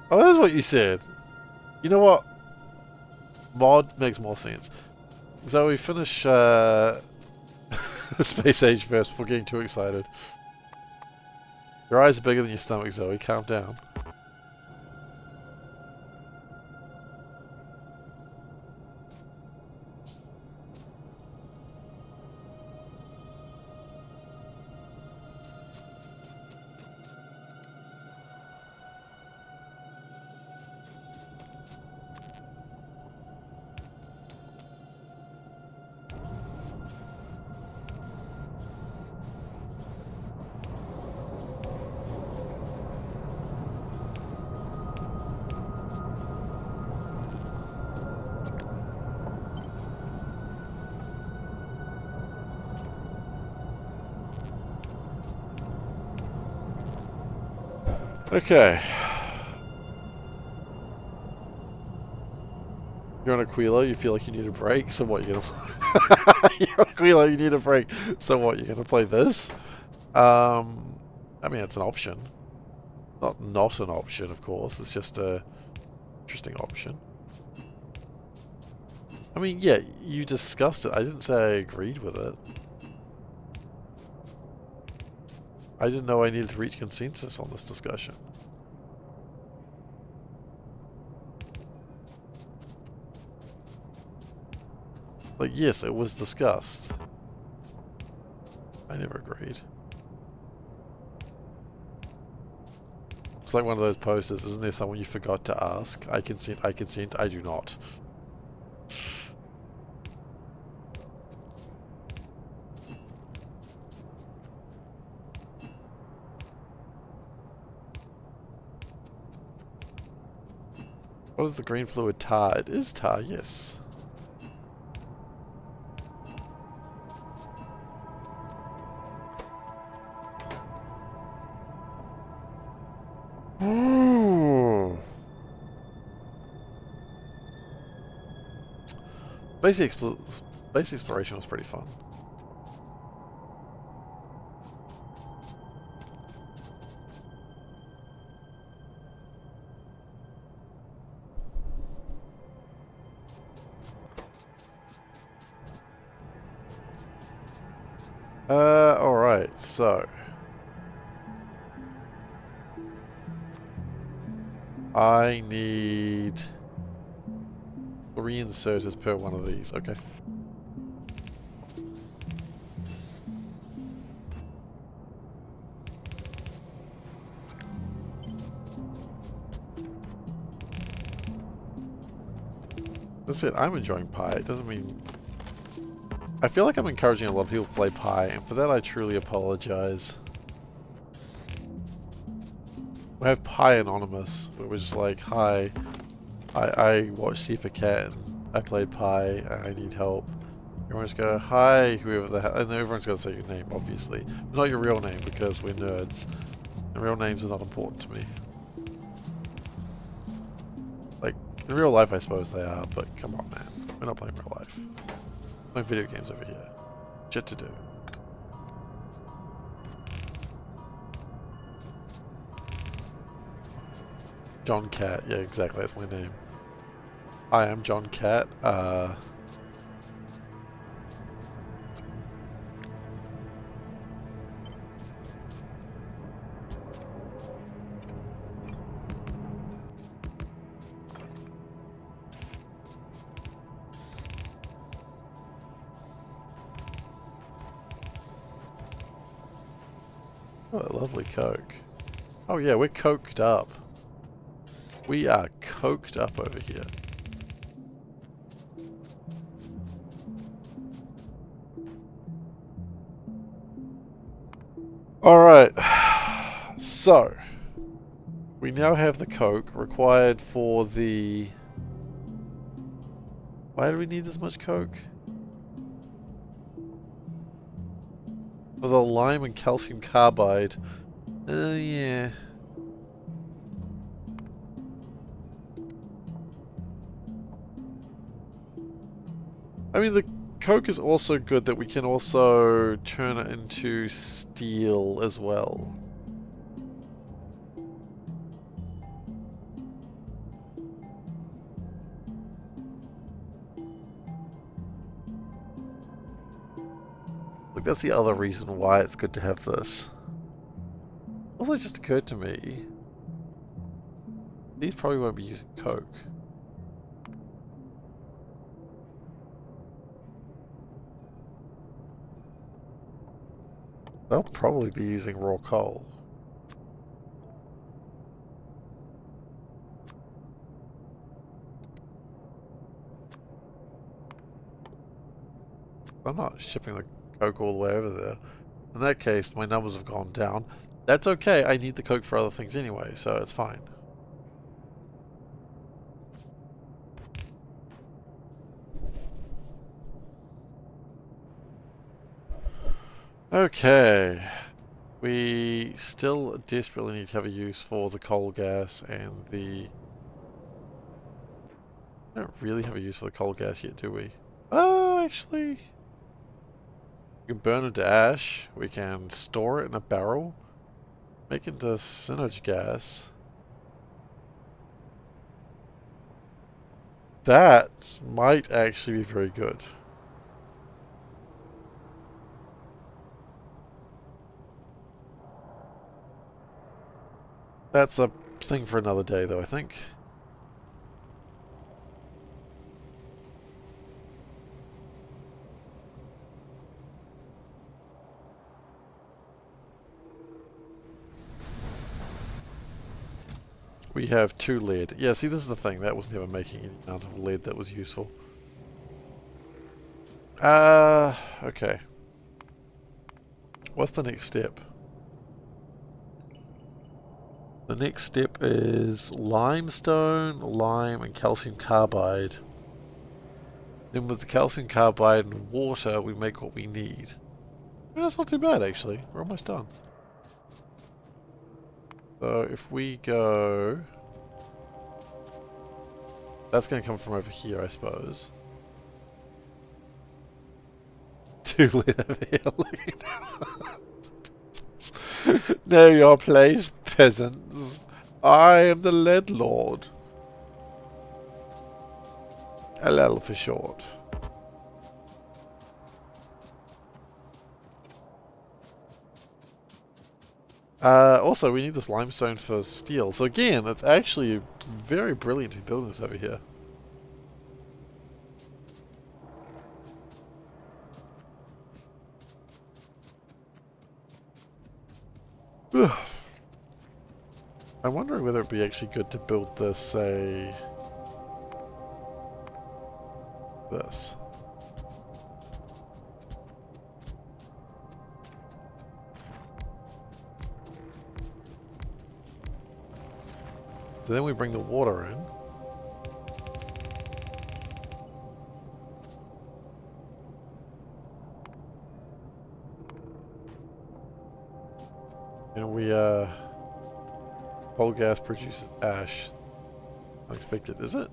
Oh, that's what you said. You know what? Mod makes more sense. So we finish the Space Age first before getting too excited. Your eyes are bigger than your stomach, Zoe. Calm down. Okay. You're on Aquila, you feel like you need a break, so what, you're gonna... You're on Aquila, you need a break, so what, you're gonna play this? I mean, it's an option. Not an option, of course, it's just a interesting option. I mean, yeah, you discussed it, I didn't say I agreed with it. I didn't know I needed to reach consensus on this discussion. Like, yes, it was discussed. I never agreed. It's like one of those posters, isn't there someone you forgot to ask? I consent, I do not. What is the green fluid? Tar. It is tar, yes. Basic exploration was pretty fun. Alright, so I need 3 inserters per one of these, okay. That's it, I'm enjoying Pi. It doesn't mean... I feel like I'm encouraging a lot of people to play Pi, and for that I truly apologize. We have Pi Anonymous, where we're just like, hi, I watched SeiferKatt and I played Pi and I need help. Everyone's go, hi, whoever the hell, and everyone's going to say your name, obviously. But not your real name, because we're nerds. And real names are not important to me. Like, in real life I suppose they are, but come on man. We're not playing real life. We're playing video games over here. Shit to do. John Cat, yeah exactly, that's my name. Hi, I'm John Cat, Oh, lovely Coke. Oh yeah, we're coked up. We are coked up over here. Alright, so we now have the Coke required for the... Why do we need this much Coke? For the lime and calcium carbide. Yeah. I mean, the Coke is also good that we can also turn it into steel as well. Like, that's the other reason why it's good to have this. Also, it just occurred to me, these probably won't be using Coke. They'll probably be using raw coal. I'm not shipping the Coke all the way over there. In that case, my numbers have gone down. That's okay, I need the Coke for other things anyway, so it's fine. Okay. We still desperately need to have a use for the coal gas and the... We don't really have a use for the coal gas yet, do we? Oh, actually... We can burn it to ash. We can store it in a barrel. Make it into synergy gas. That might actually be very good. That's a thing for another day, though, I think. We have 2 lead. Yeah, see, this is the thing. That was never making any amount of lead that was useful. Okay. What's the next step? The next step is limestone, lime, and calcium carbide. Then with the calcium carbide and water, we make what we need. Well, that's not too bad, actually. We're almost done. So if we go... That's going to come from over here, I suppose. 2 lead over here. Know your place, peasants. I am the lead lord. LL for short. Also, we need this limestone for steel. So again, it's actually very brilliant to be building this over here. I'm wondering whether it'd be actually good to build this, say... this. So then we bring the water in. And we, coal gas produces ash. Unexpected, is it?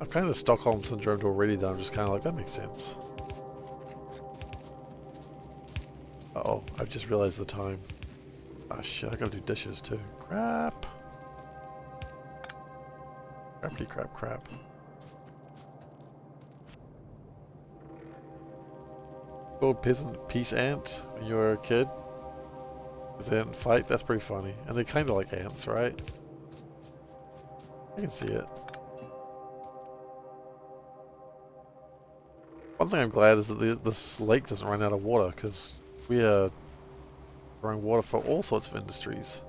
I've kind of Stockholm syndromed already that I'm just kind of like, that makes sense. Uh-oh, I've just realized the time. Ah, shit, I gotta do dishes too. Crap. Crappity crap crap. Oh, peasant peace ant when you were a kid. Is they didn't fight? That's pretty funny. And they're kind of like ants, right? I can see it. One thing I'm glad is that this lake doesn't run out of water, because we are growing water for all sorts of industries.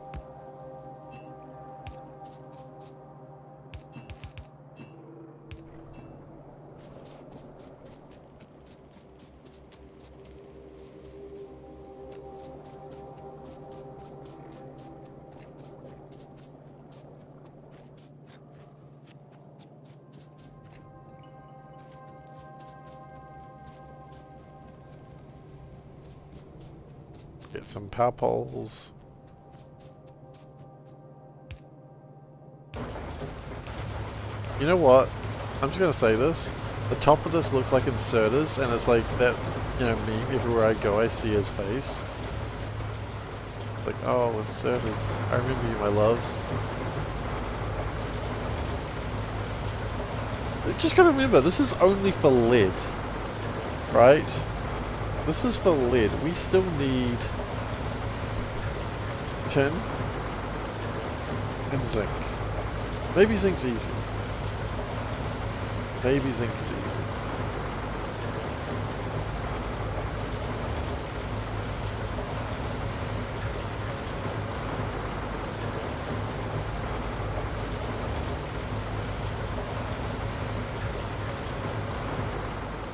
Get some power poles. You know what? I'm just gonna say this. The top of this looks like inserters, and it's like that, you know, meme. Everywhere I go, I see his face. Like, oh, inserters. I remember you, my loves. Just gotta remember, this is only for lead, right? This is for lead. We still need tin and zinc. Maybe zinc's easy. Maybe zinc is easy.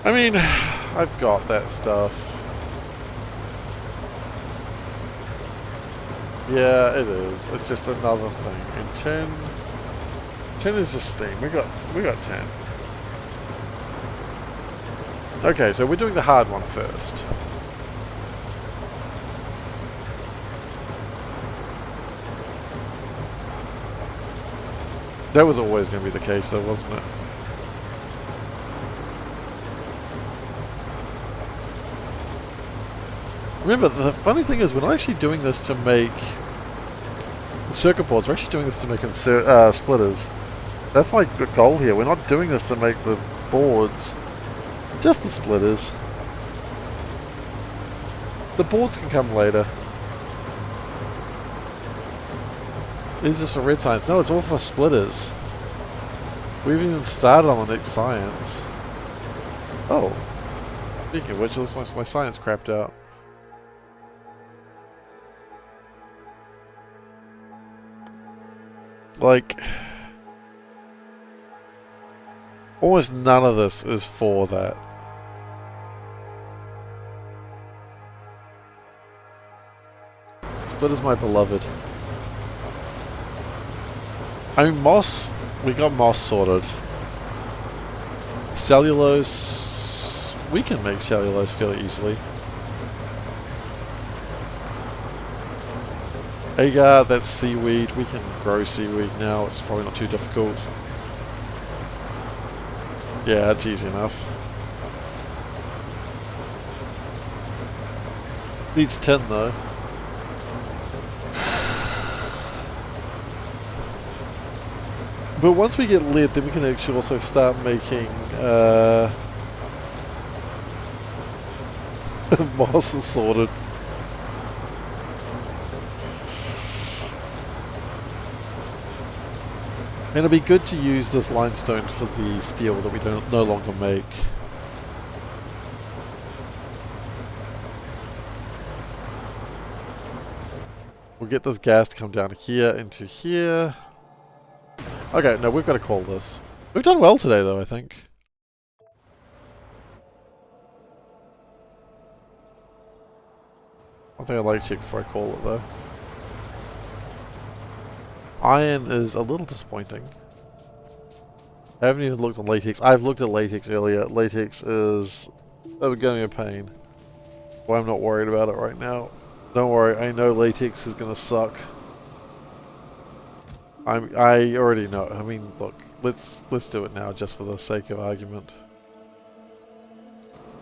I mean, I've got that stuff. Yeah, it is. It's just another thing. And tin is just steam. We got tin. Okay, so we're doing the hard one first. That was always going to be the case, though, wasn't it? Remember, the funny thing is, we're not actually doing this to make circuit boards. We're actually doing this to make splitters. That's my goal here. We're not doing this to make the boards, just the splitters. The boards can come later. Is this for red science? No, it's all for splitters. We haven't even started on the next science. Oh. Speaking of which, it looks like my science crapped out. like, almost none of this is for that. Split is my beloved. I mean, moss, we got moss sorted. Cellulose, we can make cellulose fairly easily. Agar, that's seaweed. We can grow seaweed now. It's probably not too difficult. Yeah, it's easy enough. Needs tin though. But once we get lead, then we can actually also start making moss is sorted. And it'll be good to use this limestone for the steel that we don't no longer make. We'll get this gas to come down here into here. Okay, no, we've got to call this. We've done well today though, I think. I think I'd like to check before I call it though. Iron is a little disappointing. I haven't even looked at latex. I've looked at latex earlier. Latex is going to be a pain. Well, I'm not worried about it right now. Don't worry, I know latex is going to suck. I already know. I mean, look, let's do it now just for the sake of argument.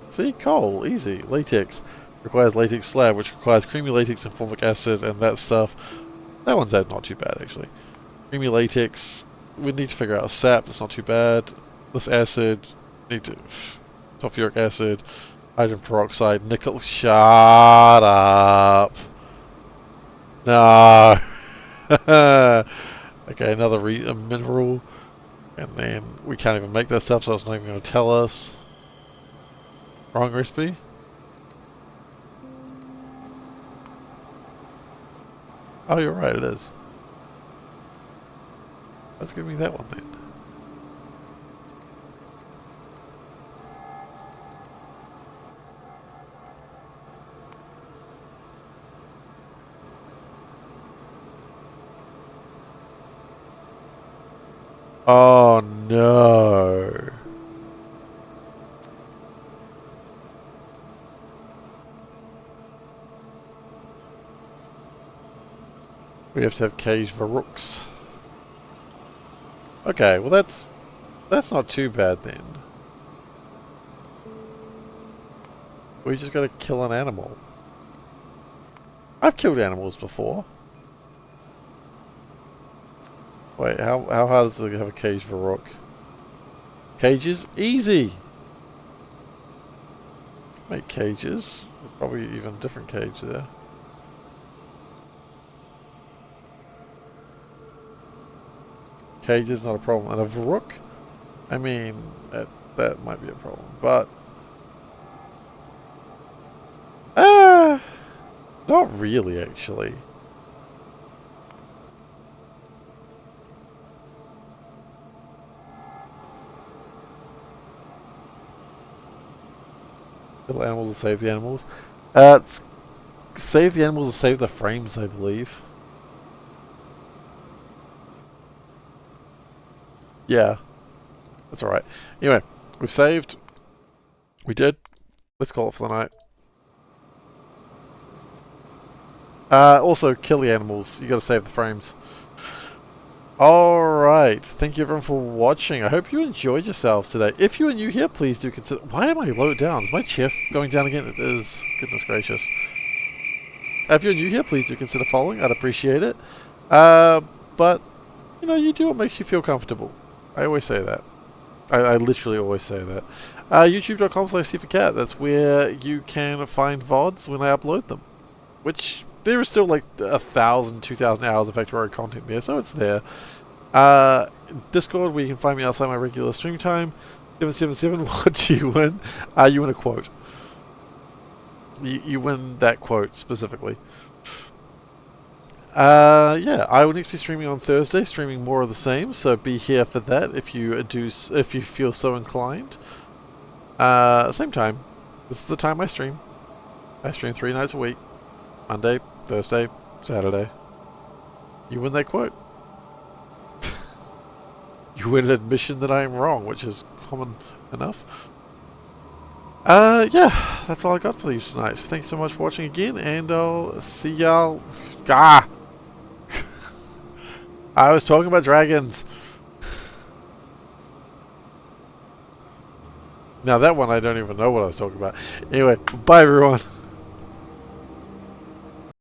See, coal, easy. Latex requires latex slab, which requires creamy latex and formic acid and that stuff. That one's not too bad, actually. Creamy latex, we need to figure out sap, that's not too bad. This acid, need to... sulfuric acid, hydrogen peroxide, nickel... Shut up! No! Okay, another a mineral. And then we can't even make that stuff, so it's not even going to tell us. Wrong recipe? Oh, you're right, it is. Let's give me that one then. Oh no. We have to have cage for rooks. Okay, well that's not too bad then. We just gotta kill an animal. I've killed animals before. Wait, how hard is it to have a cage for rook? Cages? Easy! Make cages. There's probably even a different cage there. Cage is not a problem. And a Varrook? I mean, that might be a problem. But... not really, actually. Kill animals to save the animals. Save the animals to save the frames, I believe. Yeah. That's alright. Anyway, we've saved. We did. Let's call it for the night. Also, kill the animals. You gotta save the frames. Alright. Thank you everyone for watching. I hope you enjoyed yourselves today. If you are new here, please do consider... Why am I low down? Is my chair going down again? It is. Goodness gracious. If you're new here, please do consider following. I'd appreciate it. But, you know, you do what makes you feel comfortable. I always say that. I literally always say that. YouTube.com/SeiferKatt. That's where you can find VODs when I upload them. Which, there is still like 1,000, 2,000 hours of Factorio content there, so it's there. Discord, where you can find me outside my regular stream time. 777, what do you win? You win a quote. You win that quote, specifically. Yeah, I will next be streaming on Thursday, streaming more of the same. So be here for that if you if you feel so inclined. Same time. This is the time I stream. I stream 3 nights a week: Monday, Thursday, Saturday. You win that quote. You win an admission that I am wrong, which is common enough. Yeah, that's all I got for you tonight. So thanks so much for watching again, and I'll see y'all. Gah! I was talking about dragons. Now that one I don't even know what I was talking about. Anyway, bye everyone.